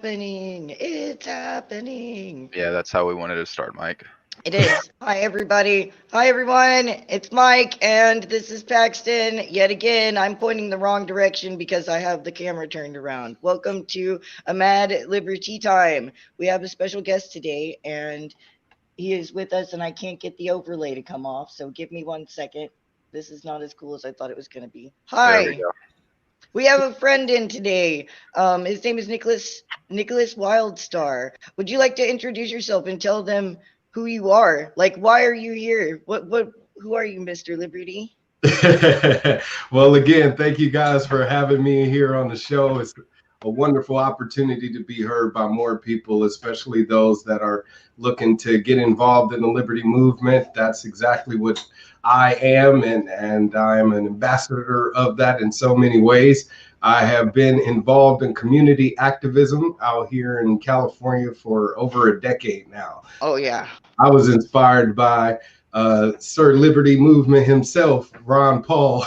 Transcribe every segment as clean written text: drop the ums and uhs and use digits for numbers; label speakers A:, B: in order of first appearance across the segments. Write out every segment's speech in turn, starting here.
A: happening. It's happening.
B: Yeah, that's how we wanted to start, Mike.
A: It is. Hi, everybody. Hi, everyone. It's Mike, and this is Paxton. Yet again, I'm pointing the wrong direction because I have the camera turned around. Welcome to a Mad LiberTEA Time. We have a special guest today, and he is with us, and I can't get the overlay to come off, so give me 1 second. This is not as cool as I thought it was going to be.
B: There we
A: Hi.
B: go.
A: We have a friend in today. His name is Nickolas Wildstar. Would you like to introduce yourself and tell them who you are? Like, why are you here? Who are you, Mr. Liberty?
C: Well, again, thank you guys for having me here on the show. It's a wonderful opportunity to be heard by more people, especially those that are looking to get involved in the liberty movement. That's exactly what I am, and I am an ambassador of that in so many ways. I have been involved in community activism out here in California for over a decade now.
A: Oh, yeah.
C: I was inspired by Sir Liberty Movement himself, Ron Paul.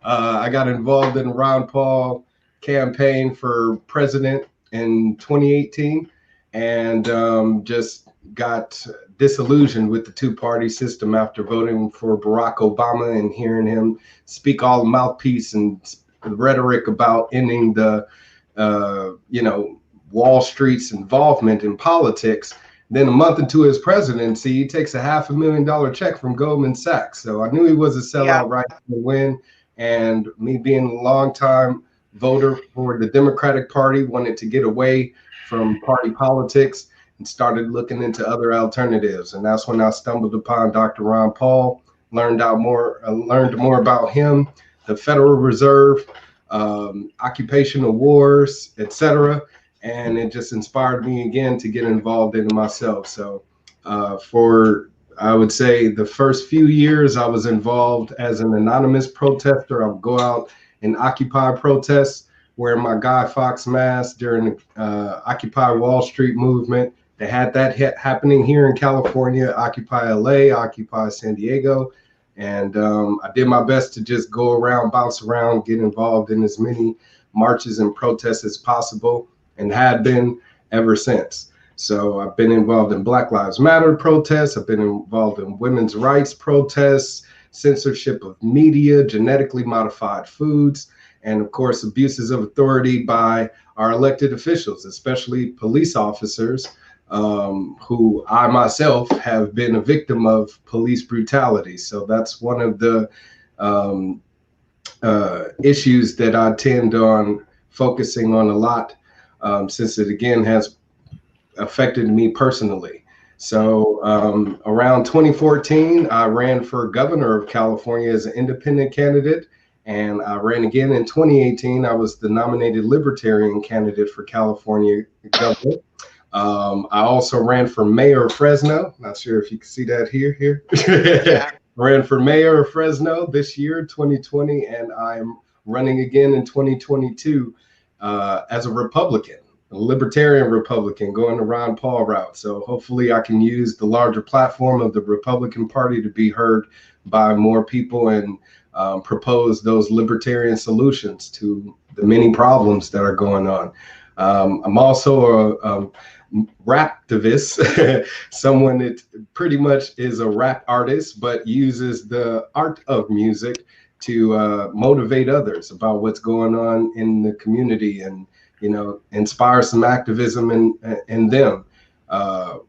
C: I got involved in the Ron Paul campaign for president in 2018 and just got disillusioned with the two-party system after voting for Barack Obama and hearing him speak all the mouthpiece and rhetoric about ending the, Wall Street's involvement in politics. Then a month into his presidency, he takes a $500,000 check from Goldman Sachs. So I knew he was a sellout right to win. And me being a longtime voter for the Democratic Party, wanted to get away from party politics and started looking into other alternatives. And that's when I stumbled upon Dr. Ron Paul, learned more about him, the Federal Reserve, occupational wars, etc. And it just inspired me again to get involved in it myself. So I would say the first few years I was involved as an anonymous protester. I would go out and Occupy protests, wearing my Guy Fawkes mask during the Occupy Wall Street movement. They had that happening here in California, Occupy LA, Occupy San Diego. And I did my best to just go around, bounce around, get involved in as many marches and protests as possible, and had been ever since. So I've been involved in Black Lives Matter protests. I've been involved in women's rights protests, censorship of media, genetically modified foods, and of course, abuses of authority by our elected officials, especially police officers, who I myself have been a victim of police brutality. So that's one of the issues that I tend on focusing on a lot, since it again has affected me personally. So around 2014, I ran for governor of California as an independent candidate, and I ran again in 2018. I was the nominated Libertarian candidate for California governor. I also ran for mayor of Fresno. Not sure if you can see that here.
A: Yeah.
C: Ran for mayor of Fresno this year, 2020, and I'm running again in 2022 as a Republican. A libertarian Republican, going the Ron Paul route. So hopefully I can use the larger platform of the Republican Party to be heard by more people and propose those libertarian solutions to the many problems that are going on. I'm also a raptivist, someone that pretty much is a rap artist, but uses the art of music to motivate others about what's going on in the community and inspire some activism in them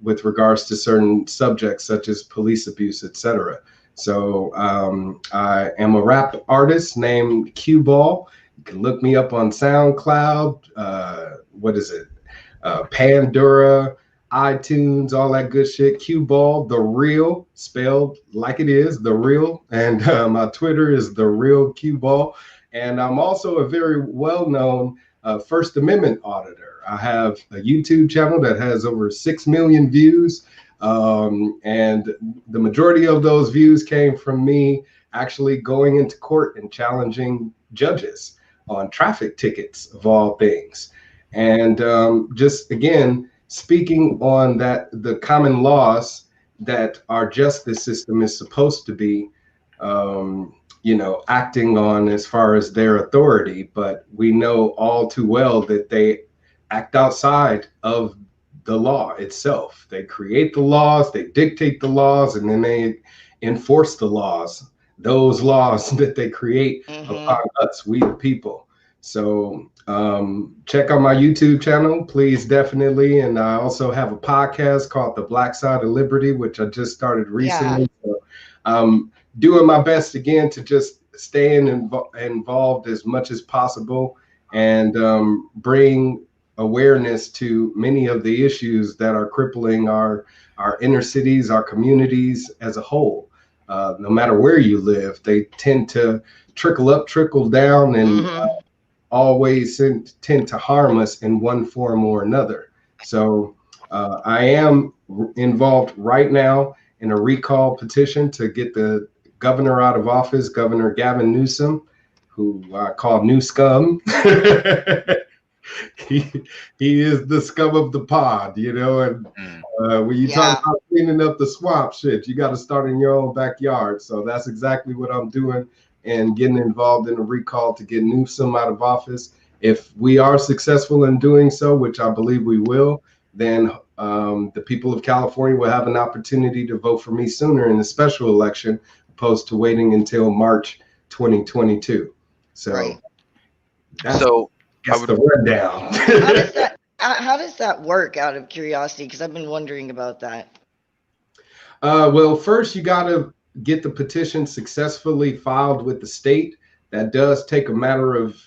C: with regards to certain subjects such as police abuse, etc. So I am a rap artist named Q Ball. You can look me up on SoundCloud. Pandora, iTunes, all that good shit. Q Ball, the real, spelled like it is, the real. And my Twitter is the real Q Ball. And I'm also a very well-known First Amendment auditor. I have a YouTube channel that has over 6 million views. And the majority of those views came from me actually going into court and challenging judges on traffic tickets of all things. And just again, speaking on that, the common laws that our justice system is supposed to be, acting on as far as their authority, but we know all too well that they act outside of the law itself. They create the laws, they dictate the laws, and then they enforce the laws, those laws that they create upon us, we the people. So check out my YouTube channel, please, definitely. And I also have a podcast called The Black Side of Liberty, which I just started recently.
A: Yeah.
C: So doing my best again to just stay involved as much as possible and bring awareness to many of the issues that are crippling our inner cities, our communities as a whole. No matter where you live, they tend to trickle up, trickle down, and always tend to harm us in one form or another. So I am involved right now in a recall petition to get the governor out of office, Governor Gavin Newsom, who I call New Scum. He is the scum of the pod, you know, and when you talk about cleaning up the swamp shit, you got to start in your own backyard. So that's exactly what I'm doing and getting involved in a recall to get Newsom out of office. If we are successful in doing so, which I believe we will, then the people of California will have an opportunity to vote for me sooner in the special election, opposed to waiting until March 2022. So that's the rundown.
A: How does that work, out of curiosity? Because I've been wondering about that.
C: Well, first you got to get the petition successfully filed with the state. That does take a matter of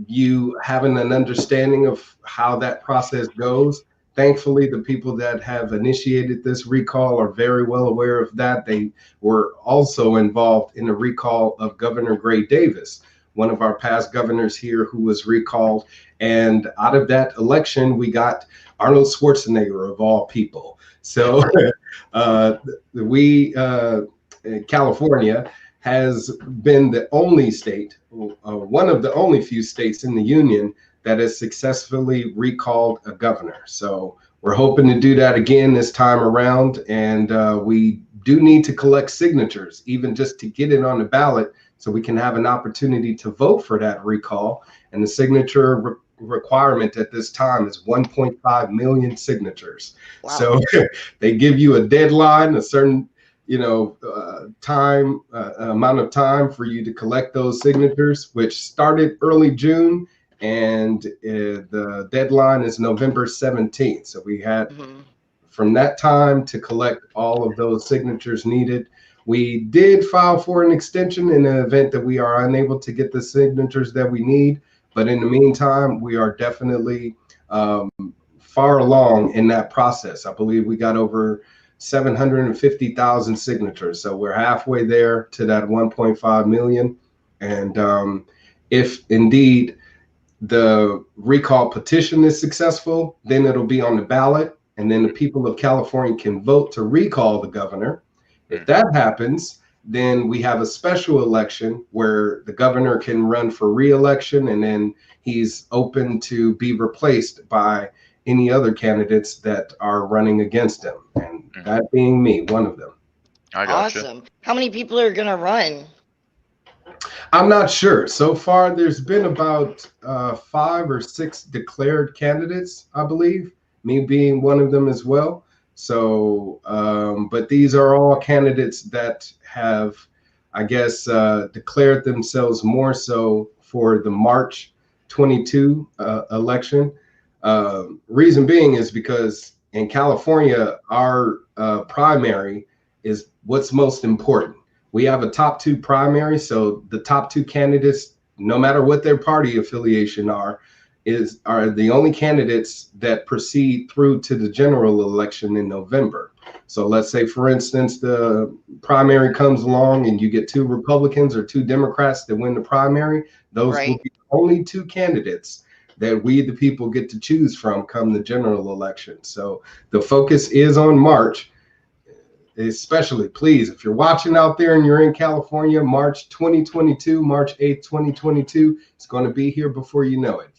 C: you having an understanding of how that process goes. Thankfully, the people that have initiated this recall are very well aware of that. They were also involved in the recall of Governor Gray Davis, one of our past governors here who was recalled. And out of that election, we got Arnold Schwarzenegger, of all people. So California has been the only state, one of the only few states in the union that has successfully recalled a governor. So we're hoping to do that again this time around. And we do need to collect signatures, even just to get it on the ballot, so we can have an opportunity to vote for that recall. And the signature requirement at this time is 1.5 million signatures. Wow. So they give you a deadline, a certain amount of time for you to collect those signatures, which started early June, and the deadline is November 17th. So we had from that time to collect all of those signatures needed. We did file for an extension in the event that we are unable to get the signatures that we need. But in the meantime, we are definitely far along in that process. I believe we got over 750,000 signatures. So we're halfway there to that 1.5 million. And if indeed the recall petition is successful, then it'll be on the ballot. And then the people of California can vote to recall the governor. If that happens, then we have a special election where the governor can run for re-election, and then he's open to be replaced by any other candidates that are running against him, and that being me, one of them.
B: I gotcha.
A: Awesome. How many people are going to run?
C: I'm not sure. So far, there's been about 5 or 6 declared candidates, I believe, me being one of them as well. So, but these are all candidates that have, I guess, declared themselves more so for the March 22 election. Reason being is because in California, our primary is what's most important. We have a top 2 primary, so the top 2 candidates, no matter what their party affiliation are the only candidates that proceed through to the general election in November. So let's say, for instance, the primary comes along and you get 2 Republicans or 2 Democrats that win the primary. Those will be only 2 candidates that we, the people, get to choose from come the general election. So the focus is on March, especially, please, if you're watching out there and you're in California, March 2022, March 8th, 2022, it's going to be here before you know it.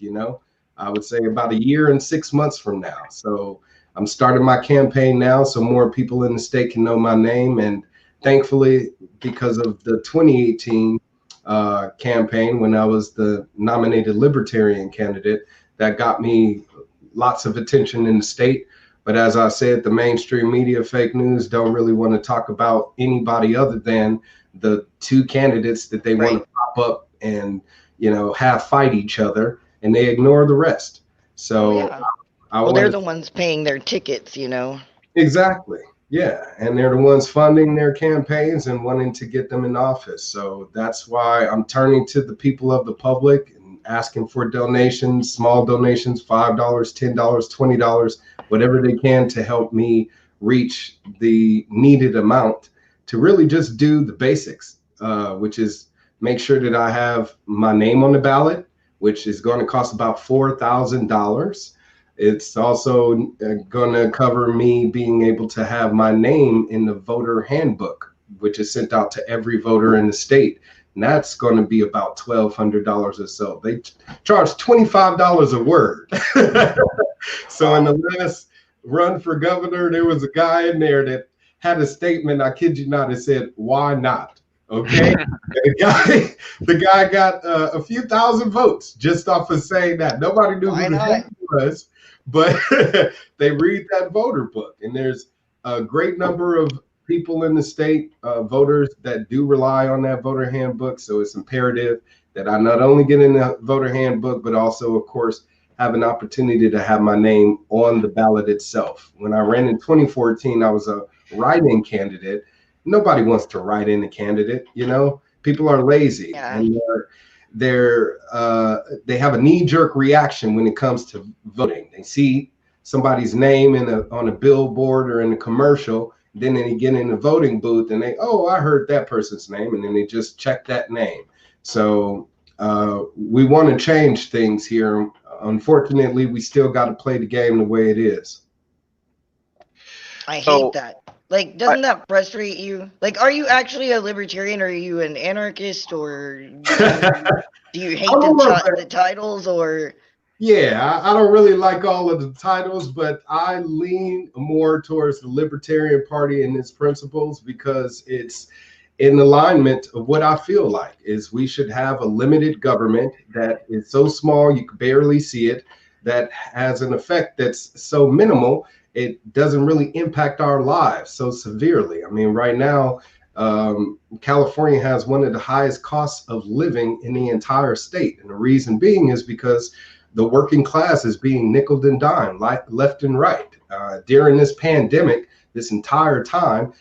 C: I would say about 1 year and 6 months from now. So I'm starting my campaign now so more people in the state can know my name. And thankfully, because of the 2018 campaign, when I was the nominated Libertarian candidate, that got me lots of attention in the state. But as I said, the mainstream media, fake news, don't really want to talk about anybody other than the two candidates that they want to pop up and, you know, have fight each other, and they ignore the rest. So
A: they're the ones paying their tickets, you know.
C: Exactly. Yeah. And they're the ones funding their campaigns and wanting to get them in office. So that's why I'm turning to the people of the public and asking for donations, small donations, $5, $10, $20, whatever they can to help me reach the needed amount to really just do the basics, which is make sure that I have my name on the ballot, which is going to cost about $4,000. It's also going to cover me being able to have my name in the voter handbook, which is sent out to every voter in the state. And that's going to be about $1,200 or so. They charge $25 a word. So in the last run for governor, there was a guy in there that had a statement, I kid you not, it said, "Why not?" Okay. the guy got a few thousand votes just off of saying that. Nobody knew who the heck he was, but they read that voter book. And there's a great number of people in the state, voters, that do rely on that voter handbook. So it's imperative that I not only get in the voter handbook, but also, of course, have an opportunity to have my name on the ballot itself. When I ran in 2014, I was a write-in candidate. Nobody wants to write in a candidate, you know. People are lazy, and they have a knee-jerk reaction when it comes to voting. They see somebody's name on a billboard or in a commercial, then they get in the voting booth and I heard that person's name, and then they just check that name. So we want to change things here. Unfortunately, we still got to play the game the way it is.
A: I hate that. Like, doesn't that frustrate you? Like, are you actually a libertarian, or are you an anarchist, or do you hate the titles, or?
C: Yeah, I don't really like all of the titles, but I lean more towards the Libertarian Party and its principles because it's in alignment of what I feel like is we should have a limited government that is so small you can barely see it, that has an effect that's so minimal it doesn't really impact our lives so severely. I mean, right now, California has one of the highest costs of living in the entire state. And the reason being is because the working class is being nickeled and dimed left and right. During this pandemic, this entire time,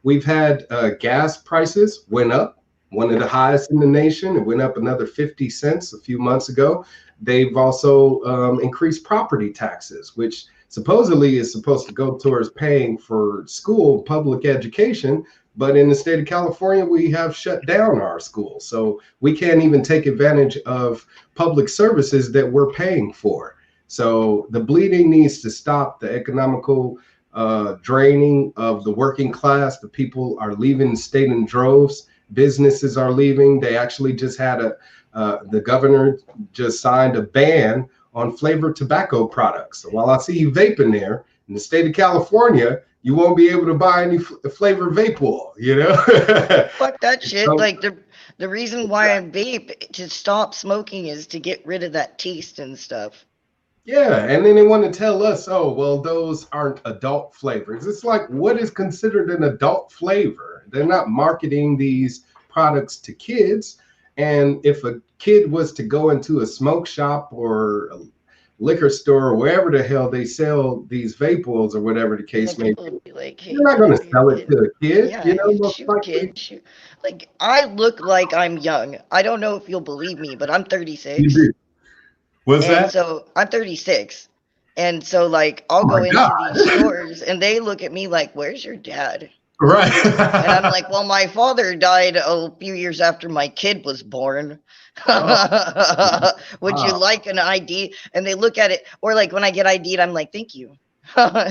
C: we've had gas prices went up, one of the highest in the nation. It went up another 50 cents a few months ago. They've also increased property taxes, which supposedly is supposed to go towards paying for school, public education. But in the state of California, we have shut down our schools. So we can't even take advantage of public services that we're paying for. So the bleeding needs to stop. The economical draining of the working class. The people are leaving the state in droves. Businesses are leaving. They actually just had the governor just signed a ban on flavored tobacco products. So while I see you vaping there in the state of California, you won't be able to buy any flavored vape oil, you know?
A: Fuck that shit. Like the reason why I vape to stop smoking is to get rid of that taste and stuff.
C: Yeah, and then they want to tell us, oh, well, those aren't adult flavors. It's like, what is considered an adult flavor? They're not marketing these products to kids. And if a kid was to go into a smoke shop or a liquor store or wherever the hell they sell these vape oils or whatever the case may be,
A: like, hey,
C: you're not going to sell it to a kid.
A: Yeah,
C: you know,
A: shoot. Like, I look like I'm young. I don't know if you'll believe me, but I'm 36.
C: You do. What's that?
A: So I'm 36. And so, like, I'll go into these stores and they look at me like, "Where's your dad?"
C: Right.
A: And I'm like, "Well, my father died a few years after my kid was born. Would you like an ID?" And they look at it, or like when I get ID'd, I'm like, "Thank you."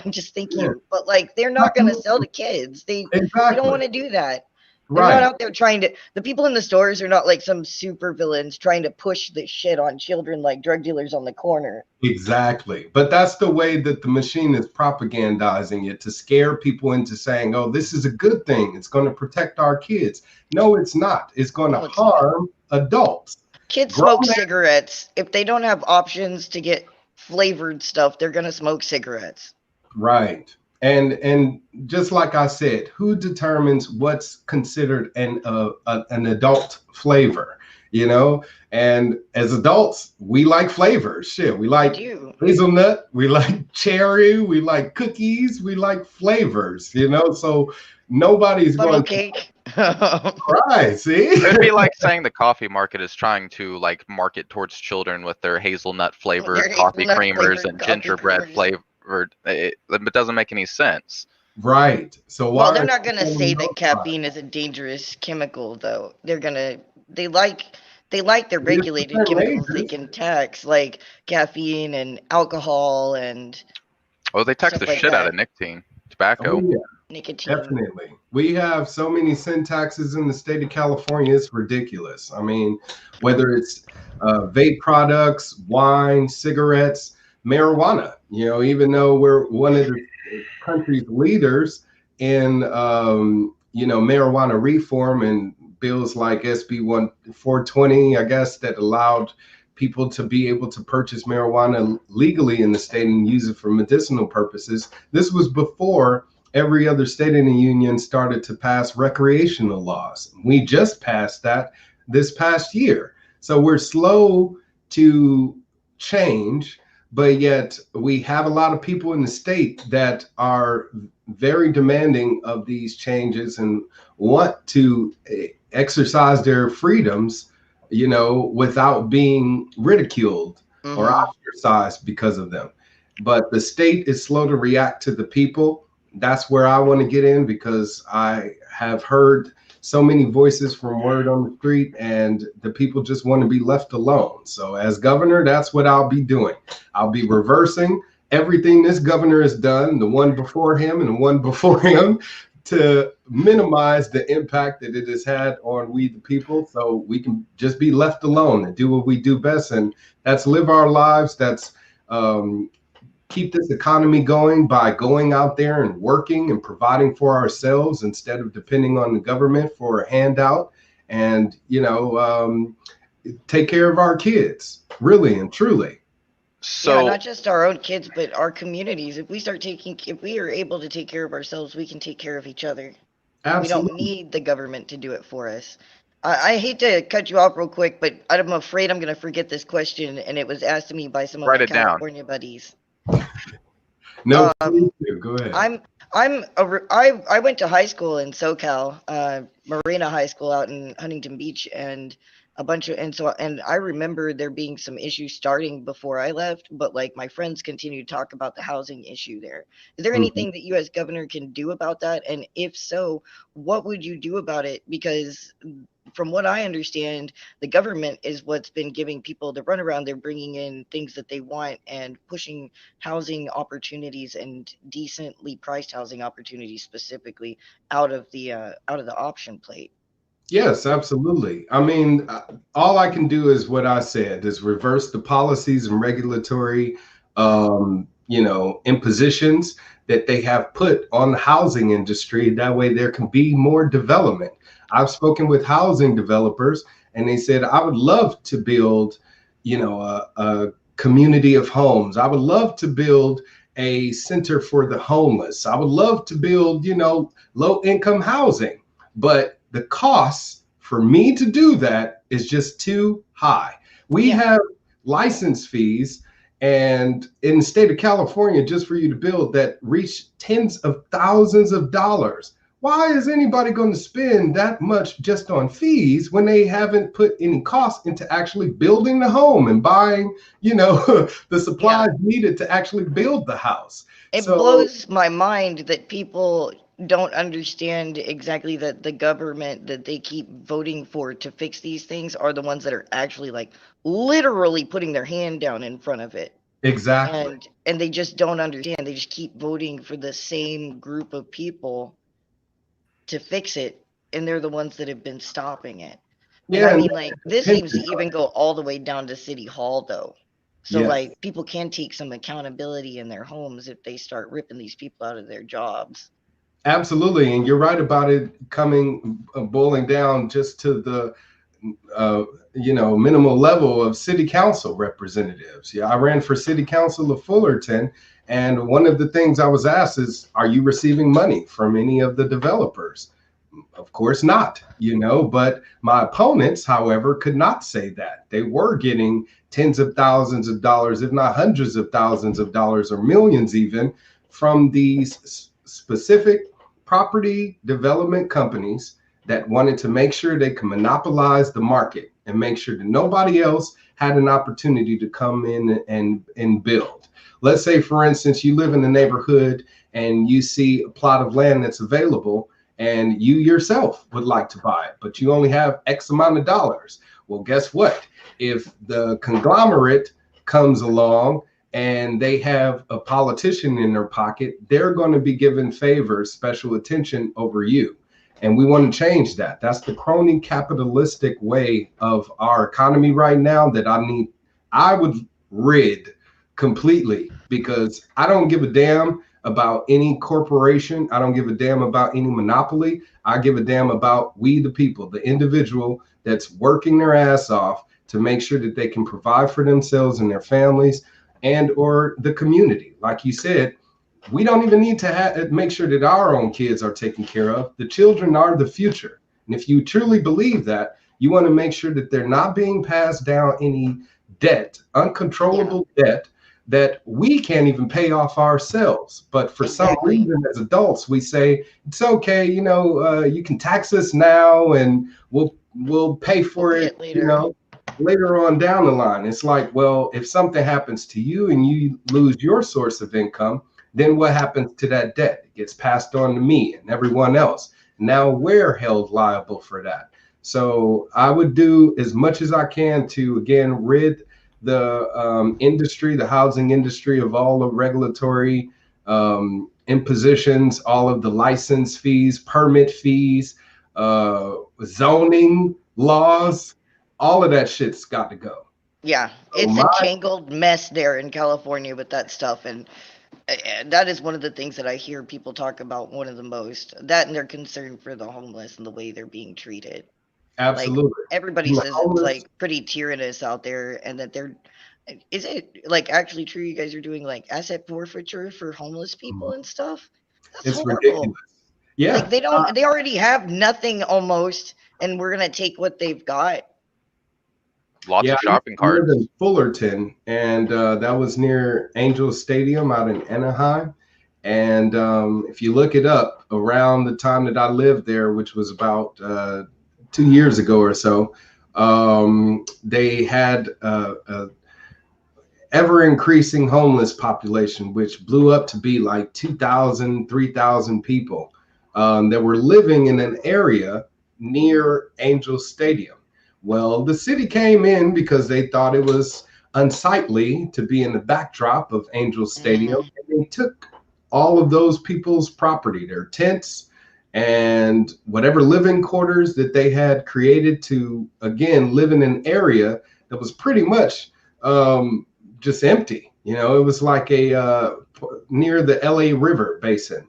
A: Just thank you. But like, they're not going to sell to kids. They don't want to do that. They're not out there trying to, the people in the stores are not like some super villains trying to push this shit on children like drug dealers on the corner.
C: Exactly. But that's the way that the machine is propagandizing it, to scare people into saying, oh, this is a good thing. It's going to protect our kids. No, it's not. It's going to harm adults.
A: Kids smoke cigarettes. If they don't have options to get flavored stuff, they're gonna smoke cigarettes.
C: Right. And just like I said, who determines what's considered an adult flavor? You know, and as adults, we like flavors. Shit, we like hazelnut, we like cherry, we like cookies, we like flavors. You know, so nobody's
A: Funnel
C: going
A: cake.
C: to try. See,
B: It'd be like saying the coffee market is trying to like market towards children with their hazelnut flavored
A: Their
B: coffee
A: hazelnut
B: creamers
A: flavored
B: and
A: coffee
B: gingerbread
A: creamers.
B: flavored. It doesn't make any sense.
C: Right. So why?
A: Well, they're not gonna say that caffeine is a dangerous chemical, though. They like their regulated chemicals they can tax, like caffeine and alcohol and
B: Oh, they tax the
A: stuff like
B: shit out
A: that.
B: of nicotine, tobacco.
C: Oh, yeah.
A: Nicotine.
C: Definitely. We have so many sin taxes in the state of California, it's ridiculous. I mean, whether it's vape products, wine, cigarettes, marijuana, you know, even though we're one of the country's leaders in, you know, marijuana reform and bills like SB 420, I guess, that allowed people to be able to purchase marijuana legally in the state and use it for medicinal purposes. This was before every other state in the union started to pass recreational laws. We just passed that this past year. So we're slow to change, but yet we have a lot of people in the state that are very demanding of these changes and want to exercise their freedoms, you know, without being ridiculed or ostracized because of them. But the state is slow to react to the people. That's where I want to get in, because I have heard so many voices from word on the street, and the people just want to be left alone. So as governor, that's what I'll be doing. I'll be reversing everything this governor has done, the one before him and the one before him, to minimize the impact that it has had on we the people, so we can just be left alone and do what we do best, and that's live our lives. That's keep this economy going by going out there and working and providing for ourselves instead of depending on the government for a handout, and, you know, take care of our kids, really and truly.
B: So
A: yeah, not just our own kids, but our communities. If we are able to take care of ourselves, we can take care of each other.
C: Absolutely.
A: We don't need the government to do it for us. I hate to cut you off real quick, but I'm afraid I'm going to forget this question, and it was asked to me by some of my California buddies.
C: No, please do. Go ahead.
A: I went to high school in SoCal, Marina High School out in Huntington Beach, and and I remember there being some issues starting before I left, but like my friends continue to talk about the housing issue there. Is there anything that you as governor can do about that? And if so, what would you do about it? Because from what I understand, the government is what's been giving people the runaround. They're bringing in things that they want and pushing housing opportunities and decently priced housing opportunities specifically out of the option plate.
C: Yes, absolutely. I mean, all I can do is what I said, is reverse the policies and regulatory, you know, impositions that they have put on the housing industry. That way there can be more development. I've spoken with housing developers, and they said, I would love to build, you know, a community of homes. I would love to build a center for the homeless. I would love to build, you know, low income housing. But the cost for me to do that is just too high. We have license fees, and in the state of California, just for you to build, that reach tens of thousands of dollars. Why is anybody going to spend that much just on fees when they haven't put any cost into actually building the home and buying, you know, the supplies needed to actually build the house?
A: It blows my mind that people don't understand exactly that the government that they keep voting for to fix these things are the ones that are actually like literally putting their hand down in front of it.
C: Exactly.
A: And they just don't understand. They just keep voting for the same group of people to fix it, and they're the ones that have been stopping it. And I mean, like, this seems to even go all the way down to City Hall, though. So, like, people can take some accountability in their homes if they start ripping these people out of their jobs.
C: Absolutely. And you're right about it coming, boiling down just to the minimal level of city council representatives. Yeah, I ran for city council of Fullerton, and one of the things I was asked is, are you receiving money from any of the developers? Of course not, but my opponents, however, could not say that. They were getting tens of thousands of dollars, if not hundreds of thousands of dollars, or millions even, from these specific property development companies that wanted to make sure they could monopolize the market and make sure that nobody else had an opportunity to come in and build. Let's say, for instance, you live in a neighborhood and you see a plot of land that's available and you yourself would like to buy it, but you only have X amount of dollars. Well, guess what? If the conglomerate comes along and they have a politician in their pocket, they're going to be given favors, special attention over you. And we want to change that. That's the crony capitalistic way of our economy right now that I would rid completely, because I don't give a damn about any corporation. I don't give a damn about any monopoly. I give a damn about we the people, the individual that's working their ass off to make sure that they can provide for themselves and their families and or the community. Like you said, we don't even need to make sure that our own kids are taken care of. The children are the future. And if you truly believe that, you want to make sure that they're not being passed down any debt, uncontrollable debt that we can't even pay off ourselves. But for some reason, as adults, we say, it's okay, you can tax us now and we'll pay for it later. Later on down the line. It's like, well, if something happens to you and you lose your source of income, then what happens to that debt? It gets passed on to me and everyone else. Now we're held liable for that. So I would do as much as I can to, again, rid the industry, the housing industry, of all the regulatory impositions, all of the license fees, permit fees, zoning laws, all of that shit's got to go.
A: Yeah, it's a tangled mess there in California with that stuff. And that is one of the things that I hear people talk about, one of the most, that and their concern for the homeless and the way they're being treated.
C: Absolutely.
A: Like, everybody says it's like pretty tyrannous out there, and that is it like actually true? You guys are doing like asset forfeiture for homeless people and stuff? That's
C: it's
A: horrible.
C: Ridiculous. Yeah.
A: Like they already have nothing almost, and we're going to take what they've got.
B: Lots of shopping carts.
C: In Fullerton, and that was near Angel Stadium out in Anaheim. And if you look it up, around the time that I lived there, which was about 2 years ago or so, they had a ever-increasing homeless population, which blew up to be like 2,000, 3,000 people that were living in an area near Angel Stadium. Well, the city came in because they thought it was unsightly to be in the backdrop of Angel Stadium. And they took all of those people's property, their tents and whatever living quarters that they had created to, again, live in an area that was pretty much just empty. It was like near the LA River basin.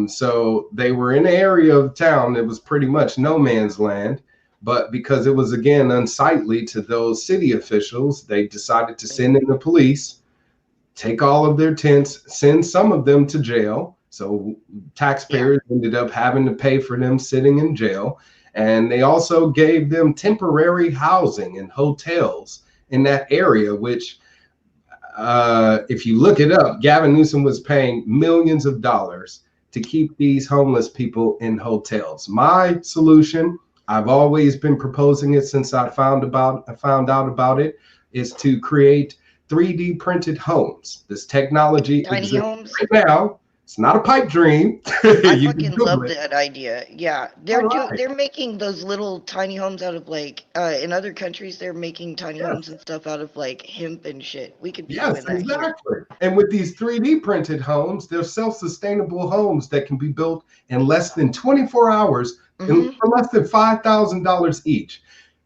C: So they were in an area of town that was pretty much no man's land. But because it was, again, unsightly to those city officials, they decided to send in the police, take all of their tents, send some of them to jail. So taxpayers ended up having to pay for them sitting in jail. And they also gave them temporary housing and hotels in that area, which if you look it up, Gavin Newsom was paying millions of dollars to keep these homeless people in hotels. My solution, I've always been proposing it since I found out about it, is to create 3D printed homes. This technology
A: exists homes
C: right now. It's not a pipe dream.
A: I fucking love that idea. Yeah, they're making those little tiny homes out of like in other countries. They're making tiny homes and stuff out of like hemp and shit. We could be doing that
C: exactly. And with these 3D printed homes, they're self-sustainable homes that can be built in less than 24 hours and for less than $5,000 each.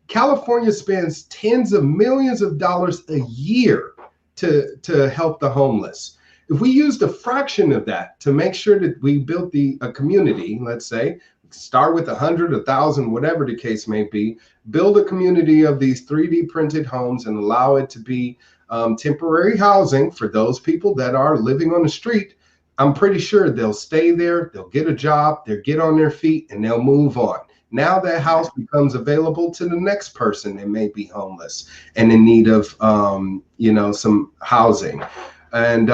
C: California spends tens of millions of dollars a year to help the homeless. If we used a fraction of that to make sure that we built a community, let's say, start with 100, 1,000, whatever the case may be. Build a community of these 3D printed homes and allow it to be temporary housing for those people that are living on the street. I'm pretty sure they'll stay there, they'll get a job, they'll get on their feet, and they'll move on. Now that house becomes available to the next person that may be homeless and in need of, some housing. And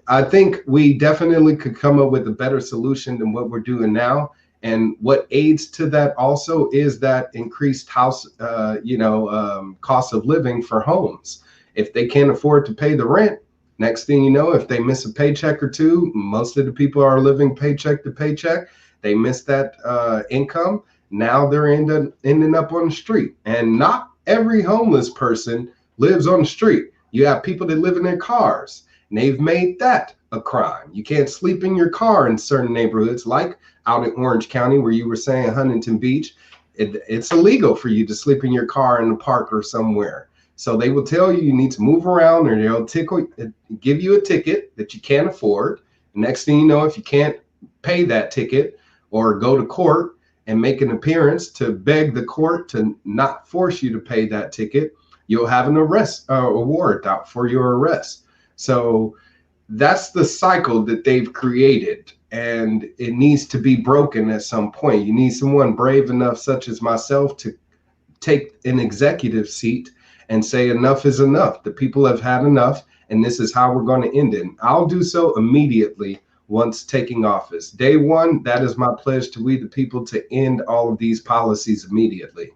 C: I think we definitely could come up with a better solution than what we're doing now. And what aids to that also is that increased house, cost of living for homes. If they can't afford to pay the rent, next thing you know, if they miss a paycheck or two, most of the people are living paycheck to paycheck. They miss that income. Now they're ending up on the street. And not every homeless person lives on the street. You have people that live in their cars, and they've made that a crime. You can't sleep in your car in certain neighborhoods, like out in Orange County, where you were saying Huntington Beach. It's illegal for you to sleep in your car in the park or somewhere. So they will tell you need to move around, or they'll give you a ticket that you can't afford. Next thing you know, if you can't pay that ticket or go to court and make an appearance to beg the court to not force you to pay that ticket, you'll have an arrest, a warrant out for your arrest. So that's the cycle that they've created, and it needs to be broken at some point. You need someone brave enough, such as myself, to take an executive seat and say enough is enough. The people have had enough, and this is how we're going to end it. I'll do so immediately once taking office. Day one, that is my pledge to we the people, to end all of these policies immediately.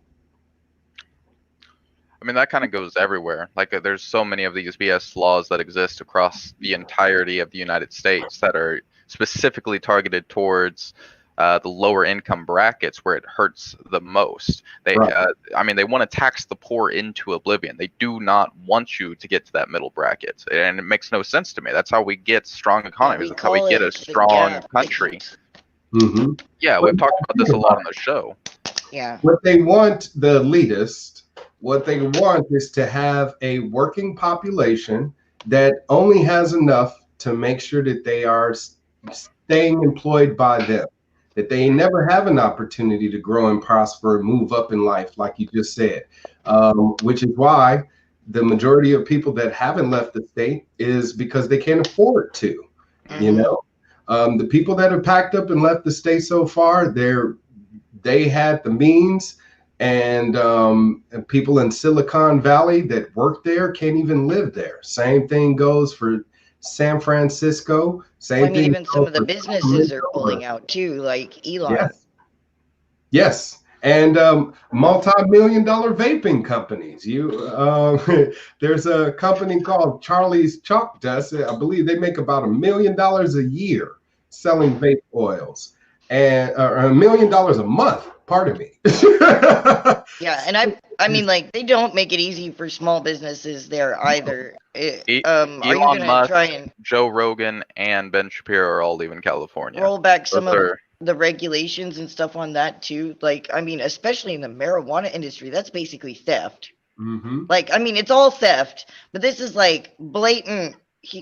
B: I mean, that kind of goes everywhere. Like, there's so many of these BS laws that exist across the entirety of the United States that are specifically targeted towards the lower income brackets, where it hurts the most. They,
C: Right.
B: they want to tax the poor into oblivion. They do not want you to get to that middle bracket, and it makes no sense to me. That's how we get strong economies. That's how we get a strong country.
C: Mm-hmm.
B: Yeah, we've talked about this a lot on the show.
A: Yeah.
C: What they want, the elitists, what they want is to have a working population that only has enough to make sure that they are staying employed by them, that they never have an opportunity to grow and prosper and move up in life, like you just said, which is why the majority of people that haven't left the state is because they can't afford to. Mm-hmm. The people that have packed up and left the state so far, they had the means, and people in Silicon Valley that work there can't even live there. Same thing goes for San Francisco. Same thing.
A: Even some of the businesses are pulling out too, like Elon.
C: Yes. And multi-million-dollar vaping companies. There's a company called Charlie's Chalk Dust. I believe they make about $1 million a year selling vape oils, and or $1 million a month. Pardon me.
A: Yeah, and I mean, like, they don't make it easy for small businesses there either.
B: Elon Musk, try and Joe Rogan, and Ben Shapiro are all leaving California.
A: Roll back some of the regulations and stuff on that too. Like, I mean, especially in the marijuana industry, that's basically theft.
C: Mm-hmm.
A: Like, I mean, it's all theft, but this is like blatant.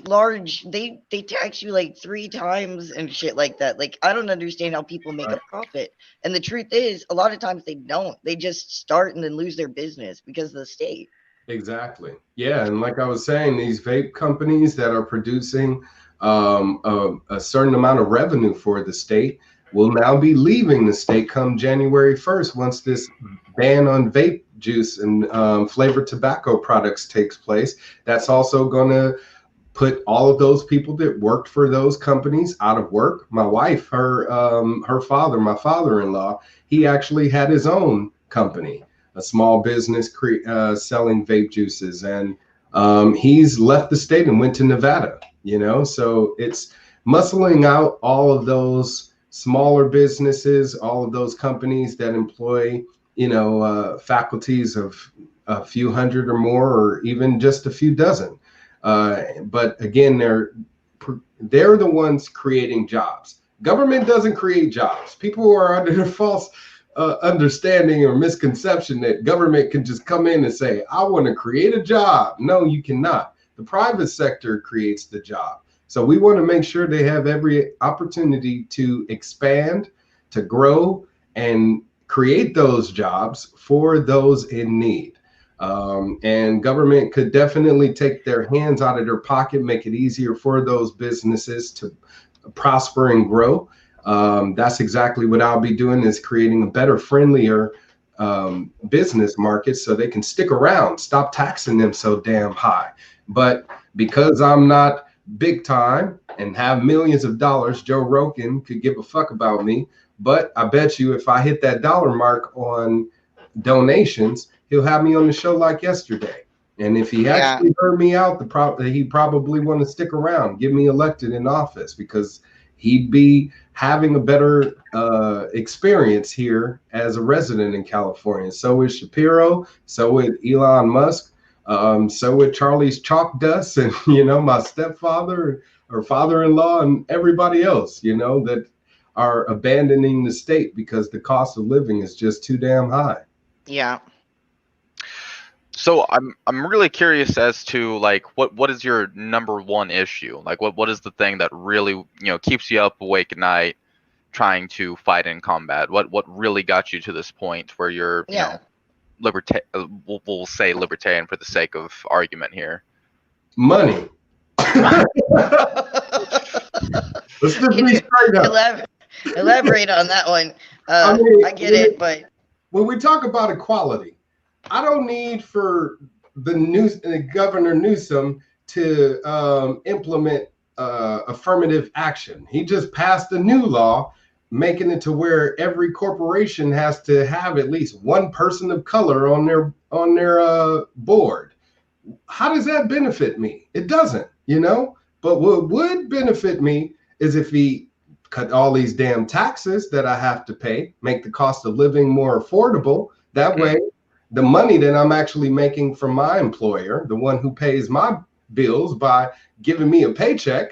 A: Large, they tax you like 3 times and shit like that. Like, I don't understand how people make a profit. And the truth is, a lot of times they don't. They just start and then lose their business because of the state.
C: Exactly. Yeah, and like I was saying, these vape companies that are producing a certain amount of revenue for the state will now be leaving the state come January 1st once this ban on vape juice and flavored tobacco products takes place. That's also going to put all of those people that worked for those companies out of work. My wife, her father, my father-in-law, he actually had his own company, a small business selling vape juices, and he's left the state and went to Nevada. So it's muscling out all of those smaller businesses, all of those companies that employ faculties of a few hundred or more, or even just a few dozen. But again, they're the ones creating jobs. Government doesn't create jobs. People are under the false understanding or misconception that government can just come in and say, I want to create a job. No, you cannot. The private sector creates the job. So we want to make sure they have every opportunity to expand, to grow and create those jobs for those in need. And government could definitely take their hands out of their pocket, make it easier for those businesses to prosper and grow. That's exactly what I'll be doing, is creating a better, friendlier business market so they can stick around, stop taxing them so damn high. But because I'm not big time and have millions of dollars, Joe Rogan could give a fuck about me. But I bet you if I hit that dollar mark on donations, he'll have me on the show like yesterday. And if he actually heard me out, he probably want to stick around, get me elected in office, because he'd be having a better experience here as a resident in California. So is Shapiro, so is Elon Musk, so with Charlie's Chalk Dust, and my stepfather or father-in-law and everybody else, that are abandoning the state because the cost of living is just too damn high.
A: Yeah.
B: So I'm really curious as to like what is your number one issue? Like what is the thing that really keeps you up awake at night trying to fight and combat? What really got you to this point where you're we'll say libertarian for the sake of argument here?
C: Money. Let's just be straight up.
A: Elaborate on that one. I get it, but
C: when we talk about equality, I don't need for the Governor Newsom to implement affirmative action. He just passed a new law making it to where every corporation has to have at least one person of color on their board. How does that benefit me? It doesn't, But what would benefit me is if he cut all these damn taxes that I have to pay, make the cost of living more affordable. That way, the money that I'm actually making from my employer, the one who pays my bills by giving me a paycheck,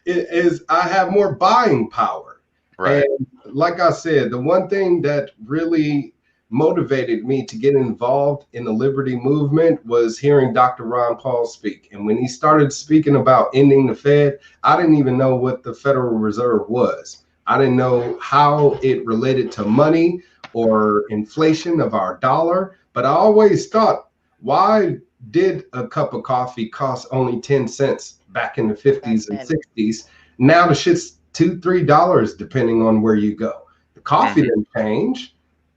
C: is I have more buying power.
B: Right.
C: And like I said, the one thing that really motivated me to get involved in the liberty movement was hearing Dr. Ron Paul speak. And when he started speaking about ending the Fed, I didn't even know what the Federal Reserve was. I didn't know how it related to money or inflation of our dollar. But I always thought, why did a cup of coffee cost only 10 cents back in the 50s and 60s? Now the shit's $2-3 depending on where you go. The coffee didn't change.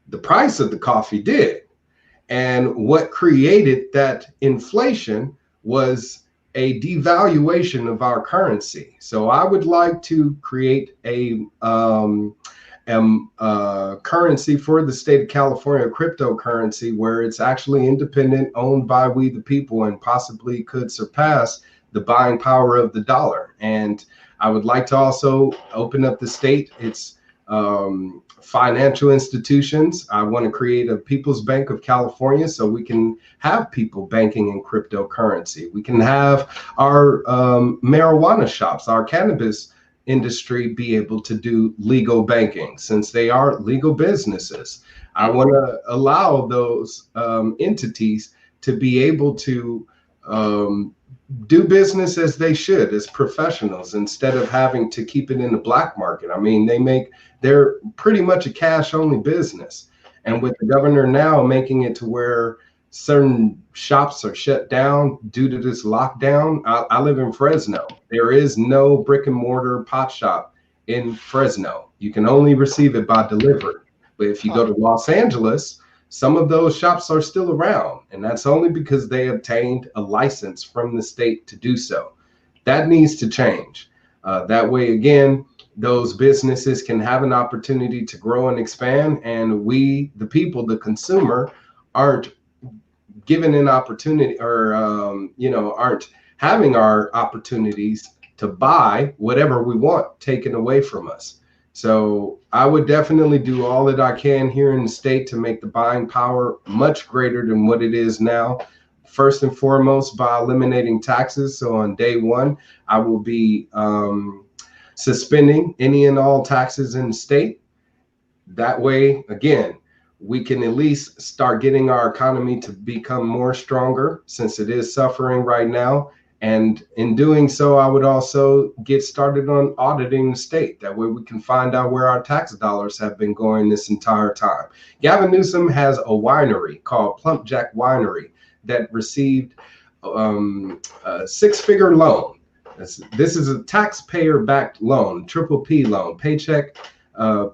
C: The price of the coffee did. And what created that inflation was a devaluation of our currency. So I would like to create a currency for the state of California, a cryptocurrency, where it's actually independent, owned by we the people, and possibly could surpass the buying power of the dollar. And I would like to also open up the state. It's financial institutions. I want to create a People's Bank of California so we can have people banking in cryptocurrency. We can have our marijuana shops, our cannabis industry be able to do legal banking since they are legal businesses. I want to allow those entities to be able to do business as they should, as professionals, instead of having to keep it in the black market. I mean, they're pretty much a cash only business. And with the governor now making it to where certain shops are shut down due to this lockdown. I live in Fresno. There is no brick and mortar pot shop in Fresno. You can only receive it by delivery. But if you go to Los Angeles, some of those shops are still around, and that's only because they obtained a license from the state to do so. That needs to change. That way, again, those businesses can have an opportunity to grow and expand, and we, the people, the consumer, aren't given an opportunity or, aren't having our opportunities to buy whatever we want taken away from us. So I would definitely do all that I can here in the state to make the buying power much greater than what it is now. First and foremost, by eliminating taxes. So on day one, I will be suspending any and all taxes in the state. That way, again, we can at least start getting our economy to become more stronger, since it is suffering right now. And in doing so, I would also get started on auditing the state. That way we can find out where our tax dollars have been going this entire time. Gavin Newsom has a winery called Plumpjack Winery that received a six-figure loan. This is a taxpayer-backed loan, triple P loan, Paycheck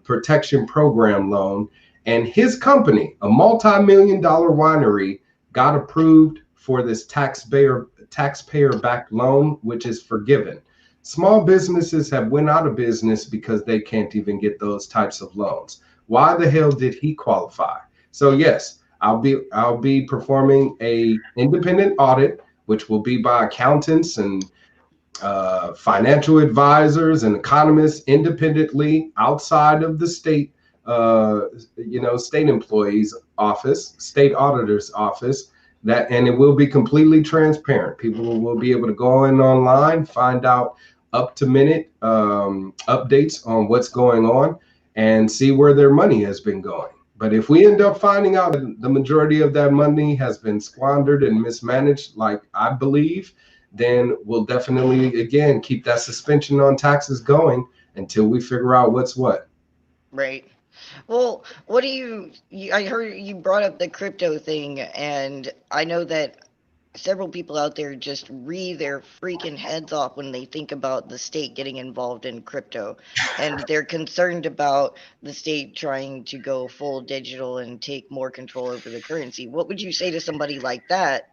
C: Protection Program loan. And his company, a multi-million-dollar winery, got approved for this taxpayer-backed loan, which is forgiven. Small businesses have went out of business because they can't even get those types of loans. Why the hell did he qualify? So yes, I'll be performing a independent audit, which will be by accountants and financial advisors and economists independently outside of the state, state employees office, state auditor's office. And it will be completely transparent. People will be able to go in online, find out up-to-minute updates on what's going on, and see where their money has been going. But if we end up finding out that the majority of that money has been squandered and mismanaged, like I believe, then we'll definitely, again, keep that suspension on taxes going until we figure out what's what.
A: Right. Well, what do you I heard you brought up the crypto thing, and I know that several people out there just read their freaking heads off when they think about the state getting involved in crypto, and they're concerned about the state trying to go full digital and take more control over the currency. What would you say to somebody like that,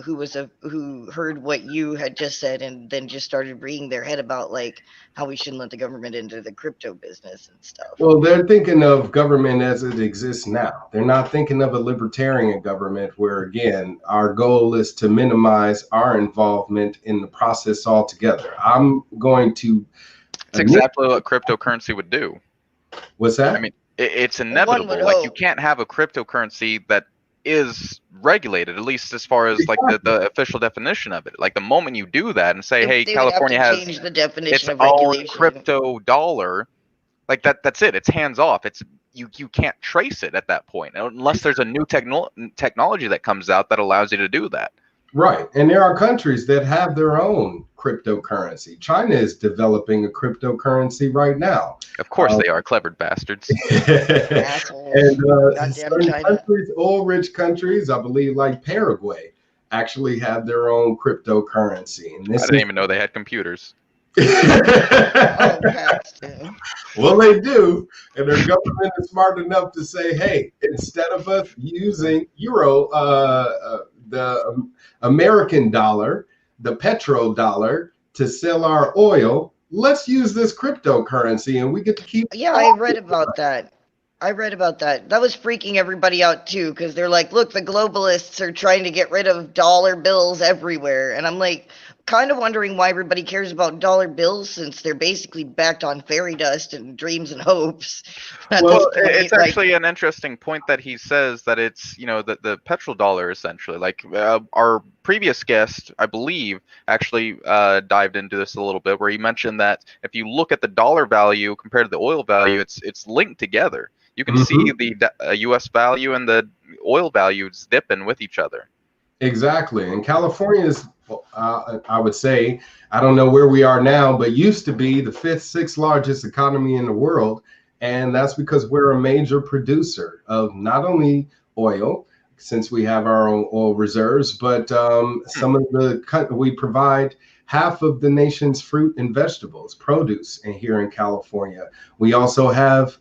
A: who heard what you had just said and then just started reading their head about like how we shouldn't let the government into the crypto business and stuff?
C: Well, they're thinking of government as it exists now. They're not thinking of a libertarian government where, again, our goal is to minimize our involvement in the process altogether. I'm going to.
B: It's exactly what cryptocurrency would do.
C: What's that?
B: I mean, it's inevitable. Like, you can't have a cryptocurrency that is regulated, at least as far as like the official definition of it. Like the moment you do that and say, hey, California has
A: change the definition
B: its
A: of
B: own
A: regulation.
B: crypto dollar, like that's it. It's hands off. It's you can't trace it at that point unless there's a new technology that comes out that allows you to do that.
C: Right. And there are countries that have their own cryptocurrency. China is developing a cryptocurrency right now.
B: Of course they are, clever bastards.
C: And certain countries, oil rich countries, I believe like Paraguay, actually have their own cryptocurrency. And
B: I didn't even know they had computers.
C: Well, they do, and their government is smart enough to say, hey, instead of us using the American dollar, the petrodollar, to sell our oil, let's use this cryptocurrency and we get to keep.
A: Yeah, I read about that. That was freaking everybody out too, because they're like, look, the globalists are trying to get rid of dollar bills everywhere. And I'm like, kind of wondering why everybody cares about dollar bills, since they're basically backed on fairy dust and dreams and hopes.
B: Well, it's actually an interesting point that he says that it's, the petrodollar essentially. Like our previous guest, I believe, actually dived into this a little bit, where he mentioned that if you look at the dollar value compared to the oil value, it's linked together. You can see the U.S. value and the oil values dipping with each other.
C: Exactly. And California is, I would say, I don't know where we are now, but used to be the 5th, 6th largest economy in the world. And that's because we're a major producer of not only oil, since we have our own oil reserves, but we provide half of the nation's fruit and vegetables, produce, here in California. We also have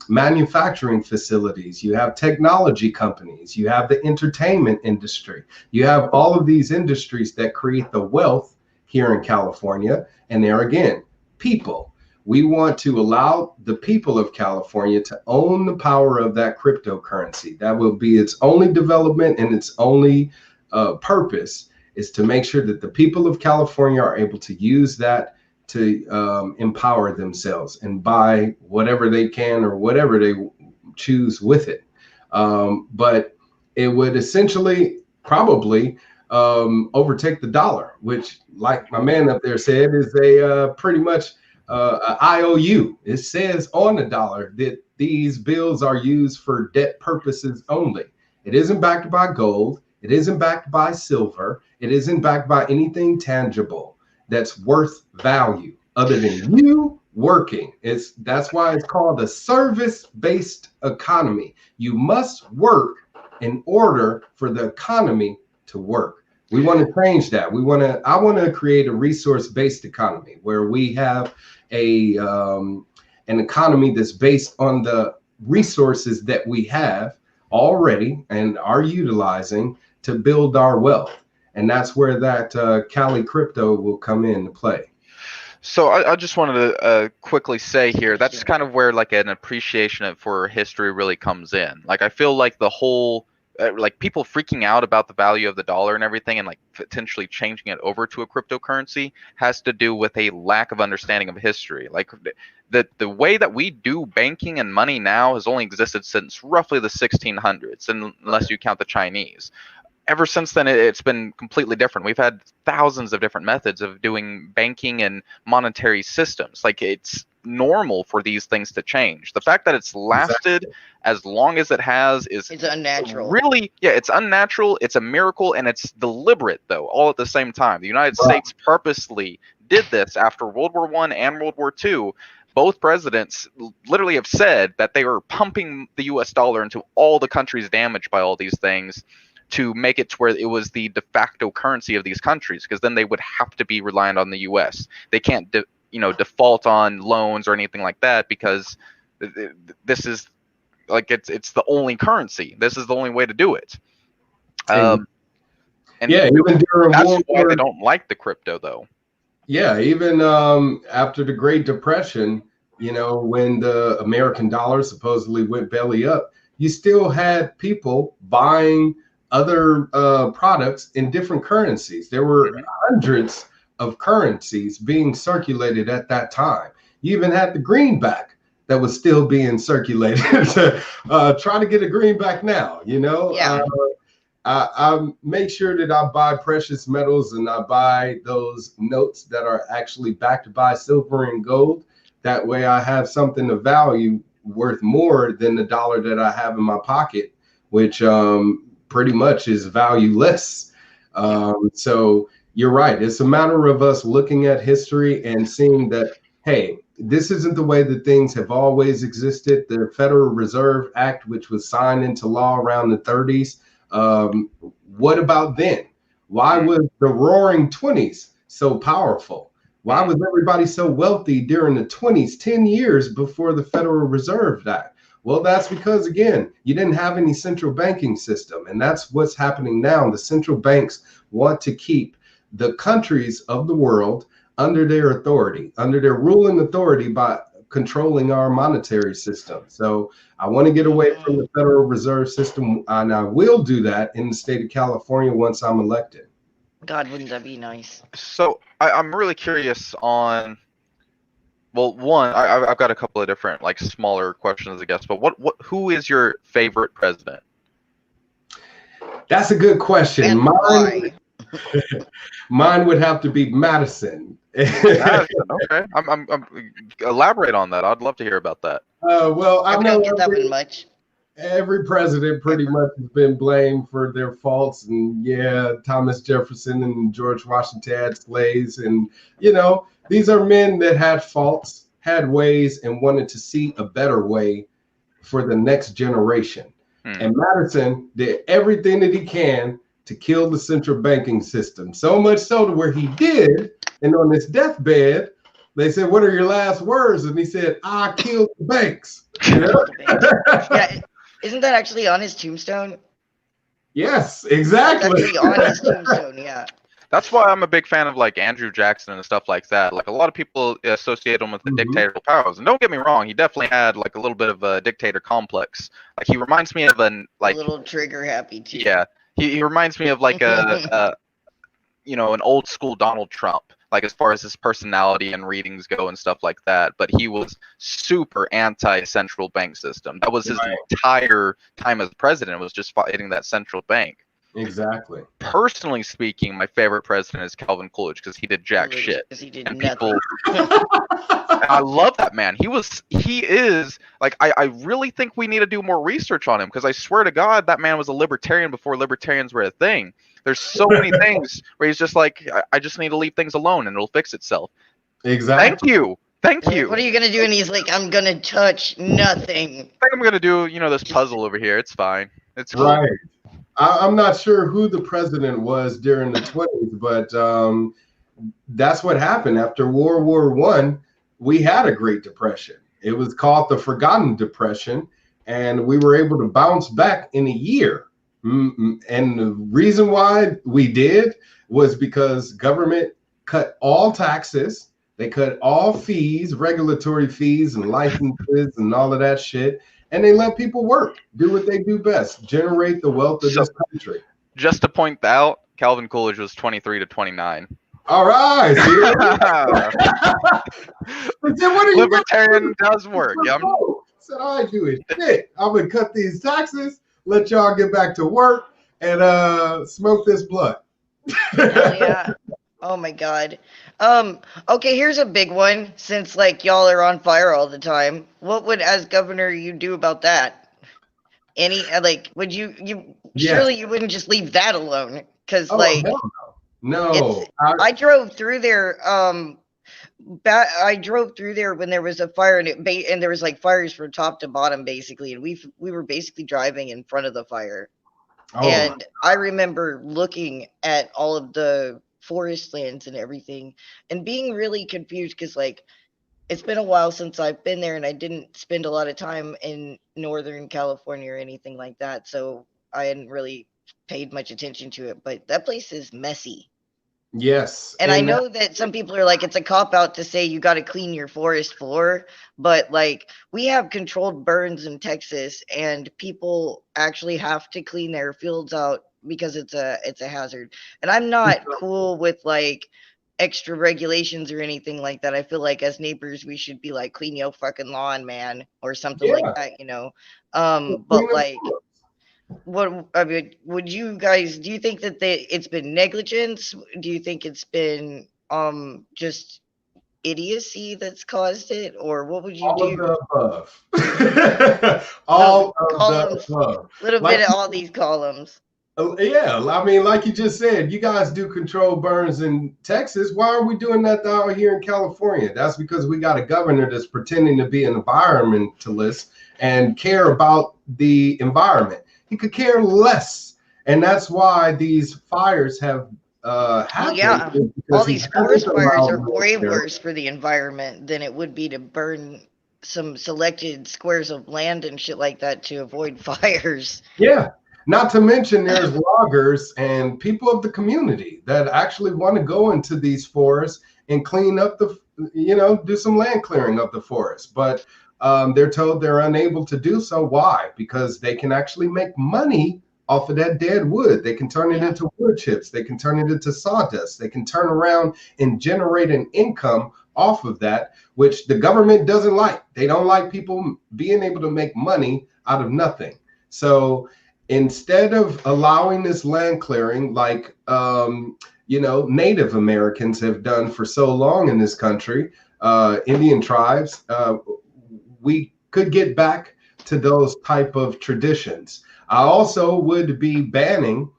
C: manufacturing facilities. You have technology companies. You have the entertainment industry. You have all of these industries that create the wealth here in California. And there again, people. We want to allow the people of California to own the power of that cryptocurrency. That will be its only development, and its only purpose is to make sure that the people of California are able to use that to empower themselves and buy whatever they can or whatever they choose with it. But it would essentially probably overtake the dollar, which, like my man up there said, is a pretty much IOU. It says on the dollar that these bills are used for debt purposes only. It isn't backed by gold. It isn't backed by silver. It isn't backed by anything tangible that's worth value other than you working. That's why it's called a service-based economy. You must work in order for the economy to work. We want to change that. I want to create a resource-based economy where we have an economy that's based on the resources that we have already and are utilizing to build our wealth. And that's where that Cali crypto will come into play.
B: So I just wanted to quickly say here, that's kind of where like an appreciation for history really comes in. Like I feel like the whole like people freaking out about the value of the dollar and everything and like potentially changing it over to a cryptocurrency has to do with a lack of understanding of history. Like the way that we do banking and money now has only existed since roughly the 1600s, unless you count the Chinese. Ever since then, it's been completely different. We've had thousands of different methods of doing banking and monetary systems. Like it's normal for these things to change. The fact that it's lasted as long as it has is
A: it's unnatural.
B: Really, yeah, it's unnatural. It's a miracle, and it's deliberate though, all at the same time. The United States purposely did this after World War I and World War II. Both presidents literally have said that they were pumping the U.S. dollar into all the countries damaged by all these things, to make it to where it was the de facto currency of these countries, because then they would have to be reliant on the U.S. They can't, default on loans or anything like that, because this is like it's the only currency. This is the only way to do it. And
C: yeah, even during
B: that's why they don't like the crypto, though.
C: Yeah, even after the Great Depression, when the American dollar supposedly went belly up, you still had people buying other products in different currencies. There were hundreds of currencies being circulated at that time. You even had the greenback that was still being circulated. Try to get a greenback now,
A: Yeah.
C: I make sure that I buy precious metals and I buy those notes that are actually backed by silver and gold. That way I have something of value worth more than the dollar that I have in my pocket, which pretty much is valueless. So you're right. It's a matter of us looking at history and seeing that, hey, this isn't the way that things have always existed. The Federal Reserve Act, which was signed into law around the 30s, what about then? Why was the Roaring 20s so powerful? Why was everybody so wealthy during the 20s, 10 years before the Federal Reserve Act? Well, that's because, again, you didn't have any central banking system. And that's what's happening now. The central banks want to keep the countries of the world under their authority, under their ruling authority by controlling our monetary system. So I want to get away from the Federal Reserve System, and I will do that in the state of California once I'm elected.
A: God, wouldn't that be nice?
B: So I'm really curious on... Well, one, I've got a couple of different, like, smaller questions, I guess. But who is your favorite president?
C: That's a good question. Mine would have to be Madison.
B: Okay, I'm elaborate on that. I'd love to hear about that.
C: Well, I know
A: don't get that one much.
C: Every president pretty much has been blamed for their faults, and yeah, Thomas Jefferson and George Washington had slaves, and these are men that had faults, had ways, and wanted to see a better way for the next generation. And Madison did everything that he can to kill the central banking system. So much so to where he did, and on his deathbed, they said, "What are your last words?" And he said, "I killed the banks."
A: Yeah, isn't that actually on his tombstone?
C: Yes, exactly.
A: That's actually on his tombstone, yeah.
B: That's why I'm a big fan of like Andrew Jackson and stuff like that. Like a lot of people associate him with the dictatorial powers, and don't get me wrong, he definitely had like a little bit of a dictator complex. Like he reminds me of a
A: little trigger happy too.
B: Yeah, he reminds me of like an old school Donald Trump. Like as far as his personality and readings go and stuff like that. But he was super anti-central bank system. That was his entire time as president, was just fighting that central bank.
C: Exactly.
B: Personally speaking, my favorite president is Calvin Coolidge because he did jack shit.
A: He did
B: and
A: nothing.
B: I love that man. He is like I really think we need to do more research on him because I swear to God that man was a libertarian before libertarians were a thing. There's so many things where he's just like, I just need to leave things alone and it'll fix itself.
C: Exactly.
B: Thank you. Thank you.
A: What are you gonna do? And he's like, I'm gonna touch nothing.
B: I think I'm gonna do, this puzzle over here. It's fine. It's cool.
C: Right. I'm not sure who the president was during the 20s, but that's what happened after World War I. We had a Great Depression. It was called the Forgotten Depression, and we were able to bounce back in a year. And the reason why we did was because government cut all taxes. They cut all fees, regulatory fees and licenses and all of that shit. And they let people work, do what they do best, generate the wealth of this country.
B: Just to point out, Calvin Coolidge was 23 to 29.
C: All right.
B: Libertarian does work. Yeah.
C: Said I do it. Shit, I'm gonna cut these taxes, let y'all get back to work, and smoke this blunt.
A: Hell yeah. Oh my God. Okay, here's a big one. Since like y'all are on fire all the time, what would, as governor, you do about that? Any would you surely you wouldn't just leave that alone? Because
C: no.
A: I drove through there. I drove through there when there was a fire, and there was like fires from top to bottom basically, and we were basically driving in front of the fire. And I remember looking at all of the forest lands and everything and being really confused because like it's been a while since I've been there, and I didn't spend a lot of time in Northern California or anything like that, so I hadn't really paid much attention to it. But that place is messy.
C: Yes.
A: And I know that some people are like, it's a cop out to say you got to clean your forest floor, but like we have controlled burns in Texas, and people actually have to clean their fields out because it's a hazard. And I'm not cool with like extra regulations or anything like that. I feel like as neighbors we should be like, clean your fucking lawn, man, or something like that, but like what I mean, would you guys, do you think that it's been negligence? Do you think it's been just idiocy that's caused it, or what would you do?
C: Of the above. All of the above.
A: A little bit of all these columns.
C: Yeah, I mean, like you just said, you guys do control burns in Texas. Why are we doing that out here in California? That's because we got a governor that's pretending to be an environmentalist and care about the environment. He could care less, and that's why these fires have happened.
A: Yeah, all these forest fires are way worse for the environment than it would be to burn some selected squares of land and shit like that to avoid fires.
C: Yeah. Not to mention there's loggers and people of the community that actually want to go into these forests and clean up do some land clearing of the forest. But they're told they're unable to do so. Why? Because they can actually make money off of that dead wood. They can turn it into wood chips. They can turn it into sawdust. They can turn around and generate an income off of that, which the government doesn't like. They don't like people being able to make money out of nothing. So instead of allowing this land clearing like Native Americans have done for so long in this country, Indian tribes, we could get back to those type of traditions. I also would be banning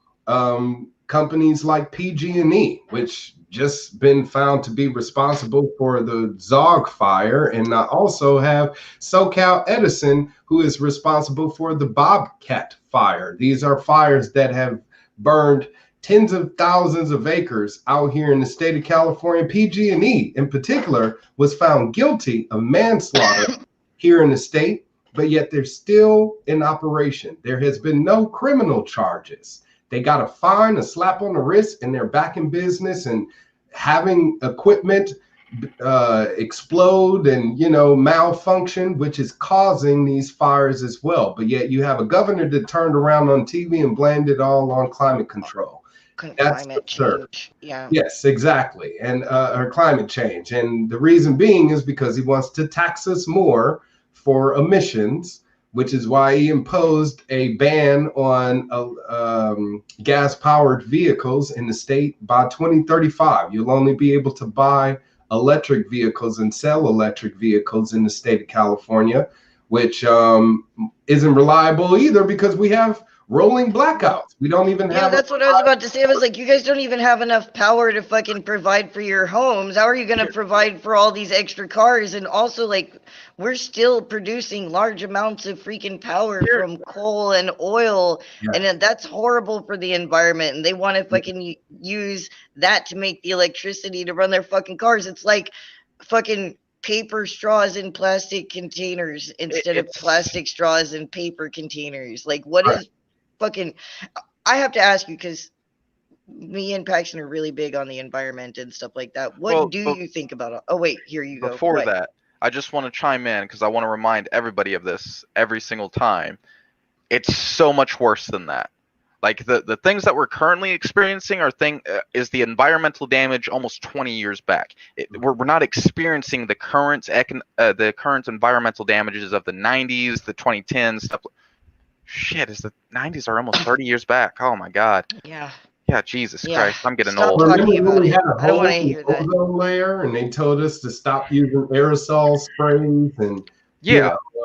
C: companies like PG&E, which just been found to be responsible for the Zog fire, and I also have SoCal Edison, who is responsible for the Bobcat fire. These are fires that have burned tens of thousands of acres out here in the state of California. PG&E in particular was found guilty of manslaughter here in the state, but yet they're still in operation. There has been no criminal charges. They got a fine, a slap on the wrist, and they're back in business and having equipment explode and malfunction, which is causing these fires as well. But yet you have a governor that turned around on TV and blamed it all on climate control.
A: Climate change. Yeah.
C: Yes, exactly. And or climate change. And the reason being is because he wants to tax us more for emissions, which is why he imposed a ban on gas-powered vehicles in the state by 2035. You'll only be able to buy electric vehicles and sell electric vehicles in the state of California, which isn't reliable either, because we have rolling blackouts. We don't even
A: Yeah,
C: have.
A: that's what I was about to say. I was like, you guys don't even have enough power to fucking provide for your homes. How are you going to provide for all these extra cars? And also, like, we're still producing large amounts of freaking power from coal and oil, and then that's horrible for the environment. And they want to fucking use that to make the electricity to run their fucking cars. It's like fucking paper straws in plastic containers instead of plastic straws in paper containers. Like, what is fucking... I have to ask you, because me and Paxton are really big on the environment and stuff like that. What do you think about it? Oh, wait, here you go.
B: Before that, I just want to chime in because I want to remind everybody of this every single time. It's so much worse than that. Like the things that we're currently experiencing is the environmental damage almost 20 years back. We're not experiencing the current environmental damages of the 90s, the 2010s stuff. Shit, is the 90s are almost 30 years back? Oh my God.
A: Yeah.
B: Yeah, Jesus Christ, I'm getting old.
A: Talking about it.
C: I don't want to hear that. Ozone layer, and they told us to stop using aerosol sprays, and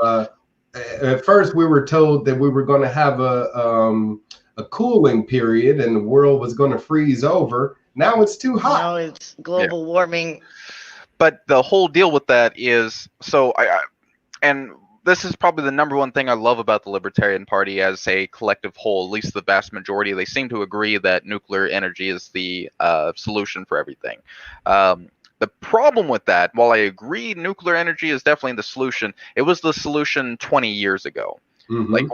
C: at first we were told that we were going to have a cooling period, and the world was going to freeze over. Now it's too hot.
A: Now it's global warming.
B: But the whole deal with that is, and this is probably the number one thing I love about the Libertarian Party as a collective whole, at least the vast majority. They seem to agree that nuclear energy is the solution for everything. The problem with that, while I agree nuclear energy is definitely the solution, it was the solution 20 years ago. Like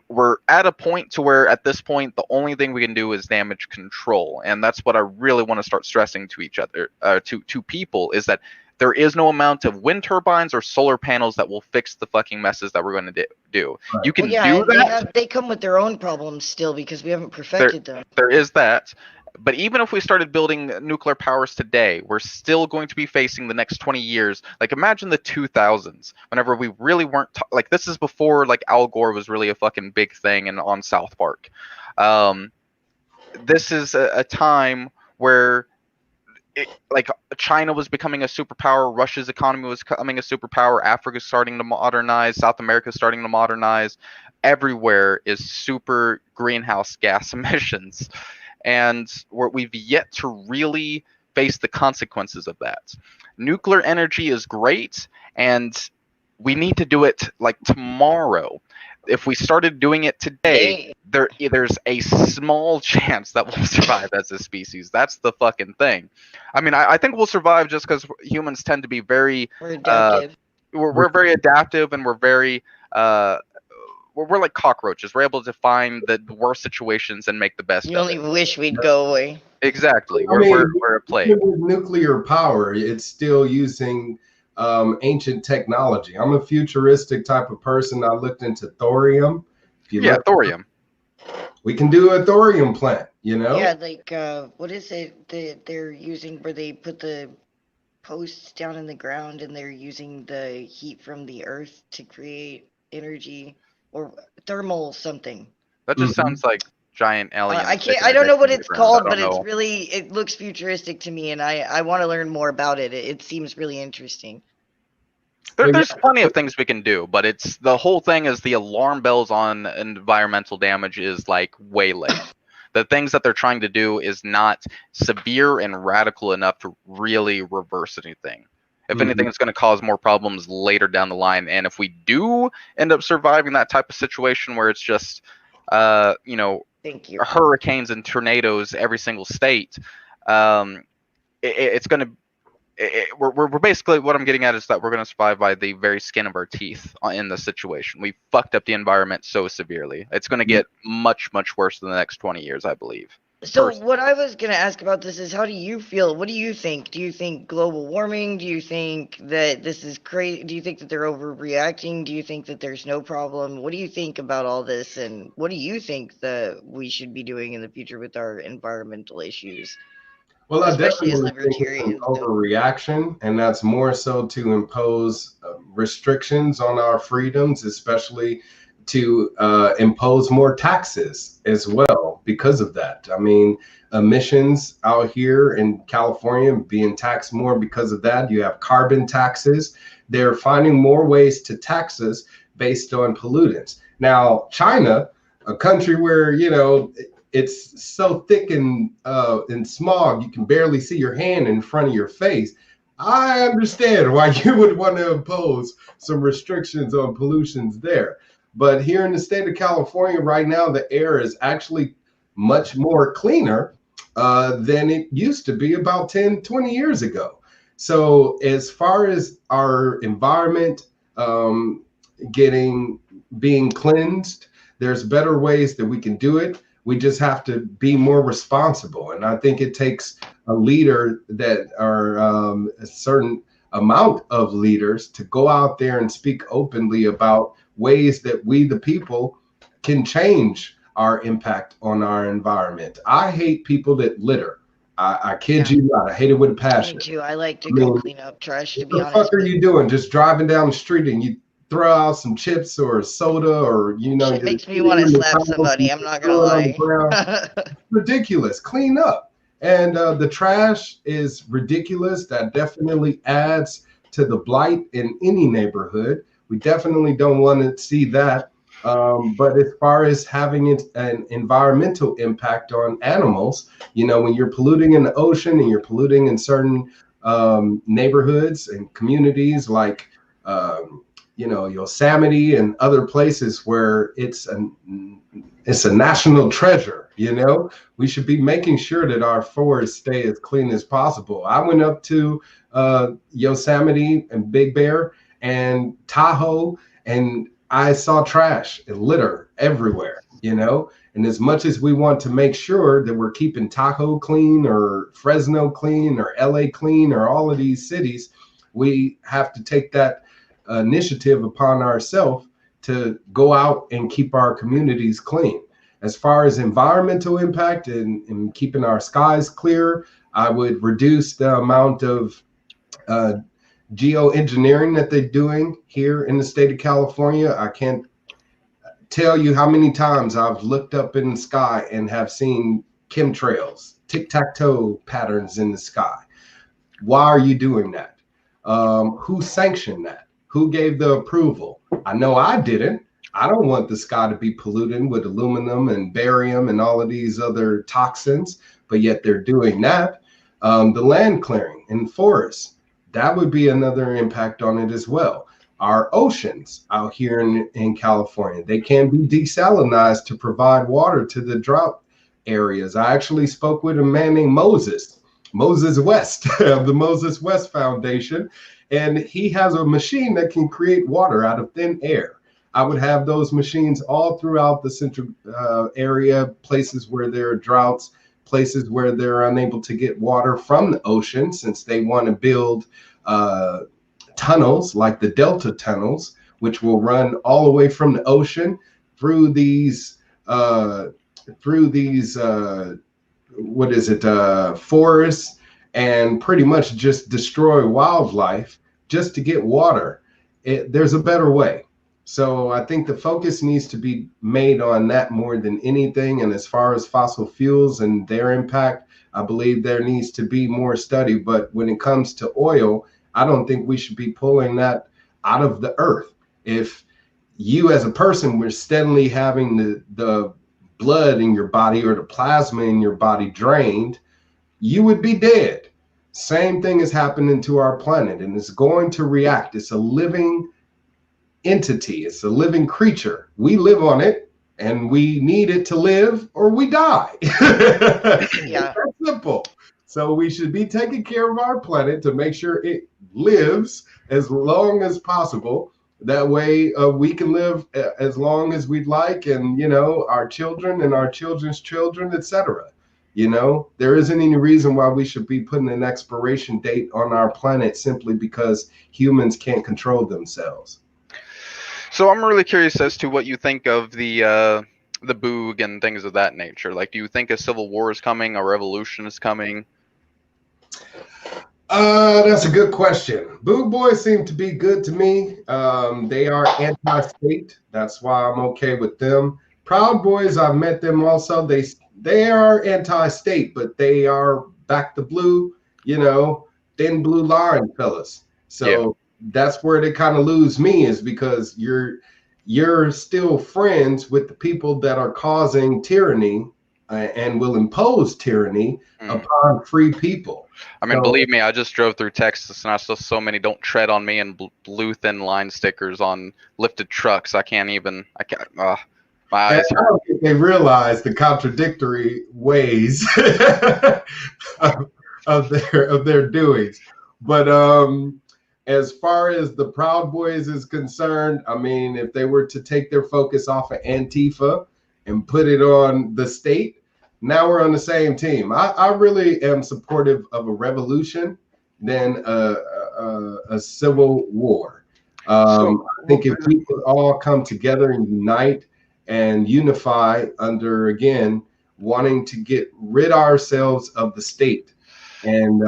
B: we're at a point to where at this point the only thing we can do is damage control, and that's what I really want to start stressing to each other, to people, is that there is no amount of wind turbines or solar panels that will fix the fucking messes that we're going to do. You can do that.
A: They come with their own problems still because we haven't perfected them.
B: There is that. But even if we started building nuclear powers today, we're still going to be facing the next 20 years. Like, imagine the 2000s, whenever we really weren't like, this is before like Al Gore was really a fucking big thing and on South Park. This is a time where like China was becoming a superpower, Russia's economy was becoming a superpower, Africa's starting to modernize, South America's starting to modernize. Everywhere is super greenhouse gas emissions. And we've yet to really face the consequences of that. Nuclear energy is great, and we need to do it like tomorrow. If we started doing it today, there's a small chance that we'll survive as a species. That's the fucking thing. I mean, I think we'll survive just because humans tend to be very
A: adaptive.
B: We're very adaptive, and we're very we're like cockroaches. We're able to find the worst situations and make the best.
A: You only wish we'd go away.
B: Exactly. We're a plague.
C: With nuclear power, it's still using ancient technology. I'm a futuristic type of person. I looked into thorium.
B: Thorium.
C: We can do a thorium plant, you know?
A: Yeah, like what is it that they're using where they put the posts down in the ground and they're using the heat from the earth to create energy, or thermal something.
B: That just sounds like giant alien.
A: I don't know what it's called, but it's really, it looks futuristic to me, and I want to learn more about it. It seems really interesting.
B: There's plenty of things we can do, but it's the whole thing is the alarm bells on environmental damage is like way late. The things that they're trying to do is not severe and radical enough to really reverse anything. If anything, it's going to cause more problems later down the line. And if we do end up surviving that type of situation where it's just, hurricanes and tornadoes every single state, it's going to. We're basically, what I'm getting at is that we're going to survive by the very skin of our teeth in this situation. We fucked up the environment so severely. It's going to get much, much worse in the next 20 years, I believe.
A: So what I was going to ask about this is, how do you feel? What do you think? Do you think global warming? Do you think that this is crazy? Do you think that they're overreacting? Do you think that there's no problem? What do you think about all this? And what do you think that we should be doing in the future with our environmental issues?
C: Well, I definitely think it's an overreaction, and that's more so to impose restrictions on our freedoms, especially to impose more taxes as well because of that. I mean, emissions out here in California being taxed more because of that. You have carbon taxes. They're finding more ways to tax us based on pollutants. Now, China a country where, you know, it's so thick and smog you can barely see your hand in front of your face. I understand why you would want to impose some restrictions on pollutions there. But here in the state of California right now, the air is actually much more cleaner than it used to be about 10, 20 years ago. So as far as our environment being cleansed, there's better ways that we can do it. We just have to be more responsible. And I think it takes a leader that are a certain amount of leaders to go out there and speak openly about ways that we, the people, can change our impact on our environment. I hate people that litter. I kid you not. I hate it with a passion.
A: Me too. I like to go clean up trash, to be honest.
C: What the fuck are you doing? Just driving down the street and you throw out some chips or soda, or, you know,
A: it makes me want to slap somebody. I'm not gonna lie.
C: Ridiculous. Clean up. And the trash is ridiculous. That definitely adds to the blight in any neighborhood. We definitely don't want to see that. But as far as having an environmental impact on animals, you know, when you're polluting in the ocean and you're polluting in certain neighborhoods and communities like, you know, Yosemite and other places where it's a national treasure, you know, we should be making sure that our forests stay as clean as possible. I went up to Yosemite and Big Bear and Tahoe, and I saw trash and litter everywhere, you know, and as much as we want to make sure that we're keeping Tahoe clean or Fresno clean or LA clean or all of these cities, we have to take that initiative upon ourselves to go out and keep our communities clean. As far as environmental impact and keeping our skies clear, I would reduce the amount of geoengineering that they're doing here in the state of California. I can't tell you how many times I've looked up in the sky and have seen chemtrails, tic-tac-toe patterns in the sky. Why are you doing that? Who sanctioned that? Who gave the approval? I know I didn't. I don't want the sky to be polluted with aluminum and barium and all of these other toxins, but yet they're doing that. The land clearing in forests, that would be another impact on it as well. Our oceans out here in California, they can be desalinized to provide water to the drought areas. I actually spoke with a man named Moses West of the Moses West Foundation, and he has a machine that can create water out of thin air. I would have those machines all throughout the central area, places where there are droughts, places where they're unable to get water from the ocean, since they want to build tunnels like the Delta tunnels, which will run all the way from the ocean through these forests, and pretty much just destroy wildlife just to get water. There's a better way. So I think the focus needs to be made on that more than anything. And as far as fossil fuels and their impact, I believe there needs to be more study. But when it comes to oil, I don't think we should be pulling that out of the earth. If you as a person were steadily having the blood in your body or the plasma in your body drained, you would be dead. Same thing is happening to our planet, and it's going to react. It's a living entity. It's a living creature. We live on it, and we need it to live or we die.
A: Yeah.
C: That's simple. So we should be taking care of our planet to make sure it lives as long as possible. That way we can live as long as we'd like, and, you know, our children and our children's children, etc. You know, there isn't any reason why we should be putting an expiration date on our planet simply because humans can't control themselves.
B: So I'm really curious as to what you think of the Boog and things of that nature. Like, do you think a civil war is coming, a revolution is coming?
C: That's a good question. Boog boys seem to be good to me. They are anti-state. That's why I'm okay with them. Proud Boys, I've met them also. They are anti-state, but they are back to blue, you know, thin blue line fellas. So yeah. That's where they kind of lose me, is because you're still friends with the people that are causing tyranny and will impose tyranny upon free people.
B: I mean, believe me, I just drove through Texas and I saw so many "Don't tread on me" and blue thin line stickers on lifted trucks. I can't. My eyes hurt.
C: I don't think they realize the contradictory ways of their doings. But as far as the Proud Boys is concerned, I mean, if they were to take their focus off of Antifa and put it on the state, now we're on the same team. I really am supportive of a revolution than a civil war. I think if we could all come together and unite and unify under, again, wanting to get rid ourselves of the state and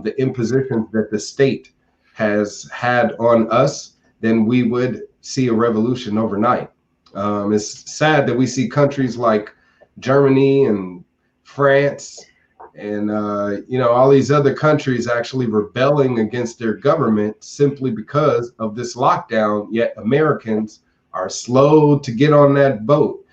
C: the impositions that the state has had on us, then we would see a revolution overnight. It's sad that we see countries like Germany and France and all these other countries actually rebelling against their government simply because of this lockdown, yet Americans are slow to get on that boat.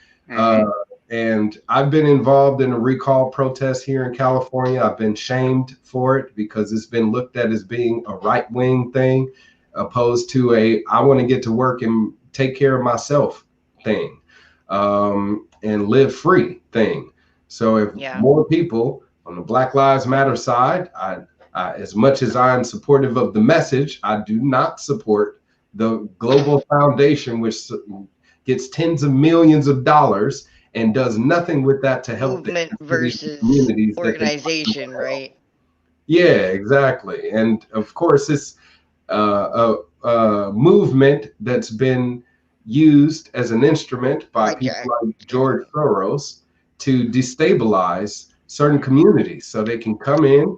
C: And I've been involved in a recall protest here in California. I've been shamed for it because it's been looked at as being a right-wing thing, opposed to I want to get to work and take care of myself thing, and live free thing. So if more people on the Black Lives Matter side, I as much as I'm supportive of the message, I do not support the global foundation, which gets tens of millions of dollars and does nothing with that to help
A: movement versus
C: communities
A: organization, right?
C: Yeah, exactly. And of course, it's a movement that's been used as an instrument by people like George Soros to destabilize certain communities so they can come in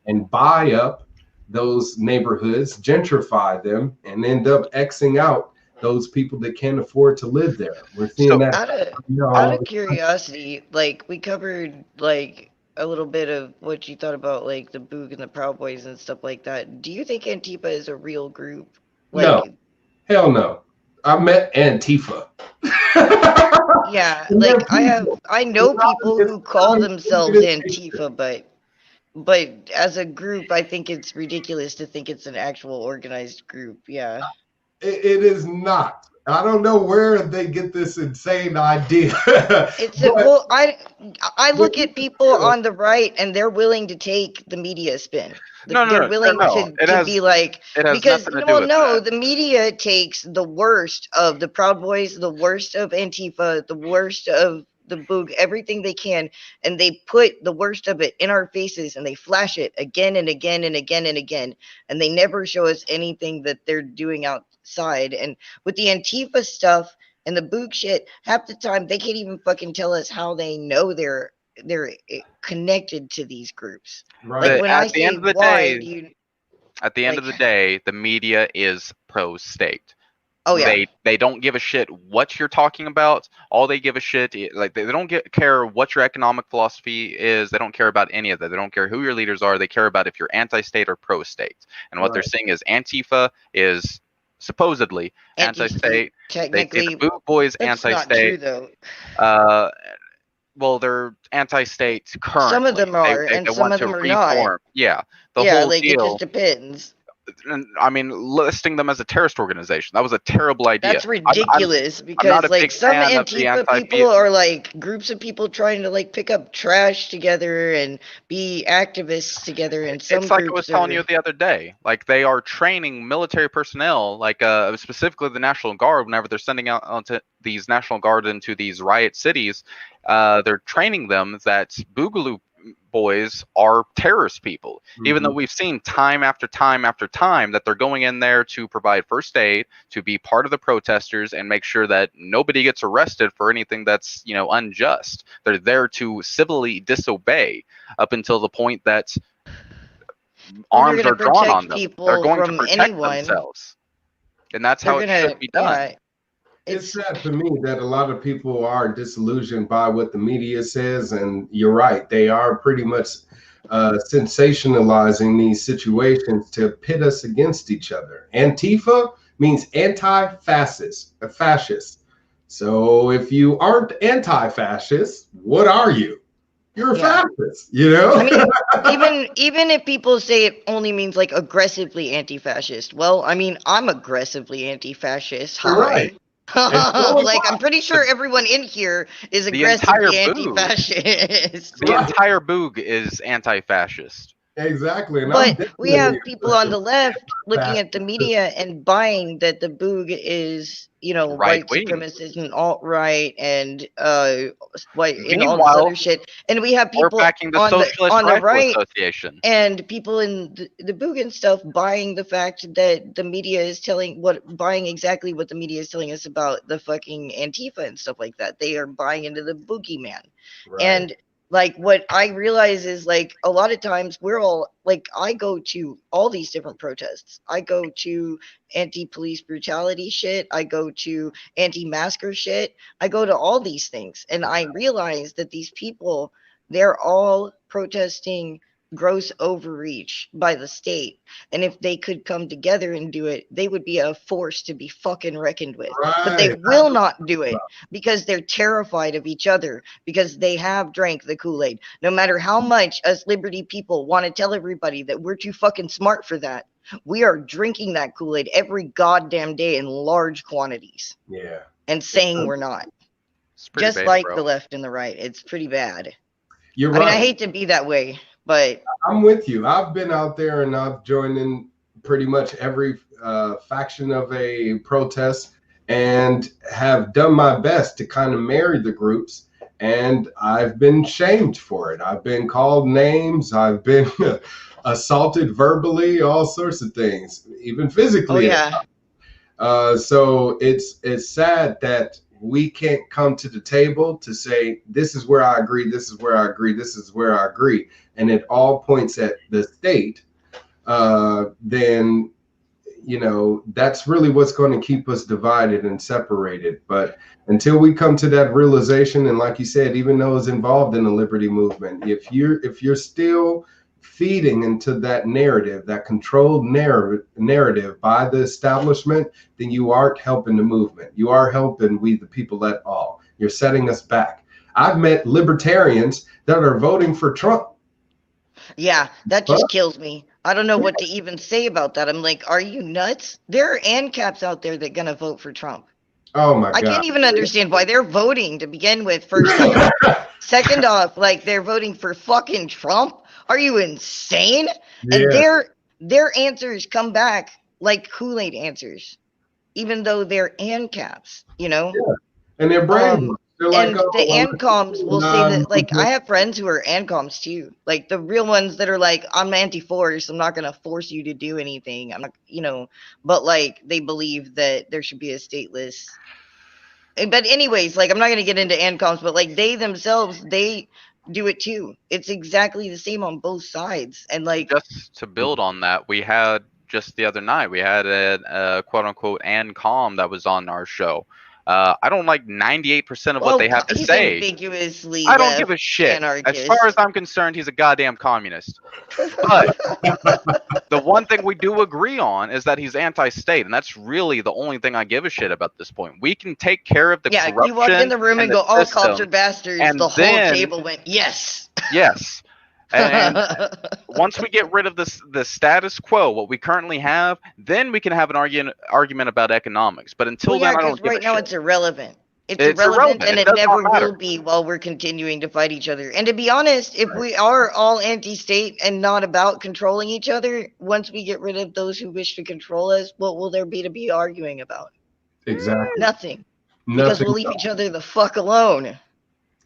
C: and buy up those neighborhoods, gentrify them, and end up Xing out those people that can't afford to live there. We're seeing that.
A: Out of curiosity, like, we covered like a little bit of what you thought about like the Boog and the Proud Boys and stuff like that. Do you think Antifa is a real group? Like,
C: no, hell no. I met Antifa.
A: Yeah, like I know people who call themselves Antifa, but as a group, I think it's ridiculous to think it's an actual organized group. Yeah.
C: It is not. I don't know where they get this insane idea.
A: I look at people on the right and they're willing to take the media spin. They're willing to be like, because the media takes the worst of the Proud Boys, the worst of Antifa, the worst of the Boog, everything they can, and they put the worst of it in our faces and they flash it again and again and again and again, and they never show us anything that they're doing outside. And with the Antifa stuff and the Boog shit, half the time they can't even fucking tell us how they know they're connected to these groups.
B: Right. Like, when at the end of the day, the media is pro-state.
A: Oh yeah.
B: They don't give a shit what you're talking about. All they give a shit, like, they don't care what your economic philosophy is. They don't care about any of that. They don't care who your leaders are. They care about if you're anti-state or pro-state. And what they're saying is Antifa is supposedly anti-state.
A: Technically,
B: the Boog Boys anti-state.
A: Not true, though.
B: Well, they're anti-state currently.
A: Some of them are, and some of them are not.
B: Yeah, the whole
A: like,
B: deal.
A: It just depends.
B: I mean, listing them as a terrorist organization, that was a terrible idea.
A: That's ridiculous, because like some Antifa people are like groups of people trying to like pick up trash together and be activists together, and some
B: it's like I was telling you the other day, like, they are training military personnel, like specifically the National Guard, whenever they're sending out onto these National Guard into these riot cities, they're training them that Boogaloo boys are terrorist people, even though we've seen time after time after time that they're going in there to provide first aid, to be part of the protesters and make sure that nobody gets arrested for anything that's, unjust. They're there to civilly disobey up until the point that arms are drawn on them. They're going to protect themselves, and that's how it should be done.
C: It's sad for me that a lot of people are disillusioned by what the media says, and you're right, they are pretty much sensationalizing these situations to pit us against each other. Antifa, means anti-fascist, a fascist. So if you aren't anti-fascist, what are you? You're a fascist, you know?
A: I mean, even if people say it only means like aggressively anti-fascist, well, I mean, I'm aggressively anti-fascist. Hi.
C: Right.
A: Like, I'm pretty sure everyone in here is aggressively anti-fascist.
B: The entire Boog is anti-fascist.
C: Exactly. And
A: but we have people on the left looking at the media and buying that the Boog is, you know, white supremacist and alt-right and white and all this other shit. And we have people
B: backing the
A: on the right
B: Association
A: and people in the Boog and stuff buying the fact that the media is buying exactly what the media is telling us about the fucking Antifa and stuff like that. They are buying into the boogeyman. Right. And like what I realize is like a lot of times we're all like, I go to all these different protests. I go to anti-police brutality shit. I go to anti-masker shit. I go to all these things. And I realize that these people, they're all protesting gross overreach by the state. And if they could come together and do it, they would be a force to be fucking reckoned with. Right. But they will not do it because they're terrified of each other, because they have drank the Kool-Aid. No matter how much us Liberty people want to tell everybody that we're too fucking smart for that, we are drinking that Kool-Aid every goddamn day in large quantities.
C: Yeah.
A: And saying we're not. Just bad, like the left and the right. It's pretty bad.
C: You're right.
A: I mean, I hate to be that way, but
C: I'm with you. I've been out there and I've joined in pretty much every faction of a protest and have done my best to kind of marry the groups. And I've been shamed for it. I've been called names. I've been assaulted verbally, all sorts of things, even physically.
A: Oh, yeah.
C: So it's sad that we can't come to the table to say, this is where I agree, this is where I agree, this is where I agree, and it all points at the state, then, you know, that's really what's going to keep us divided and separated. But until we come to that realization, and like you said, even those involved in the liberty movement, if you're still feeding into that narrative, that controlled narrative by the establishment, then you aren't helping the movement. You are helping we the people at all. You're setting us back. I've met libertarians that are voting for Trump.
A: Yeah, that just kills me. I don't know what to even say about that. I'm like, are you nuts? There are ANCAPs out there that are going to vote for Trump.
C: Oh my God.
A: I can't even understand why they're voting to begin with, first off. Second off, like, they're voting for fucking Trump. Are you insane? Yeah. And their answers come back like Kool-Aid answers, even though they're ANCAPs, you know? Yeah.
C: And they're brave.
A: Like, and the ANCOMs will say that, like, I have friends who are ANCOMs too. Like, the real ones that are like, I'm anti-force, I'm not going to force you to do anything. I'm not, you know, but like, they believe that there should be a stateless. But anyways, like, I'm not going to get into ANCOMs, but like, they themselves, they do it too. It's exactly the same on both sides. And like,
B: just to build on that, we had just the other night, we had a quote unquote ANCOM that was on our show. I don't like 98% of what they have to say.
A: Ambiguously,
B: I don't give a shit. As far as I'm concerned, he's a goddamn communist. But the one thing we do agree on is that he's anti-state, and that's really the only thing I give a shit about this point. We can take care of the corruption.
A: You walk in the room and go, "All cops are bastards," and the whole table went, "Yes."
B: Yes. And once we get rid of the status quo, what we currently have, then we can have an argument about economics. But until then, I don't give a shit.
A: Right now, it's irrelevant. It's irrelevant, and it never will be while we're continuing to fight each other. And to be honest, if we are all anti-state and not about controlling each other, once we get rid of those who wish to control us, what will there be to be arguing about?
C: Exactly.
A: Nothing. Because we'll leave each other the fuck alone.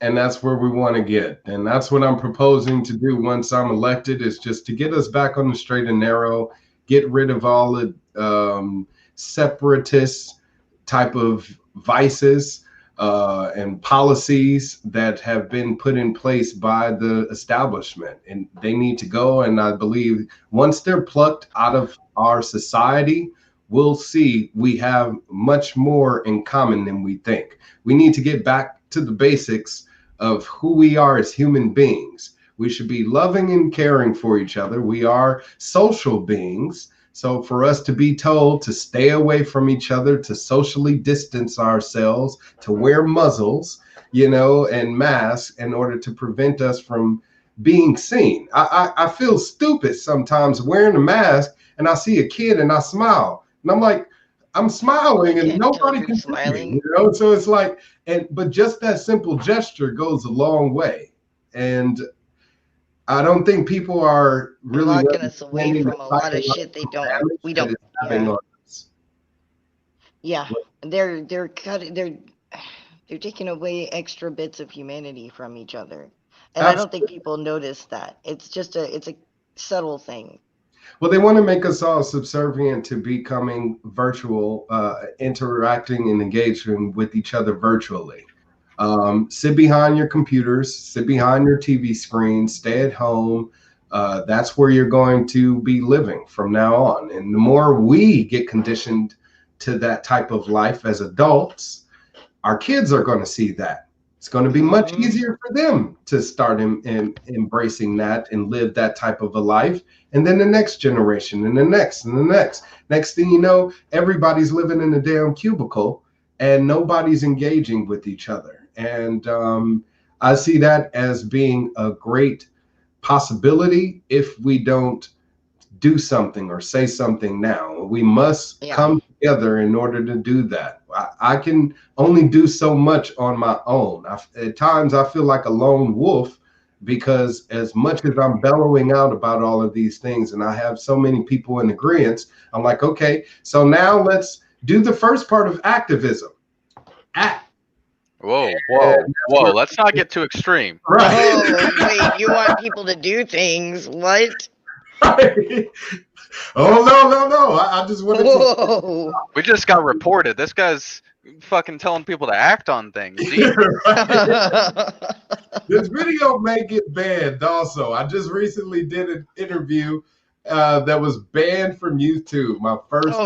C: And that's where we want to get. And that's what I'm proposing to do once I'm elected, is just to get us back on the straight and narrow, get rid of all the separatist type of vices and policies that have been put in place by the establishment. And they need to go. And I believe once they're plucked out of our society, we'll see we have much more in common than we think. We need to get back to the basics of who we are as human beings. We should be loving and caring for each other. We are social beings. So for us to be told to stay away from each other, to socially distance ourselves, to wear muzzles, and masks in order to prevent us from being seen. I feel stupid sometimes wearing a mask, and I see a kid and I smile. And I'm like, I'm smiling and nobody can see me, So it's like, but just that simple gesture goes a long way. And I don't think people are really
A: locking us away from a lot of shit we don't. Yeah, they're taking away extra bits of humanity from each other, and I don't think people notice that. It's a subtle thing.
C: Well, they want to make us all subservient to becoming virtual, interacting and engaging with each other virtually. Sit behind your computers, sit behind your TV screens, stay at home. That's where you're going to be living from now on. And the more we get conditioned to that type of life as adults, our kids are going to see that. It's going to be much easier for them to start embracing that and live that type of a life. And then the next generation and the next and the next. Next thing you know, everybody's living in a damn cubicle and nobody's engaging with each other. And I see that as being a great possibility if we don't do something or say something now. We must come together in order to do that. I can only do so much on my own. At times I feel like a lone wolf, because as much as I'm bellowing out about all of these things and I have so many people in agreement, I'm like, okay, so now let's do the first part of activism. Act.
B: Whoa. Let's not get too extreme.
A: Right. Oh, wait, you want people to do things? What?
C: Right. Oh, no. I just wanted to.
B: We just got reported. This guy's fucking telling people to act on things.
C: This video may get banned also. I just recently did an interview that was banned from YouTube. My first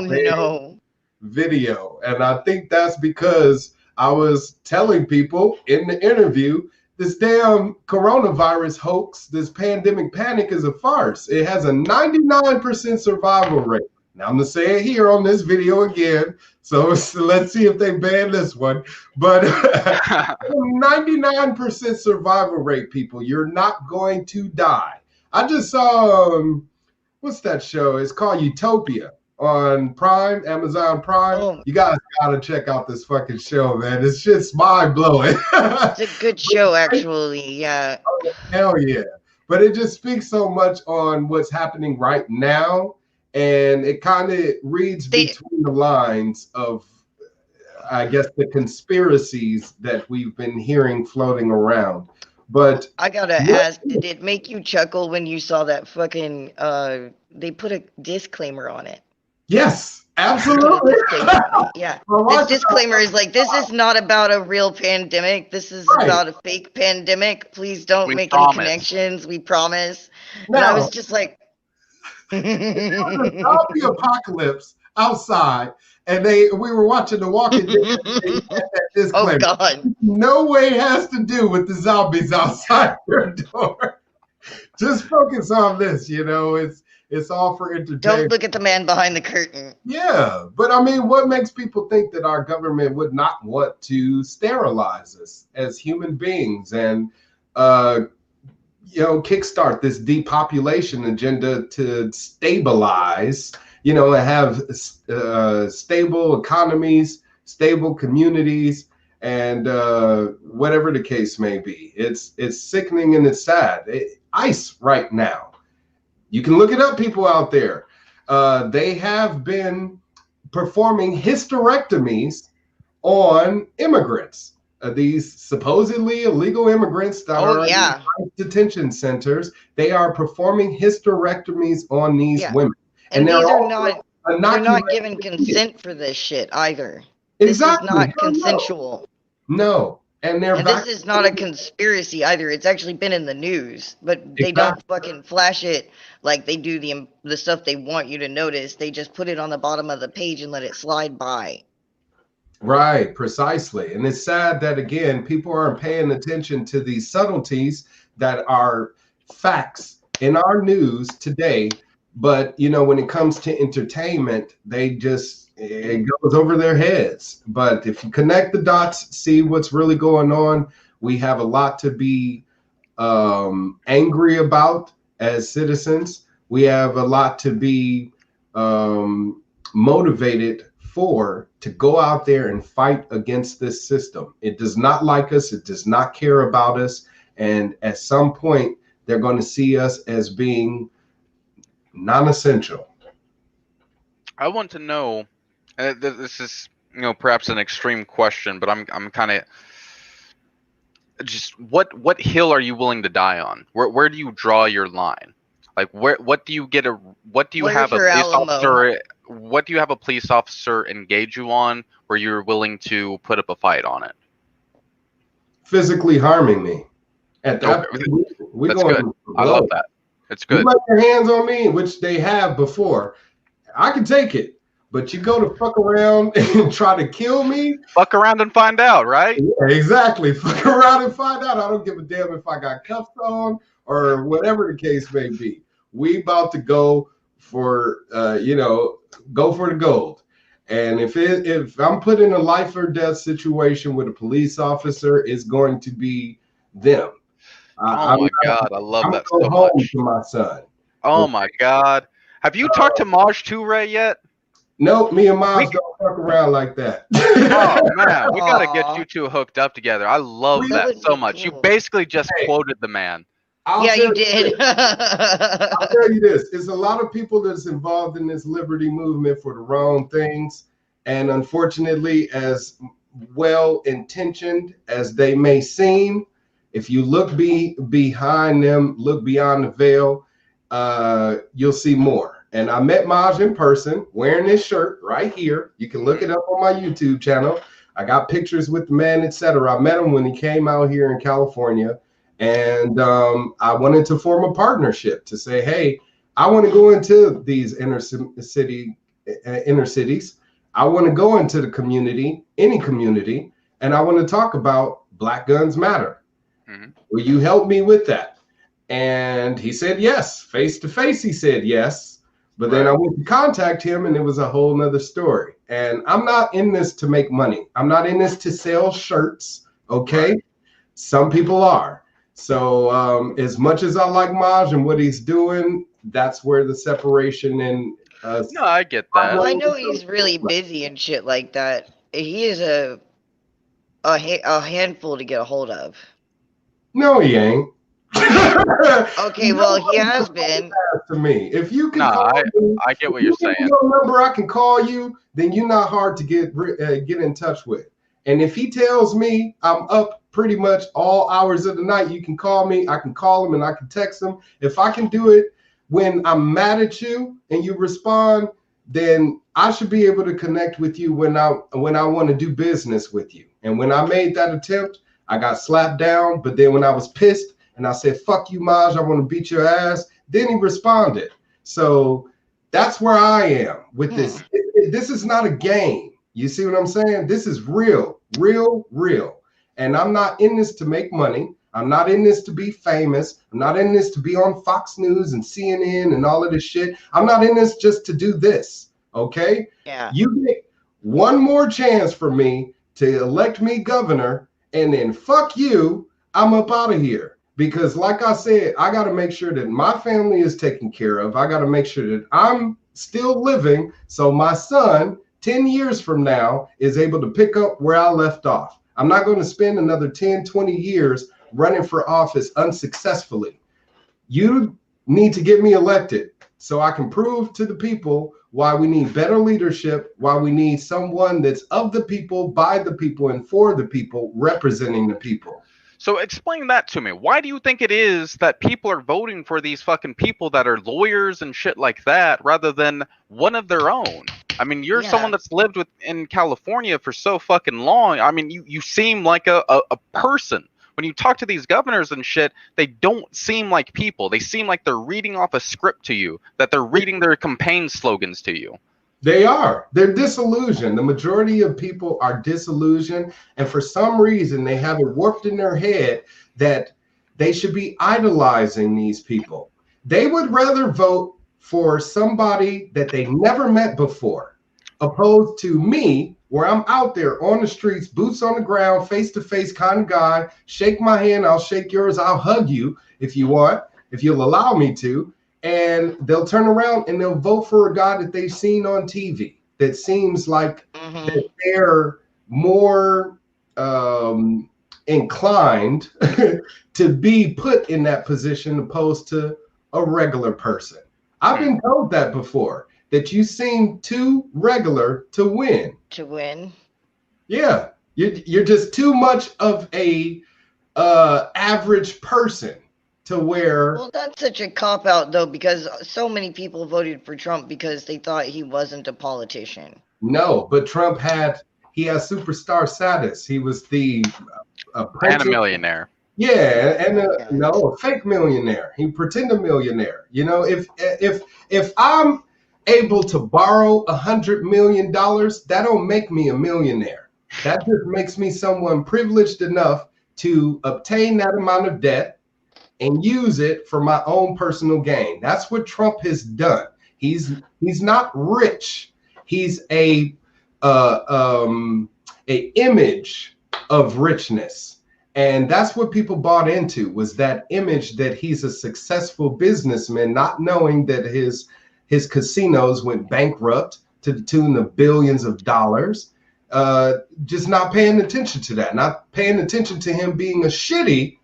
C: video. And I think that's because I was telling people in the interview, this damn coronavirus hoax, this pandemic panic is a farce. It has a 99% survival rate. Now I'm going to say it here on this video again. So let's see if they ban this one. But 99% survival rate, people. You're not going to die. I just saw, what's that show? It's called Utopia on Prime, Amazon Prime. You guys gotta check out this fucking show, man. It's just mind-blowing.
A: It's a good show, actually. Yeah.
C: Oh, hell yeah. But it just speaks so much on what's happening right now, and it kind of reads between the lines of, I guess, the conspiracies that we've been hearing floating around. But
A: I gotta ask, did it make you chuckle when you saw that fucking they put a disclaimer on it?
C: Yes, absolutely.
A: Yeah. This disclaimer is like, this is not about a real pandemic. This is about a fake pandemic. Please don't make any connections. We promise. No. And I was just like,
C: zombie apocalypse outside, and we were watching The Walking Dead.
A: Oh God!
C: No way it has to do with the zombies outside your door. Just focus on this. It's all for entertainment.
A: Don't look at the man behind the curtain.
C: Yeah, but I mean, what makes people think that our government would not want to sterilize us as human beings and, kickstart this depopulation agenda to stabilize, and have stable economies, stable communities, and whatever the case may be. It's sickening and it's sad. ICE right now. You can look it up, people out there. They have been performing hysterectomies on immigrants. These supposedly illegal immigrants that are in detention centers. They are performing hysterectomies on these women.
A: And these are not given consent for this shit either.
C: Exactly.
A: This is not consensual.
C: No. And
A: this is not a conspiracy either. It's actually been in the news, but they don't fucking flash it like they do the stuff they want you to notice. They just put it on the bottom of the page and let it slide by.
C: Right, precisely. And it's sad that, again, people aren't paying attention to these subtleties that are facts in our news today, but you know, when it comes to entertainment, it goes over their heads. But if you connect the dots, see what's really going on, we have a lot to be angry about as citizens. We have a lot to be motivated to go out there and fight against this system. It does not like us. It does not care about us. And at some point, they're going to see us as being non-essential.
B: I want to know, this is, you know, perhaps an extreme question, but I'm kind of just, what hill are you willing to die on? Where do you draw your line? Like, what do you have a police officer? What do you have a police officer engage you on where you're willing to put up a fight on it?
C: Physically harming me. At that,
B: that's good. I love that. It's good.
C: You put your hands on me, which they have before. I can take it, but you go to fuck around and try to kill me.
B: Fuck around and find out, right?
C: Yeah, exactly. Fuck around and find out. I don't give a damn if I got cuffs on or whatever the case may be. We about to go for, go for the gold. And if I'm put in a life or death situation with a police officer, it's going to be them.
B: Oh my God, I love that so
C: home
B: much.
C: To my son.
B: Oh my God, have you talked to Maj Toure yet?
C: Nope, me and Maj don't fuck around like that.
B: Oh man, we gotta get you two hooked up together. I love that so much. You basically just quoted the man.
A: You did.
C: I'll tell you this: it's a lot of people that's involved in this liberty movement for the wrong things, and unfortunately, as well intentioned as they may seem, if you look behind them, look beyond the veil, you'll see more. And I met Maj in person wearing this shirt right here. You can look it up on my YouTube channel. I got pictures with the man, etc. I met him when he came out here in California. And I wanted to form a partnership to say, hey, I want to go into these inner cities. I want to go into the community, any community, and I want to talk about Black Guns Matter. Mm-hmm. Will you help me with that? And he said yes. Face to face, he said yes. But then I went to contact him, and it was a whole nother story. And I'm not in this to make money. I'm not in this to sell shirts, okay? Right. Some people are. So as much as I like Maj and what he's doing, that's where the separation and
B: no, I get that.
A: Well, I know he's really busy and shit like that. He is a handful to get a hold of.
C: No, he ain't.
A: Okay, well, he has been.
C: To me, if you can,
B: I get what you're saying.
C: Your number, I can call you. Then you're not hard to get in touch with. And if he tells me I'm up pretty much all hours of the night, you can call me. I can call him and I can text him. If I can do it when I'm mad at you and you respond, then I should be able to connect with you when I want to do business with you. And when I made that attempt, I got slapped down. But then when I was pissed and I said, fuck you, Maj, I want to beat your ass, then he responded. So that's where I am with this. This is not a game. You see what I'm saying? This is real, real, real. And I'm not in this to make money. I'm not in this to be famous. I'm not in this to be on Fox News and CNN and all of this shit. I'm not in this just to do this, okay?
A: Yeah.
C: You get one more chance for me to elect me governor, and then fuck you, I'm up out of here. Because like I said, I got to make sure that my family is taken care of. I got to make sure that I'm still living so my son, 10 years from now, is able to pick up where I left off. I'm not going to spend another 10, 20 years running for office unsuccessfully. You need to get me elected so I can prove to the people why we need better leadership, why we need someone that's of the people, by the people, and for the people, representing the people.
B: So explain that to me. Why do you think it is that people are voting for these fucking people that are lawyers and shit like that rather than one of their own? I mean, you're someone that's lived in California for so fucking long. I mean, you seem like a person. When you talk to these governors and shit, they don't seem like people. They seem like they're reading off a script to you, that they're reading their campaign slogans to you.
C: They are. They're disillusioned. The majority of people are disillusioned. And for some reason, they have it warped in their head that they should be idolizing these people. They would rather vote for somebody that they never met before, opposed to me, where I'm out there on the streets, boots on the ground, face-to-face kind of guy. Shake my hand, I'll shake yours, I'll hug you if you want, if you'll allow me to. And they'll turn around and they'll vote for a guy that they've seen on TV that seems like that they're more inclined to be put in that position opposed to a regular person. I've been told that before, that you seem too regular to win.
A: To win.
C: Yeah, you're just too much of a average person to where.
A: Well, that's such a cop-out, though, because so many people voted for Trump because they thought he wasn't a politician.
C: No, but Trump has superstar status. He was the
B: and a millionaire.
C: Yeah, and a fake millionaire. He pretended millionaire. You know, if I'm able to borrow $100 million, that don't make me a millionaire. That just makes me someone privileged enough to obtain that amount of debt and use it for my own personal gain. That's what Trump has done. He's not rich. He's a image of richness. And that's what people bought into, was that image that he's a successful businessman, not knowing that his casinos went bankrupt to the tune of billions of dollars. Just not paying attention to that, not paying attention to him being a shitty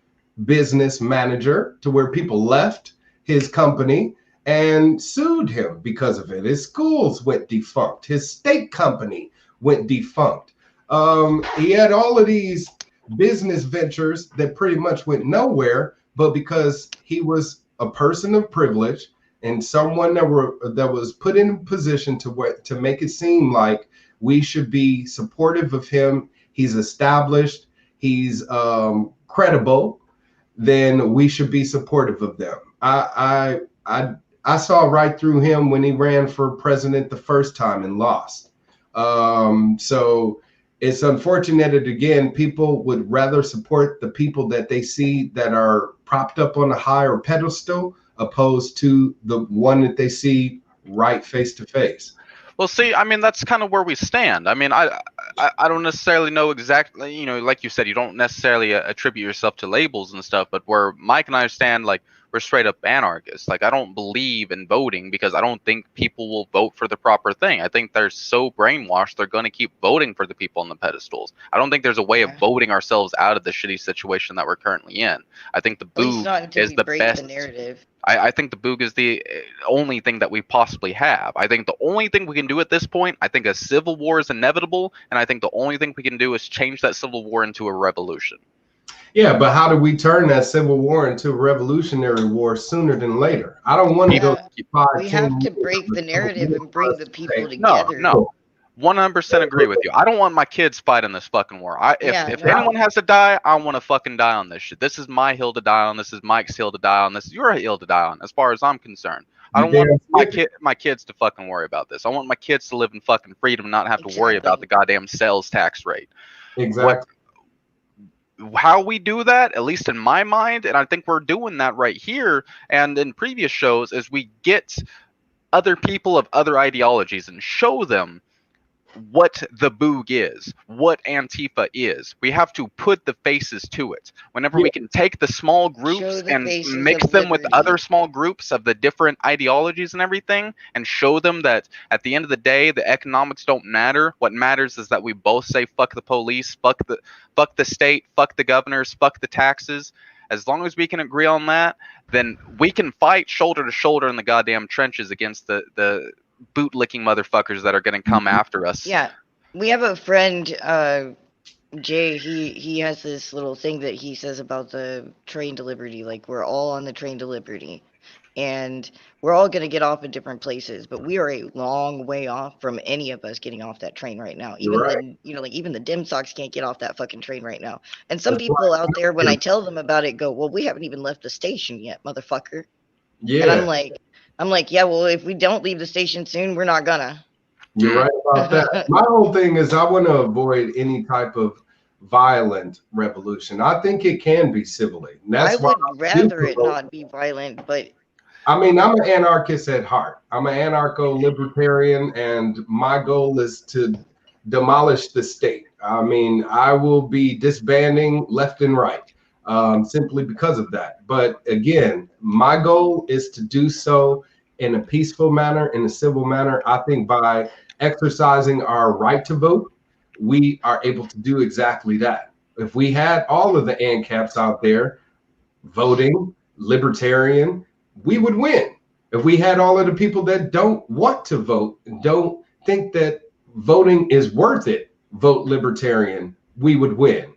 C: business manager to where people left his company and sued him because of it. His schools went defunct. His state company went defunct. He had all of these business ventures that pretty much went nowhere, but because he was a person of privilege and someone that was put in a position to make it seem like we should be supportive of him. He's established, he's credible, then we should be supportive of them. I saw right through him when he ran for president the first time and lost. So it's unfortunate that, again, people would rather support the people that they see that are propped up on a higher pedestal opposed to the one that they see right face to face.
B: Well, see, I mean, that's kind of where we stand. I mean, I don't necessarily know exactly, you know, like you said, you don't necessarily attribute yourself to labels and stuff, but where Mike and I stand, like, we're straight up anarchists. Like, I don't believe in voting because I don't think people will vote for the proper thing. I think they're so brainwashed, they're going to keep voting for the people on the pedestals. I don't think there's a way of voting ourselves out of the shitty situation that we're currently in. I think the Boog is the best. I think the Boog is the only thing that we possibly have. I think the only thing we can do at this point, I think a civil war is inevitable, and I think the only thing we can do is change that civil war into a revolution.
C: Yeah, but how do we turn that civil war into a revolutionary war sooner than later? I don't want to go.
A: We have to break the narrative and bring the people together.
B: No, 100% agree with you. I don't want my kids fighting this fucking war. If anyone has to die, I want to fucking die on this shit. This is my hill to die on. This is Mike's hill to die on. This is your hill to die on, as far as I'm concerned. I don't want my kids to fucking worry about this. I want my kids to live in fucking freedom and not have to worry about the goddamn sales tax rate.
C: Exactly.
B: How we do that, at least in my mind, and I think we're doing that right here and in previous shows, is we get other people of other ideologies and show them what the Boog is, what Antifa is. We have to put the faces to it. Whenever we can take the small groups and mix them with other small groups of the different ideologies and everything, and show them that at the end of the day, the economics don't matter. What matters is that we both say fuck the police, fuck the state, fuck the governors, fuck the taxes. As long as we can agree on that, then we can fight shoulder to shoulder in the goddamn trenches against the bootlicking motherfuckers that are going to come after us.
A: Yeah, we have a friend, Jay. He has this little thing that he says about the train to liberty. Like, we're all on the train to liberty, and we're all going to get off at different places, but we are a long way off from any of us getting off that train right now. Even even the dim socks can't get off that fucking train right now. And some people out there, when I tell them about it, go, "Well, we haven't even left the station yet, motherfucker." Yeah. And I'm like, yeah, well, if we don't leave the station soon, we're not gonna.
C: You're right about that. My whole thing is I want to avoid any type of violent revolution. I think it can be civilly. And
A: I
C: that's why
A: would rather it not be violent, but
C: I mean, I'm an anarchist at heart. I'm an anarcho-libertarian, and my goal is to demolish the state. I mean, I will be disbanding left and right simply because of that. But again, my goal is to do so in a peaceful manner, in a civil manner. I think by exercising our right to vote, we are able to do exactly that. If we had all of the ANCAPs out there voting libertarian, we would win. If we had all of the people that don't want to vote, don't think that voting is worth it, vote libertarian, we would win.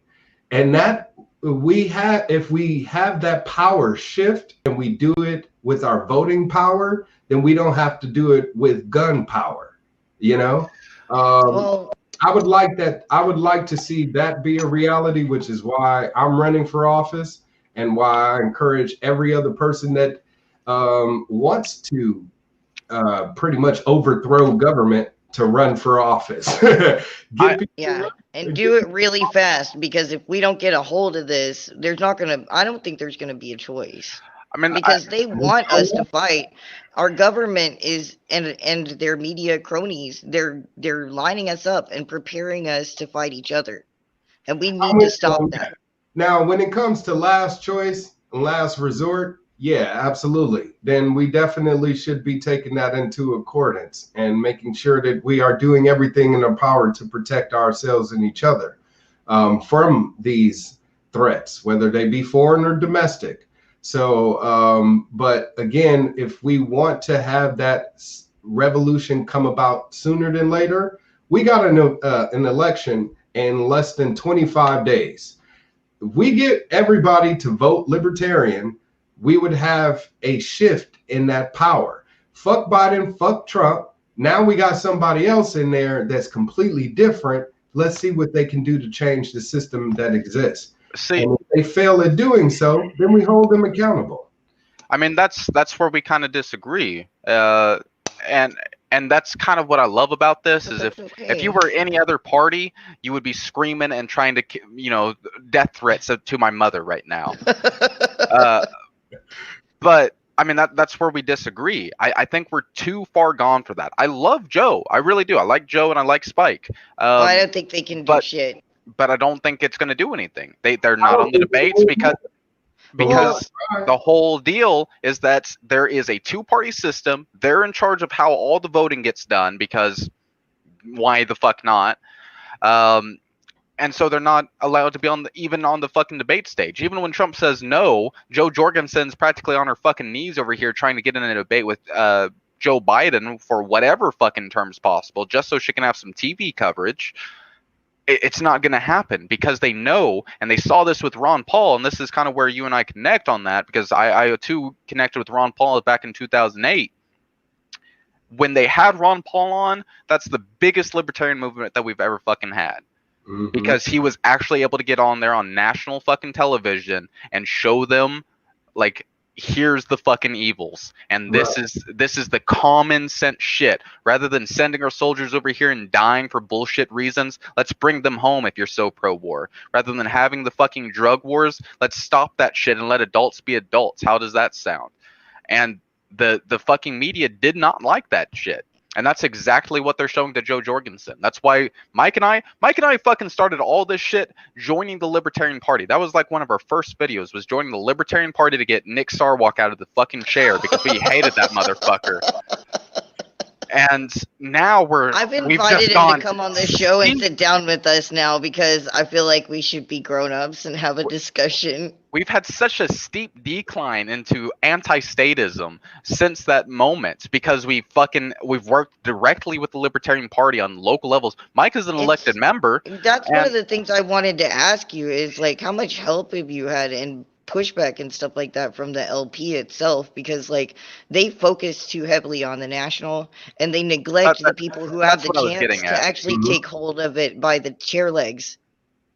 C: And that if we have that power shift and we do it with our voting power, then we don't have to do it with gun power, you know?
A: well,
C: I would like that. I would like to see that be a reality, which is why I'm running for office and why I encourage every other person that wants to pretty much overthrow government to run for office.
A: yeah, and do it really fast, because if we don't get a hold of this, I don't think there's gonna be a choice.
B: I mean,
A: Because they want us to fight. Our government is and their media cronies, they're lining us up and preparing us to fight each other. And we need to stop that.
C: Now, when it comes to last choice, last resort, yeah, absolutely. Then we definitely should be taking that into accordance and making sure that we are doing everything in our power to protect ourselves and each other from these threats, whether they be foreign or domestic. So, but again, if we want to have that revolution come about sooner than later, we got an election in less than 25 days. If we get everybody to vote libertarian, we would have a shift in that power. Fuck Biden, fuck Trump. Now we got somebody else in there that's completely different. Let's see what they can do to change the system that exists. And if they fail at doing so, then we hold them accountable.
B: I mean, that's where we kind of disagree. And that's kind of what I love about this is if you were any other party, you would be screaming and trying to, death threats to my mother right now. But I mean, that's where we disagree. I think we're too far gone for that. I love Joe. I really do. I like Joe and I like Spike.
A: I don't think they can do shit.
B: But I don't think it's going to do anything. They're not on the debates because the whole deal is that there is a two-party system. They're in charge of how all the voting gets done because why the fuck not? And so they're not allowed to be even on the fucking debate stage. Even when Trump says no, Joe Jorgensen's practically on her fucking knees over here trying to get in a debate with Joe Biden for whatever fucking terms possible just so she can have some TV coverage. It's not going to happen because they know, and they saw this with Ron Paul, and this is kind of where you and I connect on that because I too connected with Ron Paul back in 2008. When they had Ron Paul on, that's the biggest libertarian movement that we've ever fucking had. Mm-hmm. Because he was actually able to get on there on national fucking television and show them, like, here's the fucking evils, and this is the common sense shit. Rather than sending our soldiers over here and dying for bullshit reasons, let's bring them home if you're so pro-war. Rather than having the fucking drug wars, let's stop that shit and let adults be adults. How does that sound? And the fucking media did not like that shit. And that's exactly what they're showing to Joe Jorgensen. That's why Mike and I fucking started all this shit joining the Libertarian Party. That was like one of our first videos, was joining the Libertarian Party to get Nick Sarwark out of the fucking chair because we hated that motherfucker. And now
A: I've invited him to come on this show and sit down with us now because I feel like we should be grown-ups and have a discussion.
B: We've had such a steep decline into anti-statism since that moment because we've worked directly with the Libertarian Party on local levels. Mike is an elected member.
A: That's one of the things I wanted to ask you is, like, how much help have you had in pushback and stuff like that from the LP itself? Because, like, they focus too heavily on the national and they neglect the people who have the chance to actually take hold of it by the chair legs.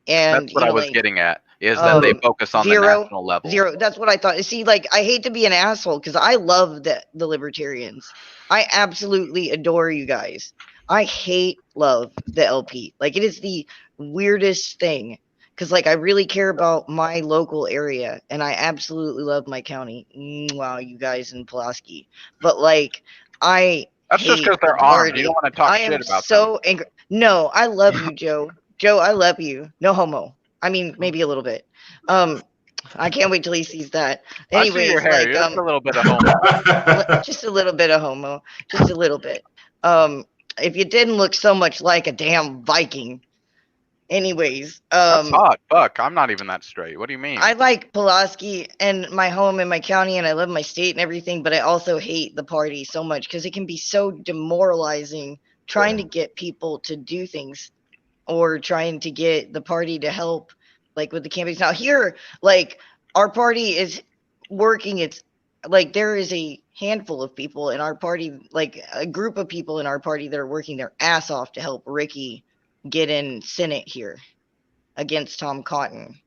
A: And
B: that's what I was getting at. Is that they focus on the national level.
A: That's what I thought. See, like, I hate to be an asshole because I love the libertarians. I absolutely adore you guys. I love the LP. Like, it is the weirdest thing because like I really care about my local area, and I absolutely love my county. Wow, you guys in Pulaski, but like I
B: That's just
A: hate
B: because
A: the
B: they're armed. You
A: party.
B: don't want to talk
A: I
B: shit
A: am
B: about them.
A: so angry. No, I love you, Joe. Joe, I love you. No homo. I mean, maybe a little bit. I can't wait till he sees that.
B: I see your
A: Anyways,
B: hair.
A: like
B: You're just a little bit of homo.
A: just a little bit of homo, just a little bit. If you didn't look so much like a damn Viking. Anyways,
B: That's hot. Fuck, I'm not even that straight. What do you mean?
A: I like Pulaski and my home and my county, and I love my state and everything, but I also hate the party so much because it can be so demoralizing trying to get people to do things or trying to get the party to help, like with the campaigns. Now here, like our party is working. It's like there is a handful of people in our party, like a group of people in our party that are working their ass off to help Ricky get in Senate here against Tom Cotton.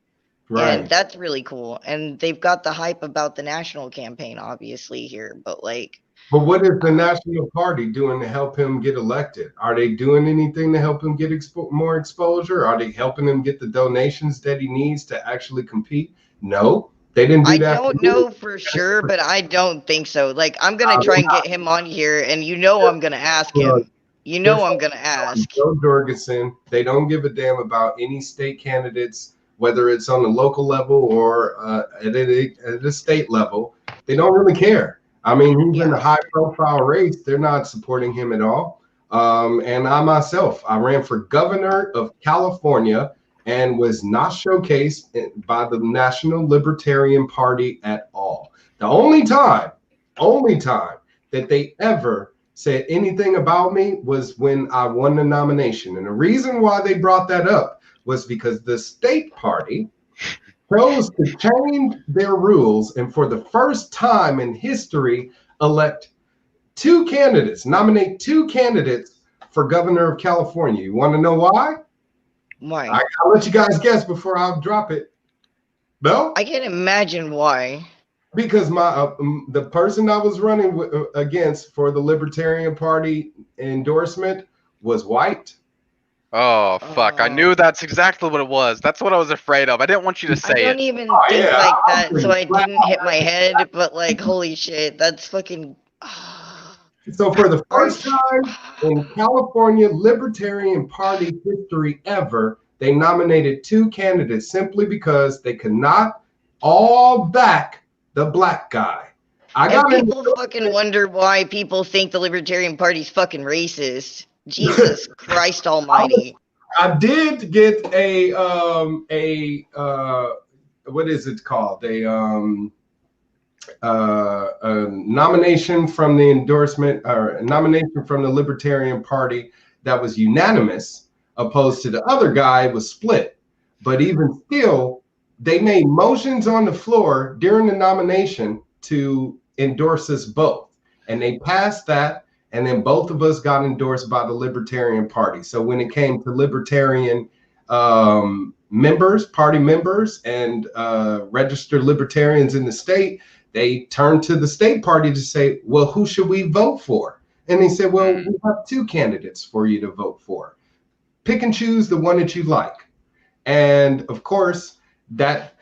C: Right.
A: And that's really cool. And they've got the hype about the national campaign, obviously, here. But like,
C: But what is the National Party doing to help him get elected? Are they doing anything to help him get more exposure? Are they helping him get the donations that he needs to actually compete? No, they didn't do that.
A: I don't know for sure, but I don't think so. Like, I'm going to try and get him on here, and you know I'm going to ask him. You know I'm going to ask.
C: Joe Jorgensen, they don't give a damn about any state candidates, whether it's on the local level or at the state level. They don't really care. I mean, he's in a high-profile race. They're not supporting him at all. And I myself, I ran for governor of California and was not showcased by the National Libertarian Party at all. The only time that they ever said anything about me was when I won the nomination. And the reason why they brought that up was because the state party chose to change their rules and for the first time in history nominate two candidates for governor of California. You want to know why?
A: Why?
C: I'll let you guys guess before I drop it. No?
A: I can't imagine why.
C: Because the person I was running against for the Libertarian Party endorsement was white.
B: Oh, fuck. I knew that's exactly what it was. That's what I was afraid of. I didn't want you to say it.
A: I don't even think like that, so I didn't hit my head, but like, holy shit, that's fucking...
C: So for the first time in California Libertarian Party history ever, they nominated two candidates simply because they could not all back the black guy.
A: People fucking wonder why people think the Libertarian Party's fucking racist. Jesus Christ Almighty!
C: I did get a what is it called? A nomination from the endorsement or a nomination from the Libertarian Party that was unanimous, opposed to the other guy was split. But even still, they made motions on the floor during the nomination to endorse us both. And they passed that. And then both of us got endorsed by the Libertarian Party. So when it came to Libertarian party members, and registered Libertarians in the state, they turned to the state party to say, well, who should we vote for? And they said, well, we have two candidates for you to vote for. Pick and choose the one that you like. And of course, that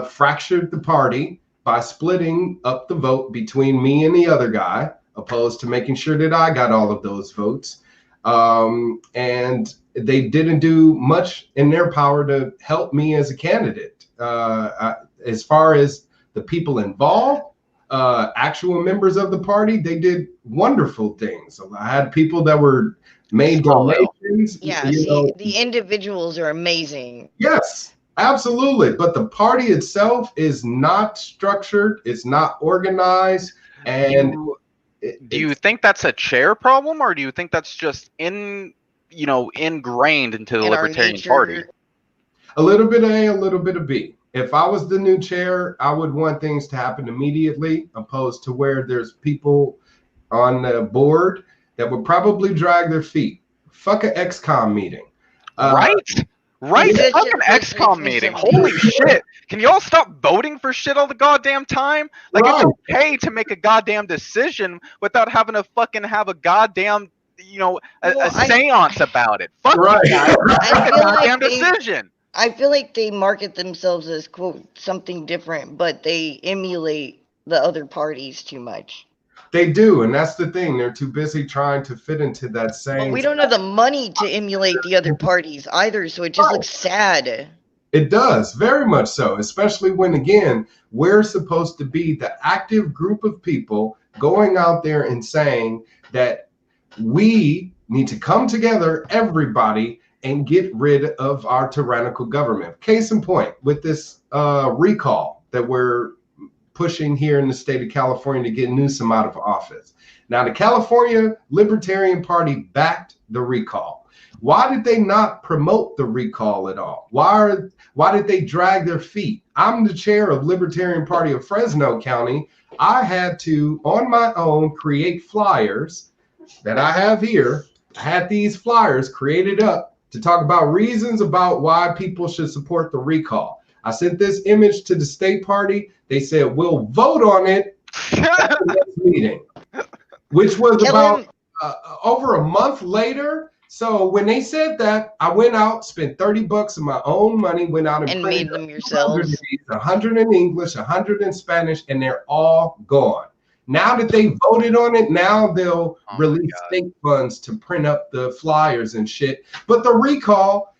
C: fractured the party by splitting up the vote between me and the other guy, opposed to making sure that I got all of those votes. And they didn't do much in their power to help me as a candidate. As far as the people involved, actual members of the party, they did wonderful things. So I had people that were made donations.
A: Yeah, the individuals are amazing.
C: Yes, absolutely. But the party itself is not structured. It's not organized. And
B: do you think that's a chair problem, or do you think that's just ingrained into the Libertarian Party?
C: A little bit of A, a little bit of B. If I was the new chair, I would want things to happen immediately, opposed to where there's people on the board that would probably drag their feet. Fuck an XCOM meeting.
B: Right? Fuck an XCOM meeting. Holy shit. Can y'all stop voting for shit all the goddamn time? Like, It's okay to make a goddamn decision without having to fucking have a goddamn, a seance about it. Fuck you guys. Make a goddamn decision.
A: I feel like they market themselves as quote something different, but they emulate the other parties too much.
C: They do, and that's the thing. They're too busy trying to fit into that
A: But
C: same.
A: we don't have the money to emulate the other parties either, so it just looks sad.
C: It does, very much so, especially when, again, we're supposed to be the active group of people going out there and saying that we need to come together, everybody, and get rid of our tyrannical government. Case in point, with this recall that we're pushing here in the state of California to get Newsom out of office. Now, the California Libertarian Party backed the recall. Why did they not promote the recall at all? Why did they drag their feet? I'm the chair of Libertarian Party of Fresno County. I had to, on my own, create flyers that I have here. I had these flyers created up to talk about reasons about why people should support the recall. I sent this image to the state party. They said, we'll vote on it at the next meeting, which was about over a month later. So when they said that, I went out, spent $30 of my own money, went out and
A: made them yourselves.
C: 100 in English, 100 in Spanish, and they're all gone. Now that they voted on it, now they'll release state funds to print up the flyers and shit. But the recall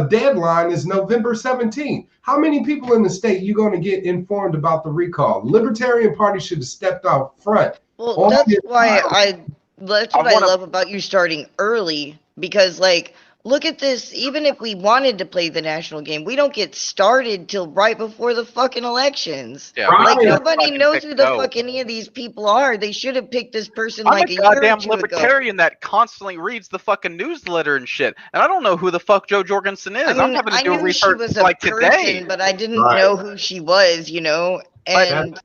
C: deadline is November 17th. How many people in the state you going to get informed about the recall? The Libertarian Party should have stepped out front.
A: Well, that's what I love about you starting early, because like, look at this. Even if we wanted to play the national game, we don't get started till right before the fucking elections.
B: Yeah,
A: like nobody knows who the fuck any of these people are. They should have picked this person like a year or two
B: goddamn libertarian that constantly reads the fucking newsletter and shit, and I don't know who the fuck Joe Jorgensen is. I'm having to do research like today,
A: but I didn't know who she was. You know. And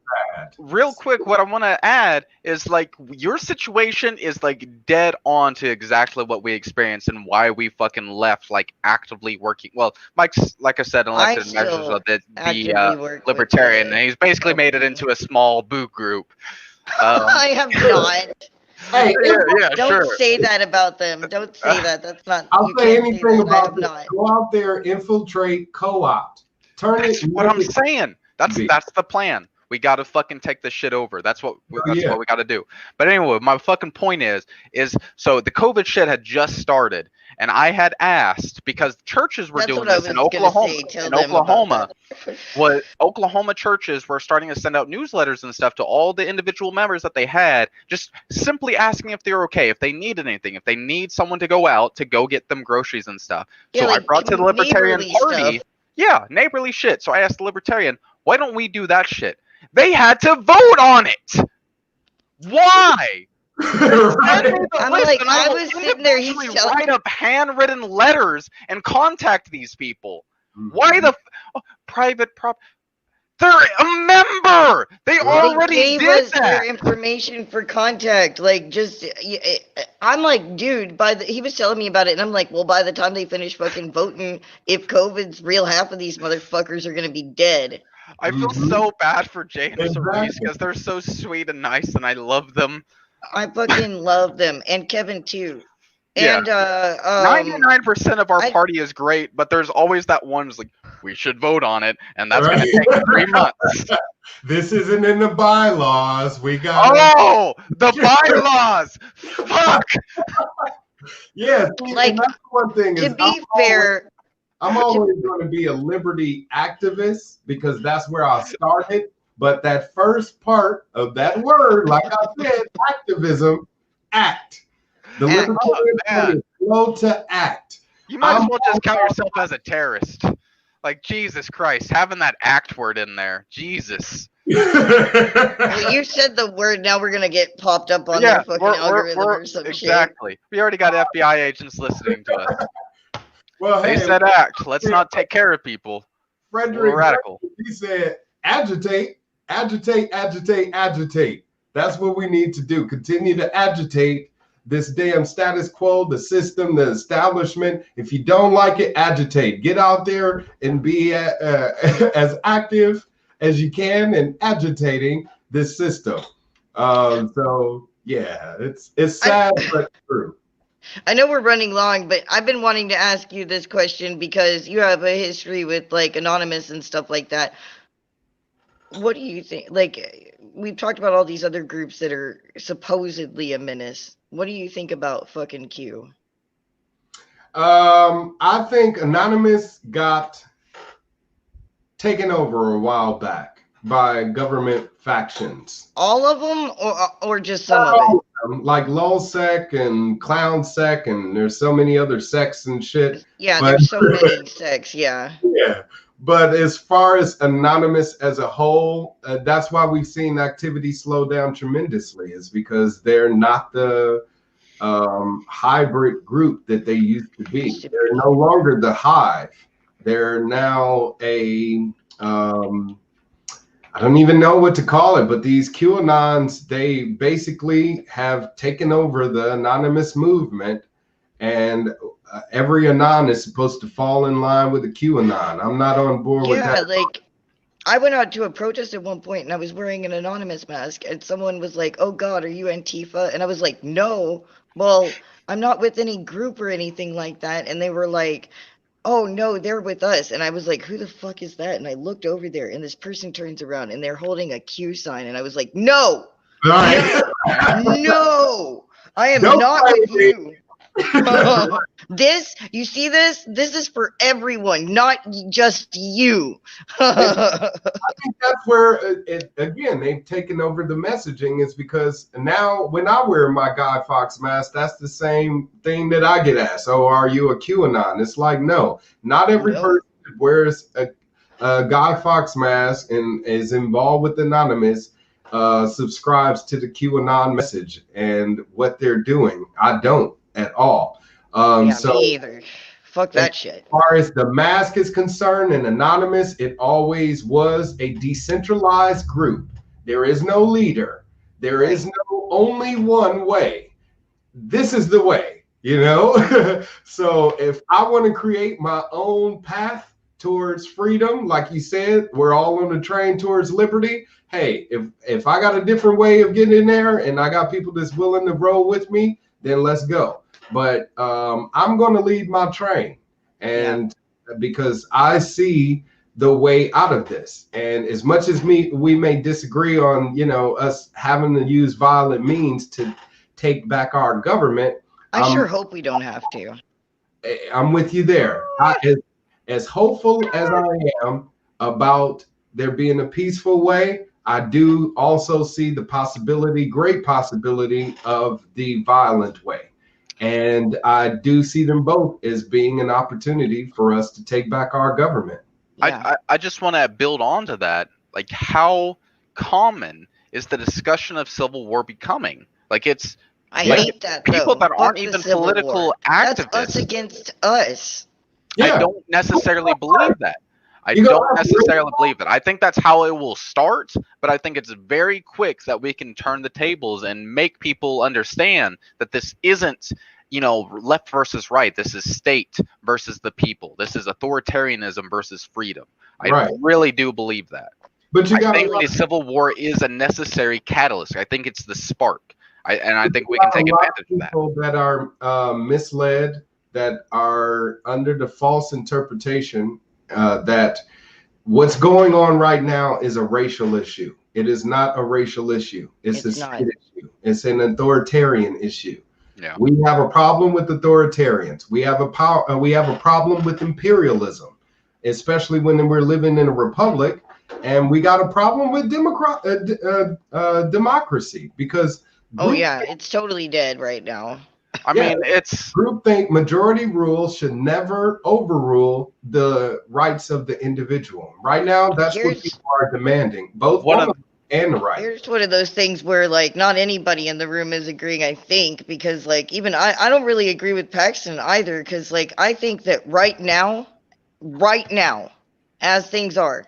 B: real quick, what I want to add is like your situation is like dead on to exactly what we experienced and why we fucking left, like actively working. Well, Mike's, like I said, elected measures of the libertarian, and he's basically made it into a small boo group.
A: I have not.
C: Hey,
A: don't say that about them. Don't say that. That's not.
C: I'll say anything about this. Go out there, infiltrate, co-opt, turn it.
B: What I'm saying. That's the plan. We got to fucking take this shit over. That's what we got to do. But anyway, my fucking point is so the COVID shit had just started, and I had asked, because churches were doing this in Oklahoma. Oklahoma churches were starting to send out newsletters and stuff to all the individual members that they had, just simply asking if they're okay, if they need anything, if they need someone to go out to go get them groceries and stuff. So I brought to the Libertarian Party. Yeah, neighborly shit. So I asked the Libertarian, why don't we do that shit? They had to vote on it. Why?
A: I'm like, I was sitting there. He's
B: write up handwritten letters and contact these people. Why the private prop? They're a member. They already did that.
A: Their information for contact. Like, just I'm like, dude. He was telling me about it, and I'm like, well, by the time they finish fucking voting, if COVID's real, half of these motherfuckers are gonna be dead.
B: I feel so bad for Jay and Cerise because they're so sweet and nice, and I love them.
A: I fucking love them, and Kevin too. And
B: 99% of our party is great, but there's always that one who's like, we should vote on it, and that's going to take 3 months.
C: This isn't in the bylaws. We got
B: the bylaws. Fuck.
C: Yeah, like, that's one thing.
A: To be fair,
C: I'm always going to be a liberty activist because that's where I started. But that first part of that word, like I said, activism, act. The Libertarian Party is slow to act.
B: You might as well just count yourself as a terrorist. Like, Jesus Christ, having that act word in there. Jesus.
A: Well, you said the word, now we're going to get popped up on their fucking algorithm or some shit.
B: Exactly. We already got FBI agents listening to us.
C: Well,
B: they said act. Let's not take care of people.
C: Frederick,
B: radical.
C: He said agitate, agitate, agitate, agitate. That's what we need to do. Continue to agitate this damn status quo, the system, the establishment. If you don't like it, agitate. Get out there and be as active as you can in agitating this system. So yeah, it's sad but true.
A: I know we're running long, but I've been wanting to ask you this question because you have a history with like Anonymous and stuff like that. What do you think? Like, we've talked about all these other groups that are supposedly a menace. What do you think about fucking Q?
C: I think Anonymous got taken over a while back by government factions.
A: All of them, or just some of it?
C: Like LulzSec and ClownSec, and there's so many other sects and shit.
A: Yeah, there's so many sects. Yeah.
C: Yeah. But as far as Anonymous as a whole, that's why we've seen activity slow down tremendously, is because they're not the hybrid group that they used to be. They're no longer the hive. They're now a I don't even know what to call it, but these QAnons, they basically have taken over the Anonymous movement, and every Anon is supposed to fall in line with the QAnon. I'm not on board with that.
A: Yeah, like, I went out to a protest at one point and I was wearing an Anonymous mask, and someone was like, "Oh God, are you Antifa?" And I was like, "No, well, I'm not with any group or anything like that." And they were like, "Oh no, they're with us." And I was like, "Who the fuck is that?" And I looked over there and this person turns around and they're holding a Q sign. And I was like, "No,
C: Right.
A: no, I am
C: Don't
A: not
C: fight
A: with
C: me.
A: you." This, you see this? This is for everyone, not just you.
C: I think that's where, again, they've taken over the messaging, is because now when I wear my Guy Fawkes mask, that's the same thing that I get asked. "Oh, are you a QAnon?" It's like, no, not every person that wears a Guy Fawkes mask and is involved with Anonymous subscribes to the QAnon message and what they're doing. I don't at all.
A: Yeah,
C: So
A: me either. Fuck that shit.
C: as far as the mask is concerned and Anonymous, it always was a decentralized group. There is no leader. There is no only one way. This is the way, you know? So if I want to create my own path towards freedom, like you said, we're all on the train towards liberty. Hey, if I got a different way of getting in there and I got people that's willing to roll with me, then let's go. But I'm going to lead my train, and because I see the way out of this. And as much as we may disagree on, you know, us having to use violent means to take back our government,
A: I sure hope we don't have to.
C: I'm with you there. As hopeful as I am about there being a peaceful way, I do also see the possibility, great possibility, of the violent way. And I do see them both as being an opportunity for us to take back our government.
A: Yeah.
B: I just want to build on to that. Like, how common is the discussion of civil war becoming? Like, it's
A: I
B: like,
A: hate that,
B: people
A: though.
B: that
A: Fuck
B: aren't
A: the
B: even
A: Civil
B: political
A: War.
B: activists.
A: That's us against us.
C: Yeah.
B: I don't necessarily believe that. I
C: You
B: don't
C: don't
B: necessarily believe that. I think that's how it will start, but I think it's very quick that we can turn the tables and make people understand that this isn't, you know, left versus right. This is state versus the people. This is authoritarianism versus freedom. I really do believe that.
C: But you
B: I
C: got
B: think the Civil War is a necessary catalyst. I think it's the spark. I think we can take advantage of that.
C: People that are misled, that are under the false interpretation that what's going on right now is a racial issue. It is not a racial issue. It's a state issue. It's an authoritarian issue.
B: Yeah.
C: We have a problem with authoritarians. We have a problem with imperialism, especially when we're living in a republic, and we got a problem with democracy, because
A: It's totally dead right now.
B: I mean, it's
C: groupthink. Majority rule should never overrule the rights of the individual. Right now, that's what people are demanding, both on the and the right.
A: Here's one of those things where, like, not anybody in the room is agreeing, I think, because, like, even I don't really agree with Paxton either, because, like, I think that right now, as things are,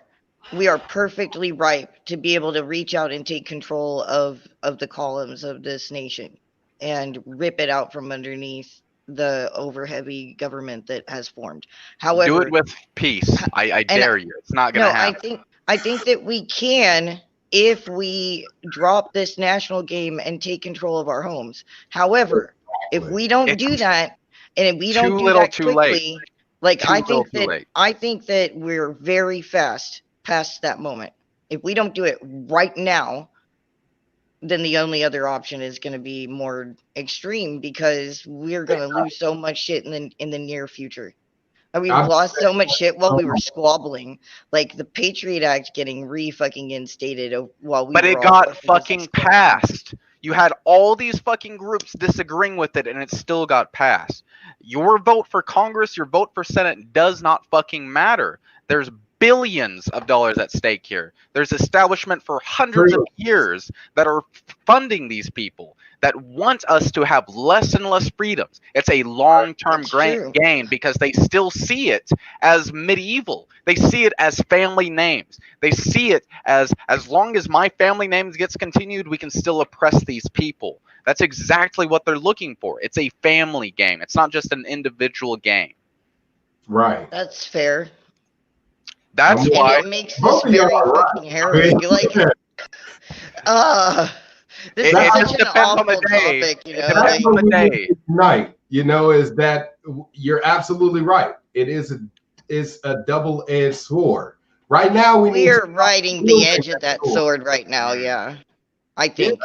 A: we are perfectly ripe to be able to reach out and take control of the columns of this nation and rip it out from underneath the overheavy government that has formed. However,
B: do it with peace. I dare you. It's not going to happen.
A: I think that we can, if we drop this national game and take control of our homes. However, If we don't do that, and if we don't
B: Too
A: do
B: little,
A: that
B: too late.
A: quickly, like
B: Too little, too late.
A: I think that we're very fast past that moment. If we don't do it right now, then the only other option is going to be more extreme because we're going to lose so much shit in the near future. And we've lost so much shit while we were squabbling, like the Patriot Act getting fucking instated while we.
B: But
A: were
B: it
A: all
B: got
A: fucking
B: fucking
A: discussing.
B: passed. You had all these fucking groups disagreeing with it, and it still got passed. Your vote for Congress, your vote for Senate does not fucking matter. There's billions of dollars at stake here. There's establishment for hundreds of years that are funding these people that want us to have less and less freedoms. It's a long-term gain because they still see it as medieval. They see it as family names. They see it as long as my family name gets continued, we can still oppress these people. That's exactly what they're looking for. It's a family game. It's not just an individual game.
C: Right.
A: That's fair.
B: That's why
A: it makes this very fucking harrowing. Like, this is such an awful topic, you know.
C: That's what we need tonight, you know, is that you're absolutely right. It is a double-edged sword. Right now,
A: we're riding the edge of that sword right now. Yeah, I think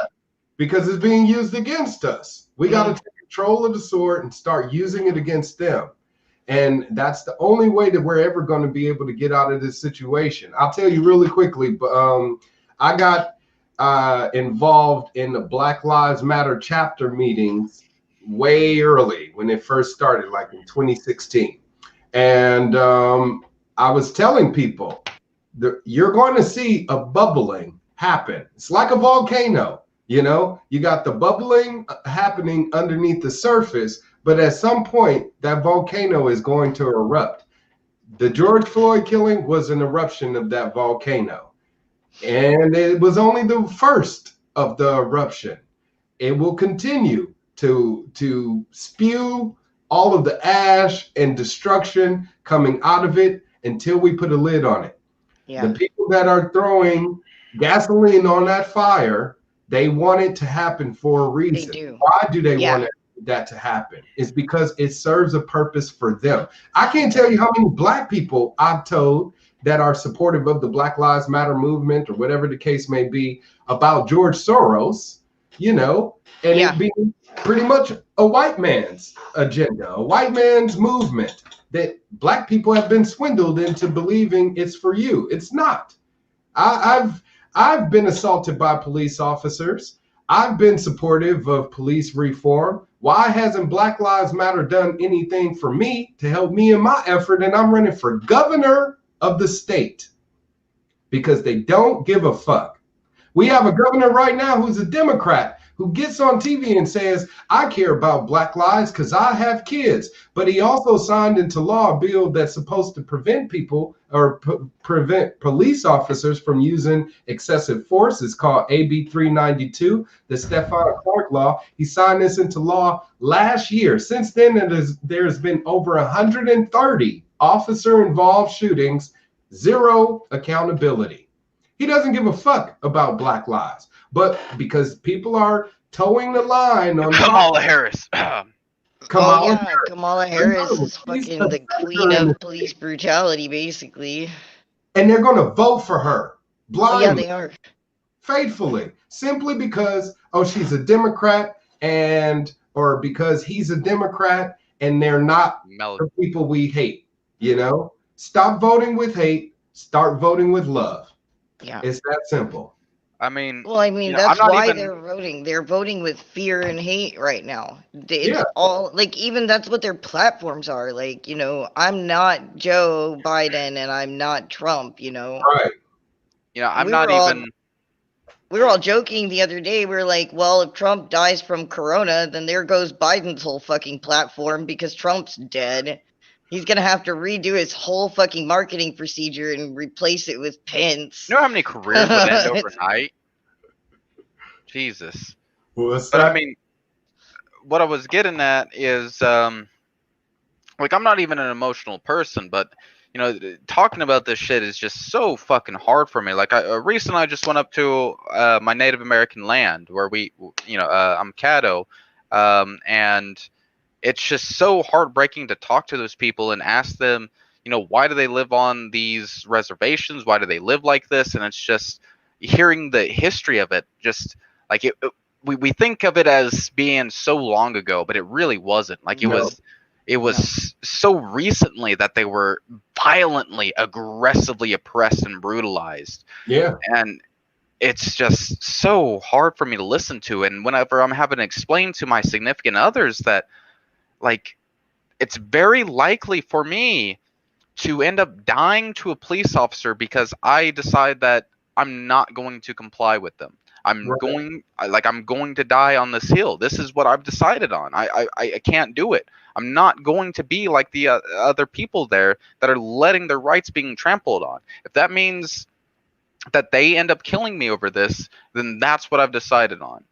C: because it's being used against us. We got to take control of the sword and start using it against them. And that's the only way that we're ever going to be able to get out of this situation. I'll tell you really quickly, but I got involved in the Black Lives Matter chapter meetings way early when it first started, like in 2016. And I was telling people that you're going to see a bubbling happen. It's like a volcano, you know, you got the bubbling happening underneath the surface, but at some point that volcano is going to erupt. The George Floyd killing was an eruption of that volcano. And it was only the first of the eruption. It will continue to spew all of the ash and destruction coming out of it until we put a lid on it. Yeah. The people that are throwing gasoline on that fire, they want it to happen for a reason.
A: They do.
C: Why do they want that to happen? It's because it serves a purpose for them. I can't tell you how many Black people I've told that are supportive of the Black Lives Matter movement or whatever the case may be about George Soros, you know, and it being pretty much a white man's agenda, a white man's movement that Black people have been swindled into believing it's for you. It's not. I've been assaulted by police officers. I've been supportive of police reform. Why hasn't Black Lives Matter done anything for me to help me in my effort? And I'm running for governor of the state because they don't give a fuck. We have a governor right now who's a Democrat who gets on TV and says, I care about Black lives because I have kids. But he also signed into law a bill that's supposed to prevent people or prevent police officers from using excessive force. It's called AB 392, the Stephon Clark law. He signed this into law last year. Since then, there's been over 130 officer-involved shootings, zero accountability. He doesn't give a fuck about Black lives. But because people are towing the line on
B: Kamala Harris.
A: Kamala Harris is fucking the queen of police brutality, basically.
C: And they're going to vote for her blindly.
A: Yeah, they are.
C: Faithfully, simply because, she's a Democrat or because he's a Democrat and they're not the people we hate, you know? Stop voting with hate, start voting with love.
A: Yeah.
C: It's that simple.
B: I mean,
A: that's why they're voting. They're voting with fear and hate right now. It's all like, even that's what their platforms are. Like, you know, I'm not Joe Biden and I'm not Trump, you know.
C: Right.
B: You know,
A: we were all joking the other day. We were like, well, if Trump dies from corona, then there goes Biden's whole fucking platform because Trump's dead. He's going to have to redo his whole fucking marketing procedure and replace it with Pence.
B: You know how many careers would end overnight? Jesus. But I mean, what I was getting at is, like, I'm not even an emotional person, but, you know, talking about this shit is just so fucking hard for me. Like, recently I just went up to my Native American land where I'm Caddo. And it's just so heartbreaking to talk to those people and ask them, why do they live on these reservations? Why do they live like this? And it's just hearing the history of it, just like we think of it as being so long ago, but it really wasn't. Like it was so recently that they were violently, aggressively oppressed and brutalized.
C: Yeah.
B: And it's just so hard for me to listen to. And whenever I'm having to explain to my significant others that, like, it's very likely for me to end up dying to a police officer because I decide that I'm not going to comply with them. I'm going to die on this hill. This is what I've decided on. I can't do it. I'm not going to be like the other people there that are letting their rights being trampled on. If that means that they end up killing me over this, then that's what I've decided on.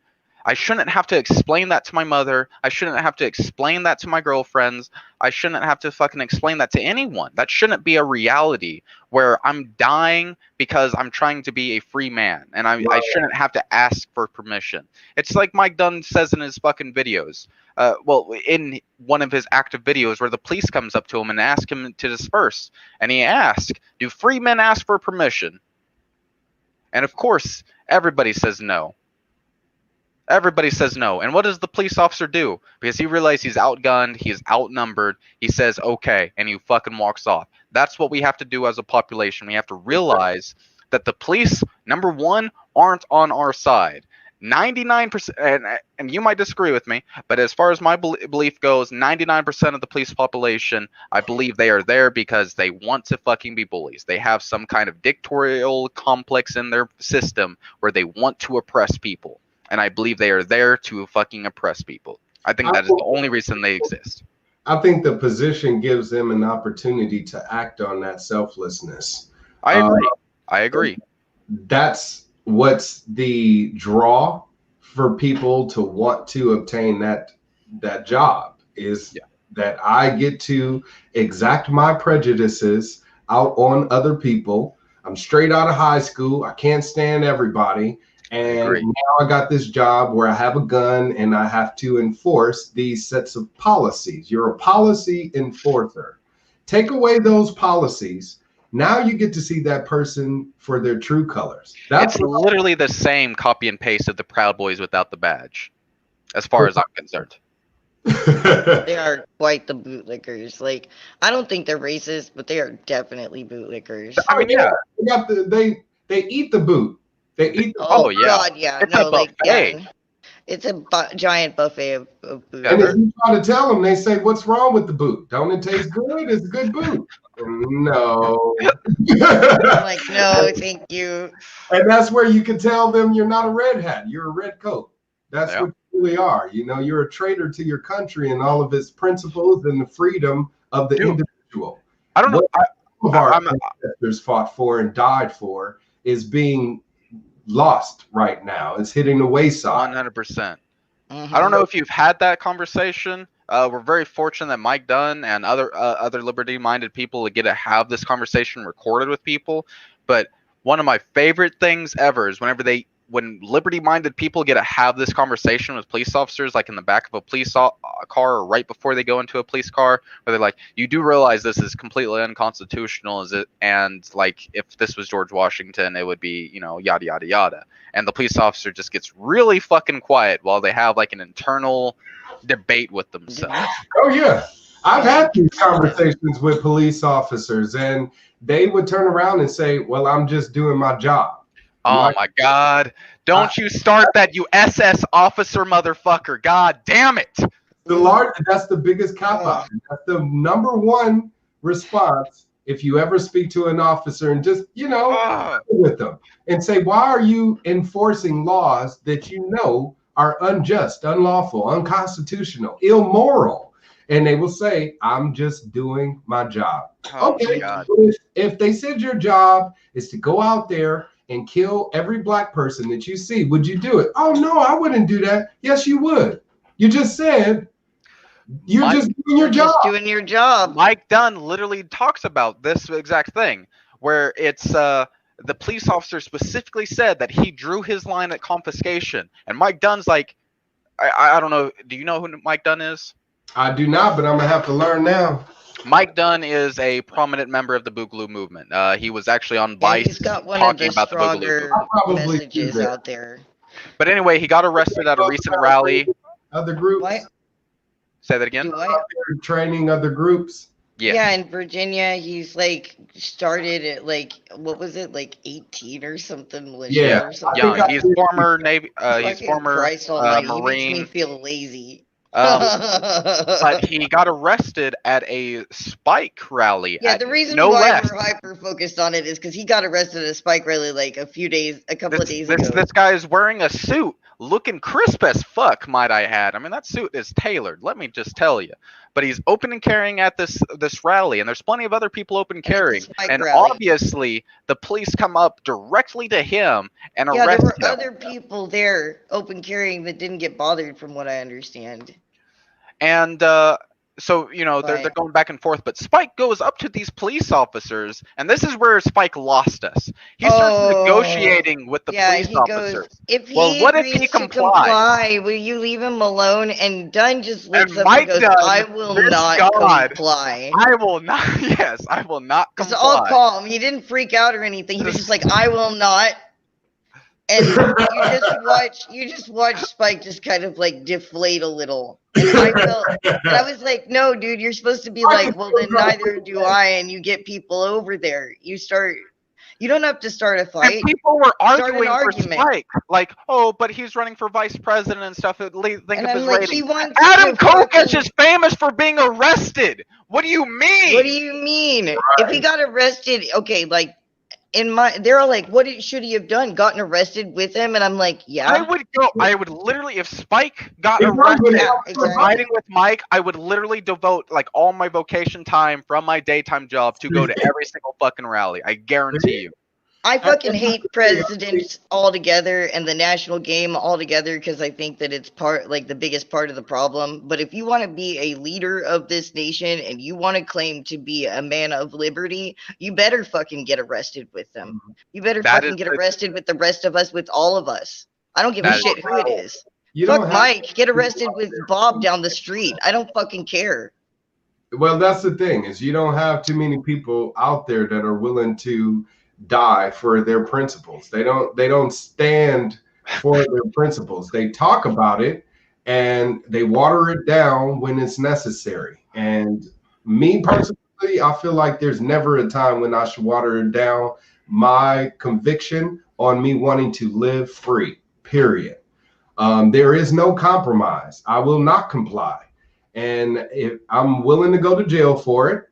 B: I shouldn't have to explain that to my mother. I shouldn't have to explain that to my girlfriends. I shouldn't have to fucking explain that to anyone. That shouldn't be a reality where I'm dying because I'm trying to be a free man, and I shouldn't have to ask for permission. It's like Mike Dunn says in his fucking videos. In one of his active videos where the police comes up to him and ask him to disperse, and he asks, "Do free men ask for permission?" And of course, everybody says no. Everybody says no. And what does the police officer do? Because he realizes he's outgunned, he's outnumbered, he says, okay, and he fucking walks off. That's what we have to do as a population. We have to realize that the police, number one, aren't on our side. 99%, and you might disagree with me, but as far as my belief goes, 99% of the police population, I believe they are there because they want to fucking be bullies. They have some kind of dictatorial complex in their system where they want to oppress people. And I believe they are there to fucking oppress people. I think that is the only reason they exist.
C: I think the position gives them an opportunity to act on that selflessness.
B: I agree. I agree.
C: That's what's the draw for people to want to obtain that job is that I get to exact my prejudices out on other people. I'm straight out of high school. I can't stand everybody. And now I got this job where I have a gun and I have to enforce these sets of policies. You're a policy enforcer. Take away those policies. Now you get to see that person for their true colors.
B: It's literally the same copy and paste of the Proud Boys without the badge, as far as I'm concerned.
A: They are quite the bootlickers. Like, I don't think they're racist, but they are definitely bootlickers.
C: I mean, they eat the boot. They eat.
A: God, yeah. It's a buffet. It's a giant buffet of boot.
C: And if you try to tell them, they say, "What's wrong with the boot? Don't it taste good? It's a good boot." No.
A: I'm like, no, thank you.
C: And that's where you can tell them you're not a red hat. You're a red coat. That's what you really are. You're a traitor to your country and all of its principles and the freedom of the individual.
B: I don't know.
C: What our ancestors fought for and died for is being lost right now. It's hitting the wayside.
B: 100%. I don't know if you've had that conversation. We're very fortunate that Mike Dunn and other liberty-minded people get to have this conversation recorded with people. But one of my favorite things ever is when liberty-minded people get to have this conversation with police officers, like in the back of a police car or right before they go into a police car, where they're like, "You do realize this is completely unconstitutional, is it? And like, if this was George Washington, it would be, yada yada yada." And the police officer just gets really fucking quiet while they have like an internal debate with themselves.
C: Oh yeah, I've had these conversations with police officers, and they would turn around and say, "Well, I'm just doing my job."
B: Oh my God. Don't you start that, you SS officer motherfucker. God damn it.
C: That's the biggest cop out. That's the number one response if you ever speak to an officer and just, with them and say, why are you enforcing laws that you know are unjust, unlawful, unconstitutional, immoral? And they will say, I'm just doing my job.
B: Oh,
C: okay.
B: My God.
C: If they said your job is to go out there and kill every black person that you see, would you do it? Oh, no, I wouldn't do that. Yes, you would. You just said you're just doing your job.
A: Just doing your job.
B: Mike Dunn literally talks about this exact thing, where it's the police officer specifically said that he drew his line at confiscation. And Mike Dunn's like, I don't know. Do you know who Mike Dunn is?
C: I do not, but I'm gonna have to learn now.
B: Mike Dunn is a prominent member of the Boogaloo movement. He was actually on Vice
A: he's got one
B: talking
A: of the
B: about the Boogaloo
A: stronger
B: movement.
A: messages out there.
B: But anyway, he got arrested at a recent rally.
C: Other groups?
A: What?
B: Say that again?
A: Do what?
C: Training other groups?
B: Yes.
A: Yeah, in Virginia, he's like started at like, what was it, like 18 or something, militia or something.
B: Yeah, he's former Navy. He's former
A: Christ almighty,
B: Marine.
A: He makes me feel lazy.
B: But he got arrested at a Spike rally.
A: Yeah, the reason why we're hyper focused on it is because he got arrested at a Spike rally like a couple of days ago.
B: This guy is wearing a suit, looking crisp as fuck, might I add. I mean, that suit is tailored. Let me just tell you. But he's open and carrying at this rally, and there's plenty of other people open carrying. And obviously, the police come up directly to him and arrest him.
A: Yeah, there were other people there open carrying that didn't get bothered, from what I understand.
B: And so, you know, they're going back and forth. But Spike goes up to these police officers, and this is where Spike lost us. He starts negotiating with the police officers. What if he complies?
A: Will you leave him alone? And Dunn just looks up
B: Mike
A: and goes, I will not comply.
B: I will not. Yes, I will not comply.
A: It's all calm. He didn't freak out or anything. He was just like, I will not. And you just watch Spike just kind of like deflate a little. And I was like, no, dude, you're supposed to be like, well, then neither do I. And you get people over there. You don't have to start a fight.
B: And people were arguing for Spike. Like, oh, but he's running for vice president and stuff. Think of his rating. Adam Kokesh is famous for being arrested. What do you mean?
A: What do you mean? Right. If he got arrested, okay, like, they're all like, what should he have done? Gotten arrested with him? And I'm like, yeah.
B: I would literally, if Spike got arrested for fighting with Mike, I would literally devote like all my vacation time from my daytime job to go to every single fucking rally. I guarantee you.
A: I fucking hate presidents altogether and the national game altogether because I think that it's the biggest part of the problem. But if you want to be a leader of this nation and you want to claim to be a man of liberty, you better fucking get arrested with them. You better fucking get arrested with the rest of us, with all of us. I don't give a shit who it is. Fuck Mike, get arrested with Bob down the street. I don't fucking care.
C: Well, that's the thing, is you don't have too many people out there that are willing to die for their principles. They don't stand for their principles. They talk about it and they water it down when it's necessary. And me personally, I feel like there's never a time when I should water it down my conviction on me wanting to live free, period. There is no compromise. I will not comply. And if I'm willing to go to jail for it,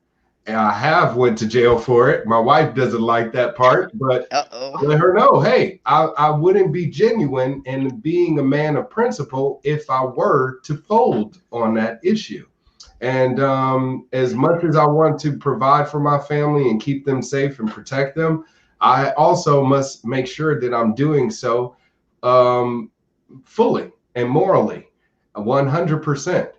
C: and I have went to jail for it. My wife doesn't like that part, but let her know, hey, I wouldn't be genuine in being a man of principle if I were to fold on that issue. And as much as I want to provide for my family and keep them safe and protect them, I also must make sure that I'm doing so fully and morally, 100%.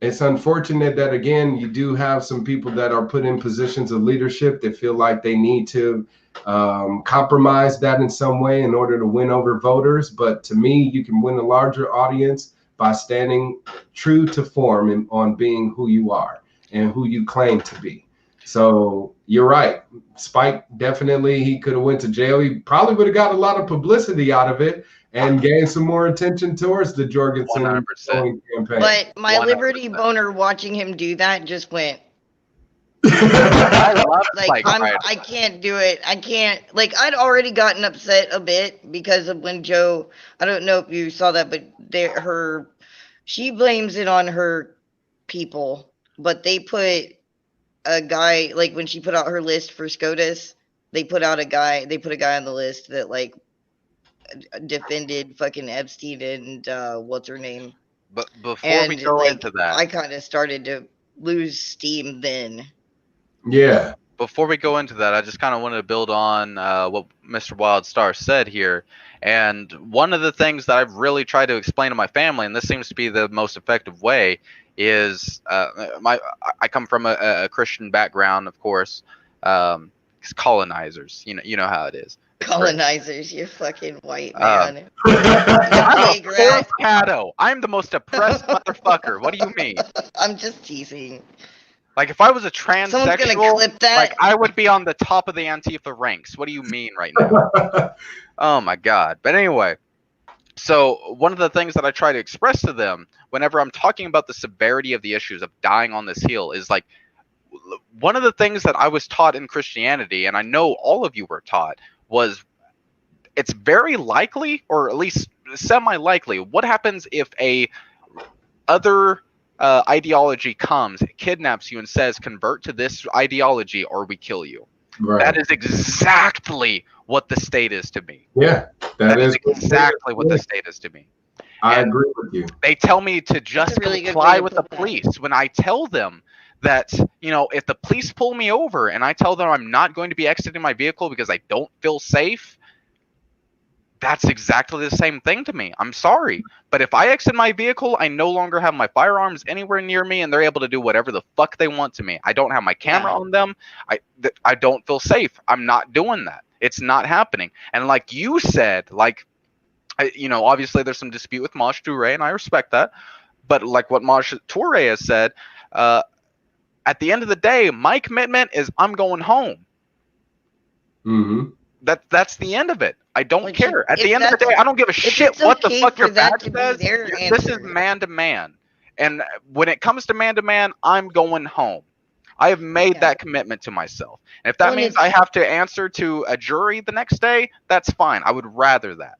C: It's unfortunate that, again, you do have some people that are put in positions of leadership that feel like they need to compromise that in some way in order to win over voters. But to me, you can win a larger audience by standing true to form on being who you are and who you claim to be. So you're right. Spike, definitely, he could have went to jail. He probably would have got a lot of publicity out of it and gain some more attention towards the Jorgensen campaign.
A: But my 100%. Liberty boner watching him do that just went.
B: I love
A: I can't do it. I can't. Like, I'd already gotten upset a bit because of when Joe, I don't know if you saw that, but she blames it on her people, but they put a guy, like when she put out her list for SCOTUS, they put a guy on the list that like defended fucking Epstein and what's her name.
B: But before we go into that,
A: I kind of started to lose steam then.
C: Yeah.
B: Before we go into that, I just kind of wanted to build on what Mr. Wildstar said here. And one of the things that I've really tried to explain to my family, and this seems to be the most effective way, is I come from a Christian background, of course. Colonizers, you know how it is.
A: Colonizers, you fucking white
B: Uh,
A: man.
B: I'm
A: Big
B: a
A: rat.
B: fourth pedo. I'm the most oppressed motherfucker. What do you mean?
A: I'm just teasing.
B: Like, if I was a
A: Someone's gonna
B: transsexual,
A: clip that.
B: like, I would be on the top of the Antifa ranks. What do you mean right now? Oh my God. But anyway, so one of the things that I try to express to them whenever I'm talking about the severity of the issues of dying on this hill is like, one of the things that I was taught in Christianity, and I know all of you were taught, was it's very likely, or at least semi-likely, what happens if a other ideology comes, kidnaps you, and says, convert to this ideology or we kill you. Right. That is exactly what the state is to me.
C: Yeah,
B: that is exactly what the state is to me.
C: I agree with you.
B: They tell me to just comply with the police when I tell them that, you know, if the police pull me over and I tell them I'm not going to be exiting my vehicle because I don't feel safe, that's exactly the same thing to me. I'm sorry. But if I exit my vehicle, I no longer have my firearms anywhere near me and they're able to do whatever the fuck they want to me. I don't have my camera on them. I don't feel safe. I'm not doing that. It's not happening. And like you said, like, you know, obviously there's some dispute with Maj Toure, and I respect that. But like what Maj Toure has said, at the end of the day, my commitment is I'm going home.
C: Mm-hmm.
B: That's the end of it. I don't care. At the end of the day, I don't give a shit what the fuck your badge says. This is man to man. And when it comes to man, I'm going home. I have made that commitment to myself. And if that means I have to answer to a jury the next day, that's fine. I would rather that.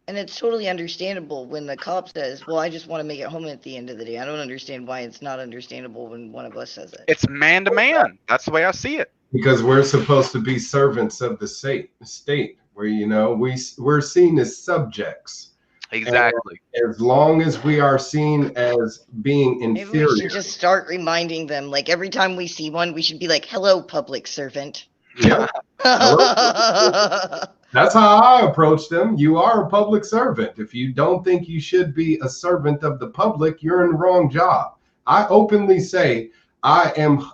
A: And it's totally understandable when the cop says, well, I just want to make it home at the end of the day. I don't understand why it's not understandable when one of us says it.
B: It's man to man. That's the way I see it.
C: Because we're supposed to be servants of the state where, you know, we're seen as subjects.
B: Exactly.
C: And as long as we are seen as being inferior.
A: Maybe we should just start reminding them, like every time we see one, we should be like, hello, public servant.
C: Yeah. That's how I approach them. You are a public servant. If you don't think you should be a servant of the public, you're in the wrong job. I openly say I am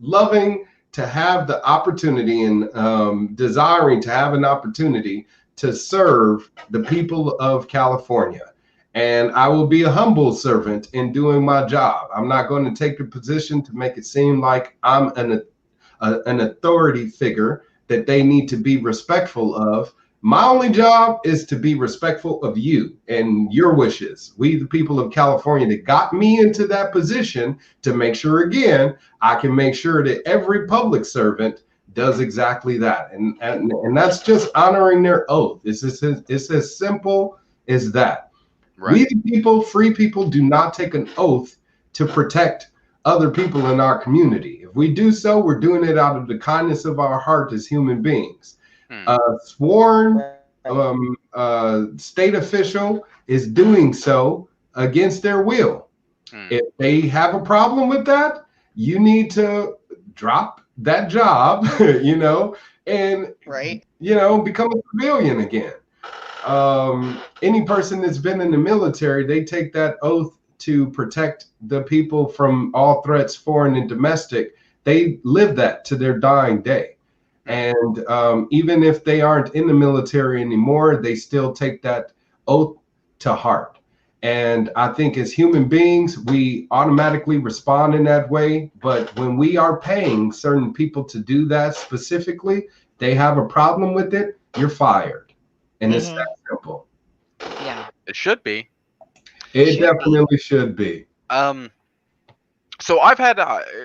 C: loving to have the opportunity and desiring to have an opportunity to serve the people of California. And I will be a humble servant in doing my job. I'm not going to take the position to make it seem like I'm an authority figure that they need to be respectful of. My only job is to be respectful of you and your wishes. We, the people of California, that got me into that position to make sure, again, I can make sure that every public servant does exactly that. And that's just honoring their oath. It's as simple as that. Right. We, the people, free people, do not take an oath to protect other people in our community. If we do so, we're doing it out of the kindness of our heart as human beings. Sworn state official is doing so against their will. If they have a problem with that, you need to drop that job, you know, and you know, become a civilian again. Any person that's been in the military, they take that oath to protect the people from all threats, foreign and domestic. They live that to their dying day. And even if they aren't in the military anymore, they still take that oath to heart. And I think as human beings, we automatically respond in that way. But when we are paying certain people to do that specifically, they have a problem with it, you're fired. And it's that simple.
A: Yeah.
B: It should be.
C: It definitely should be.
B: So I've had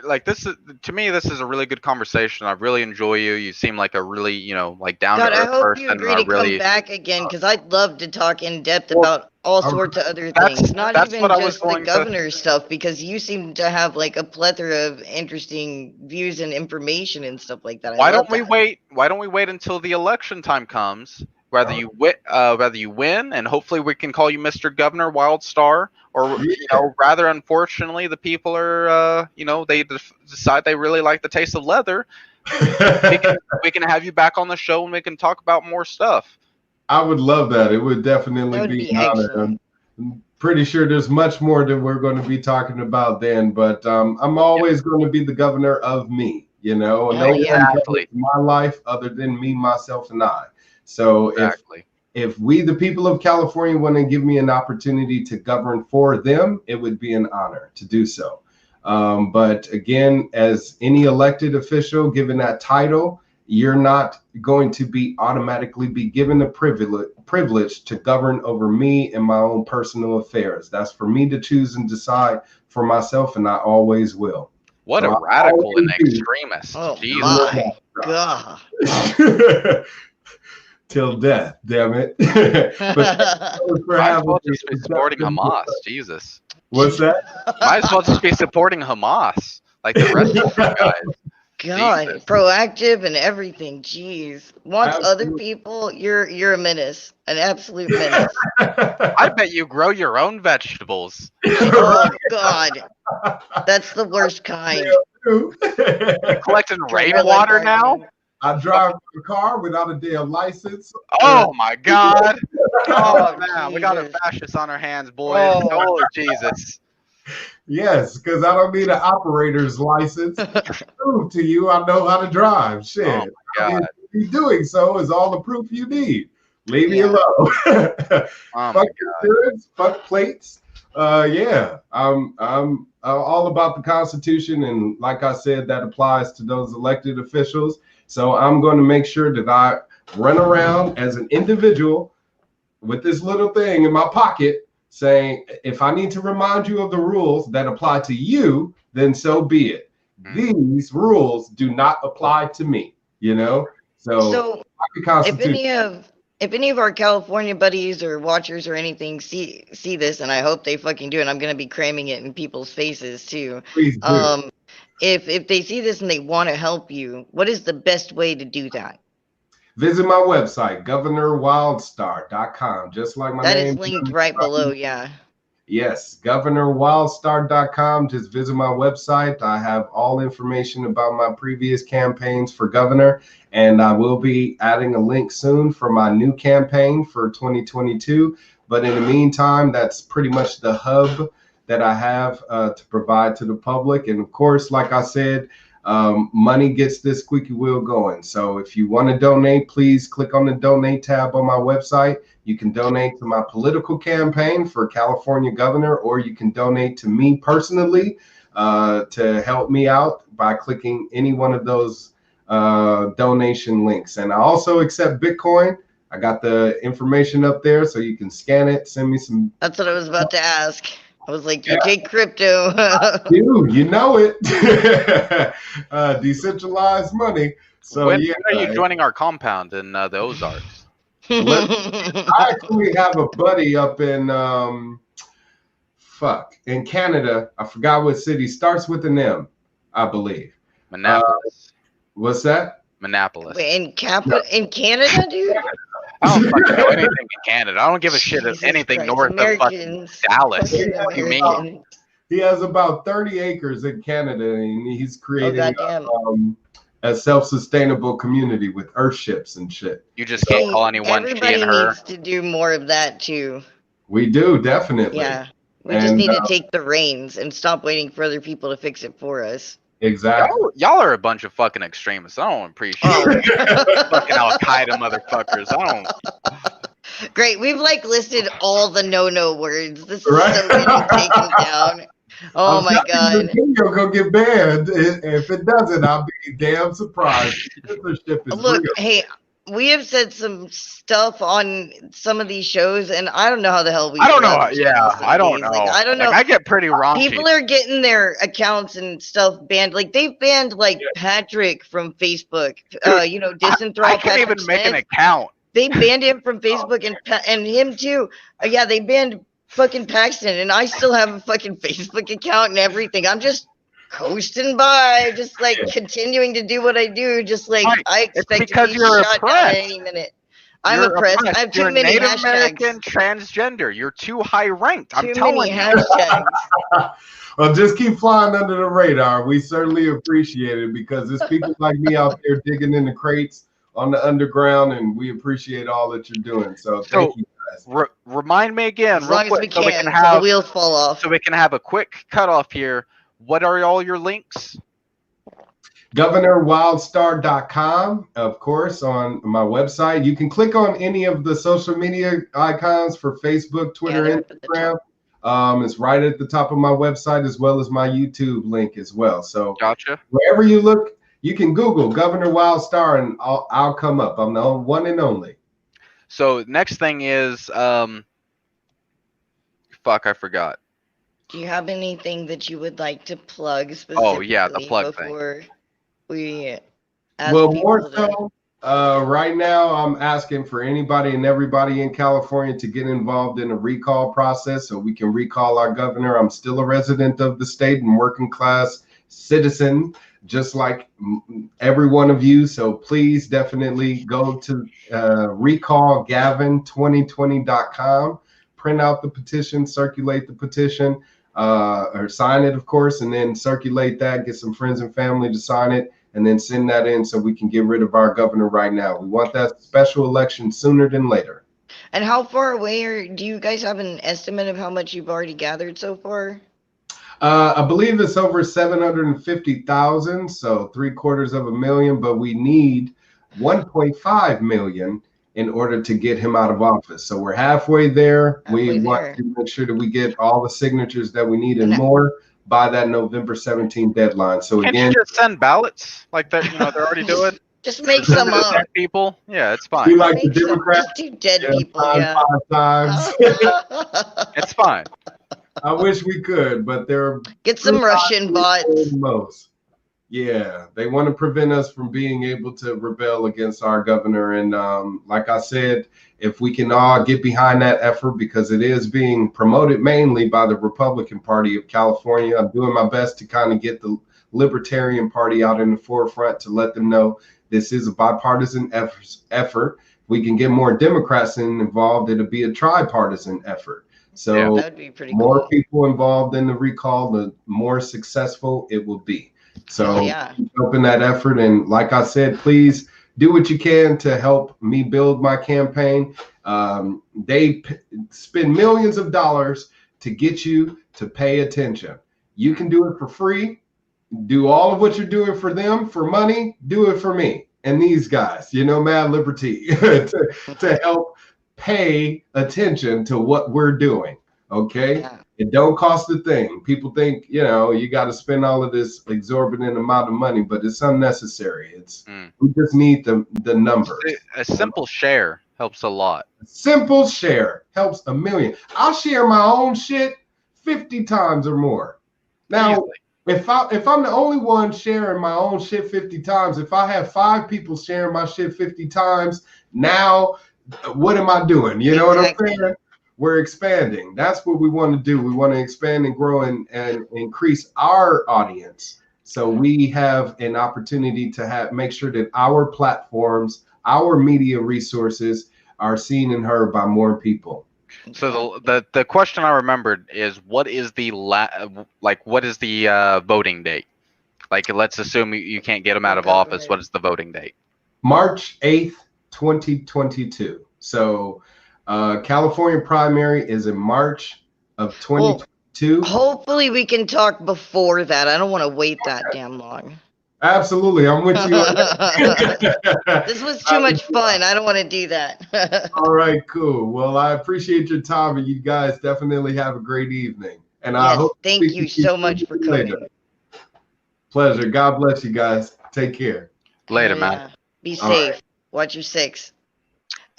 B: like this is, to me, this is a really good conversation. I really enjoy you. You seem like a really, you know, like down to earth person.
A: I hope you agree to come back again, because I'd love to talk in depth about all sorts of other things, not even just the governor stuff, because you seem to have like a plethora of interesting views and information and stuff like that.
B: Why don't we wait? Why don't we wait until the election time comes? Whether you win, and hopefully we can call you Mr. Governor Wildstar, or you know, rather unfortunately, the people are, you know, they decide they really like the taste of leather. we can have you back on the show and we can talk about more stuff.
C: I would love that. It would definitely be an honor. I'm pretty sure there's much more that we're going to be talking about then, but I'm always going to be the governor of me. You know, no one governs my life other than me, myself, and I. So
B: Exactly.
C: if we, the people of California, want to give me an opportunity to govern for them, it would be an honor to do so. But again, as any elected official, given that title, you're not going to be automatically be given the privilege to govern over me and my own personal affairs. That's for me to choose and decide for myself, and I always will.
B: What
C: So
B: a radical and extremist.
A: Oh
B: Jesus.
A: my God.
C: Till death, damn it. But for
B: Might as
C: having
B: well
C: me.
B: just be supporting Hamas. Jesus.
C: What's that?
B: Might as well just be supporting Hamas, like the rest of you guys.
A: God,
B: Jesus.
A: proactive and everything. Jeez. Once other
C: Absolutely.
A: people, you're a menace. An absolute menace.
B: I bet you grow your own vegetables.
A: Oh God. That's the worst kind.
B: Collecting
A: Gorilla
B: rainwater now?
A: gardening.
C: I drive a car without a damn license.
B: Oh my God. Oh
A: Oh,
B: man, we got a
A: Jesus.
B: fascist on our hands, boys.
A: Oh.
B: Oh Jesus.
C: Yes, because I don't need an operator's license. Prove to you I know how to drive. Shit.
B: Oh my God.
C: Me doing so is all the proof you need. Leave me
A: Yeah.
C: alone.
B: Oh my
C: Fuck
B: God.
C: insurance, fuck plates. Yeah, I'm all about the Constitution, and like I said, that applies to those elected officials. So I'm going to make sure that I run around as an individual with this little thing in my pocket saying, if I need to remind you of the rules that apply to you, then so be it. These rules do not apply to me, you know? So
A: if any of our California buddies or watchers or anything see this, and I hope they fucking do, and I'm gonna be cramming it in people's faces too.
C: Please do.
A: If they see this and they want to help you, what is the best way to do that?
C: Visit my website, governorwildstar.com, just like my
A: That
C: name.
A: is linked right below, yeah.
C: Yes, governorwildstar.com. Just visit my website. I have all information about my previous campaigns for governor, and I will be adding a link soon for my new campaign for 2022. But in the meantime, that's pretty much the hub that I have to provide to the public. And of course, like I said, money gets this squeaky wheel going. So if you want to donate, please click on the donate tab on my website. You can donate to my political campaign for California governor, or you can donate to me personally to help me out by clicking any one of those donation links. And I also accept Bitcoin. I got the information up there so you can scan it, send me some.
A: That's what I was about to ask. I was like, you take crypto.
C: You know it. Decentralized money. So
B: when
C: yeah,
B: are you joining our compound in the Ozarks?
C: I actually have a buddy up in in Canada. I forgot what city. Starts with an M, I believe.
B: Minneapolis.
C: What's that?
B: Minneapolis.
A: in Canada, dude?
B: I don't fucking know anything in Canada. I don't give a shit of
A: Jesus
B: anything
A: Christ,
B: north of fucking
A: Americans.
B: Dallas.
A: Fucking
B: What do you mean?
A: Americans.
C: He has about 30 acres in Canada, and he's creating
A: goddamn.
C: a self-sustainable community with earthships and shit.
B: You just can't call anyone she
A: Everybody
B: and her.
A: needs to do more of that too.
C: We do, definitely.
A: Yeah. We just
C: And,
A: need to take the reins and stop waiting for other people to fix it for us.
C: Exactly.
B: Y'all are a bunch of fucking extremists. I don't appreciate it. Fucking Al-Qaeda motherfuckers. I don't.
A: Great. We've like listed all the no words. This is
C: Right.
A: so we can take them down. Oh my God.
C: The video gonna get banned. If it doesn't, I'll be damn surprised. Censorship is
A: Look,
C: real.
A: hey, we have said some stuff on some of these shows, and I don't know how the hell we.
B: I don't know.
A: got to
B: Yeah,
A: channel some
B: I
A: of
B: don't
A: these.
B: know.
A: Like, I don't know.
B: Like, I get pretty raunchy.
A: People are getting their accounts and stuff banned. Like they've banned like Patrick from Facebook. Disenthral.
B: I can't
A: Patrick
B: even make an
A: Smith.
B: account.
A: They banned him from Facebook and him too. Yeah, they banned fucking Paxton, and I still have a fucking Facebook account and everything. I'm just coasting by, just like continuing to do what I do. Just like
B: Right.
A: I expect
B: It's because
A: to be
B: you're
A: shot down
B: oppressed.
A: at any minute. I'm
B: You're
A: oppressed.
B: oppressed.
A: I have too
B: You're
A: many
B: Native
A: hashtags.
B: American transgender. You're too high ranked. I'm
A: Too
B: telling
A: many
B: you.
A: hashtags.
C: Well, just keep flying under the radar. We certainly appreciate it because there's people like me out there digging in the crates on the underground, and we appreciate all that you're doing. So thank you guys.
B: Remind me again,
A: As
B: real
A: long as
B: quick,
A: we
B: so
A: can,
B: we can
A: so the
B: have
A: wheels fall off.
B: so we can have a quick cutoff here. What are all your links?
C: GovernorWildstar.com, of course, on my website. You can click on any of the social media icons for Facebook, Twitter, Instagram. It's right at the top of my website, as well as my YouTube link as well. So
B: gotcha.
C: Wherever you look, you can Google Governor Wildstar, and I'll come up. I'm the one and only.
B: So next thing is, fuck, I forgot.
A: Do you have anything that you would like to plug specifically?
B: Oh yeah, the plug
A: before
B: thing.
A: We ask
C: well,
A: people
C: more so, right now I'm asking for anybody and everybody in California to get involved in a recall process so we can recall our governor. I'm still a resident of the state and working class citizen, just like every one of you. So please definitely go to recallgavin2020.com, print out the petition, circulate the petition, or sign it, of course, and then circulate that, get some friends and family to sign it, and then send that in so we can get rid of our governor right now. We want that special election sooner than later.
A: And how far away do you guys have an estimate of how much you've already gathered so far?
C: I believe it's over 750,000, so 750,000, but we need 1.5 million in order to get him out of office. So we're halfway there. We want to make sure that we get all the signatures that we need and more by that November 17th deadline. So
B: Can't
C: again,
B: you just send ballots like that? You know, they're already doing.
A: Just make some up.
B: Dead people. Yeah, it's fine.
C: You like the Democrats?
A: Just do dead people. Yeah.
C: 5 times.
B: It's fine.
C: I wish we could, but they're
A: get some Russian bots.
C: Most. Yeah, they want to prevent us from being able to rebel against our governor. And like I said, if we can all get behind that effort, because it is being promoted mainly by the Republican Party of California, I'm doing my best to kind of get the Libertarian Party out in the forefront to let them know this is a bipartisan effort. If we can get more Democrats involved, it'll be a tripartisan effort. So
A: that'd be pretty
C: more
A: cool.
C: people involved in the recall, the more successful it will be. So keep up in that effort. And like I said, please do what you can to help me build my campaign. They spend millions of dollars to get you to pay attention. You can do it for free. Do all of what you're doing for them for money. Do it for me and these guys, you know, Mad LiberTEA, to help pay attention to what we're doing. Okay. Yeah. It don't cost a thing. People think, you know, you got to spend all of this exorbitant amount of money, but it's unnecessary. It's we just need the numbers.
B: A simple share helps a lot.
C: A simple share helps a million. I'll share my own shit 50 times or more. Now, if I'm the only one sharing my own shit 50 times, if I have 5 people sharing my shit 50 times, now what am I doing? You know what I'm saying? We're expanding. That's what we want to do. We want to expand and grow and increase our audience. So we have an opportunity to make sure that our platforms, our media resources are seen and heard by more people.
B: So the question I remembered is, what is the voting date? Like, let's assume you can't get him out of office. What is the voting date?
C: March 8th, 2022. So California primary is in March of 2022.
A: Well, hopefully we can talk before that. I don't want to wait that damn long.
C: Absolutely. I'm with you on that.
A: This was too much fun. I don't want to do that.
C: All right, cool. Well, I appreciate your time, and you guys definitely have a great evening. And I hope
A: thank you so much for coming.
C: Later. Pleasure. God bless you guys. Take care.
B: Later, man.
A: Be safe. Right. Watch your 6.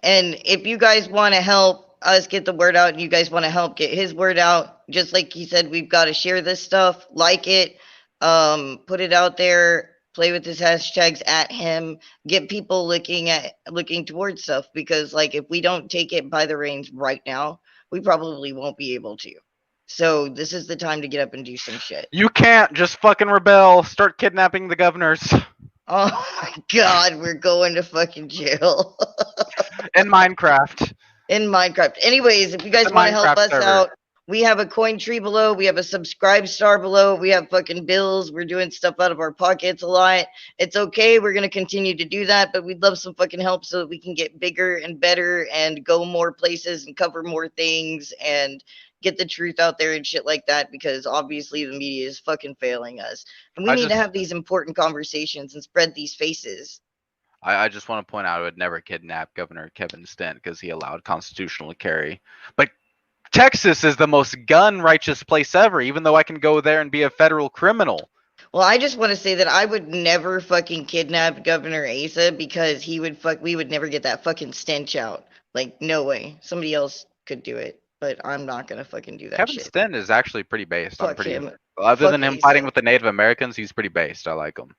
A: And if you guys want to help us get the word out, and you guys want to help get his word out, just like he said, we've got to share this stuff, like it, put it out there, play with his hashtags at him, get people looking towards stuff, because like if we don't take it by the reins right now, we probably won't be able to. So this is the time to get up and do some shit.
B: You can't just fucking rebel. Start kidnapping the governors.
A: Oh my God, we're going to fucking jail.
B: In Minecraft.
A: Anyways, if you guys want to help us out, we have a coin tree below. We have a subscribe star below. We have fucking bills. We're doing stuff out of our pockets a lot. It's okay. We're going to continue to do that, but we'd love some fucking help so that we can get bigger and better and go more places and cover more things and get the truth out there and shit like that, because obviously the media is fucking failing us. And we need to have these important conversations and spread these faces.
B: I just want to point out I would never kidnap Governor Kevin Stent because he allowed constitutional carry. But Texas is the most gun righteous place ever, even though I can go there and be a federal criminal.
A: Well, I just want to say that I would never fucking kidnap Governor Asa, because we would never get that fucking stench out. Like, no way. Somebody else could do it, but I'm not gonna fucking do that
B: Kevin
A: shit.
B: Stent is actually pretty based.
A: Fuck him.
B: Other than him fighting with the Native Americans, he's pretty based. I like him.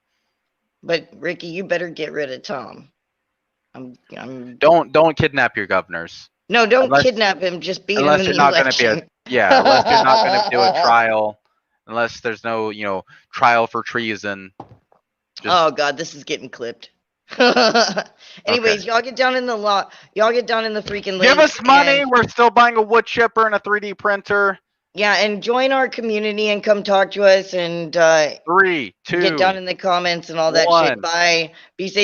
A: But Ricky, you better get rid of Tom.
B: Don't kidnap your governors.
A: No, don't kidnap him. Just beat him in the election.
B: Unless you're not gonna do a trial, unless there's no trial for treason.
A: Oh God, this is getting clipped. Anyways, y'all get down in the y'all get down in the freaking.
B: Give us money. We're still buying a wood chipper and a 3D printer.
A: Yeah, and join our community and come talk to us and
B: 3, 2,
A: get down in the comments and all that shit. Bye. Be safe.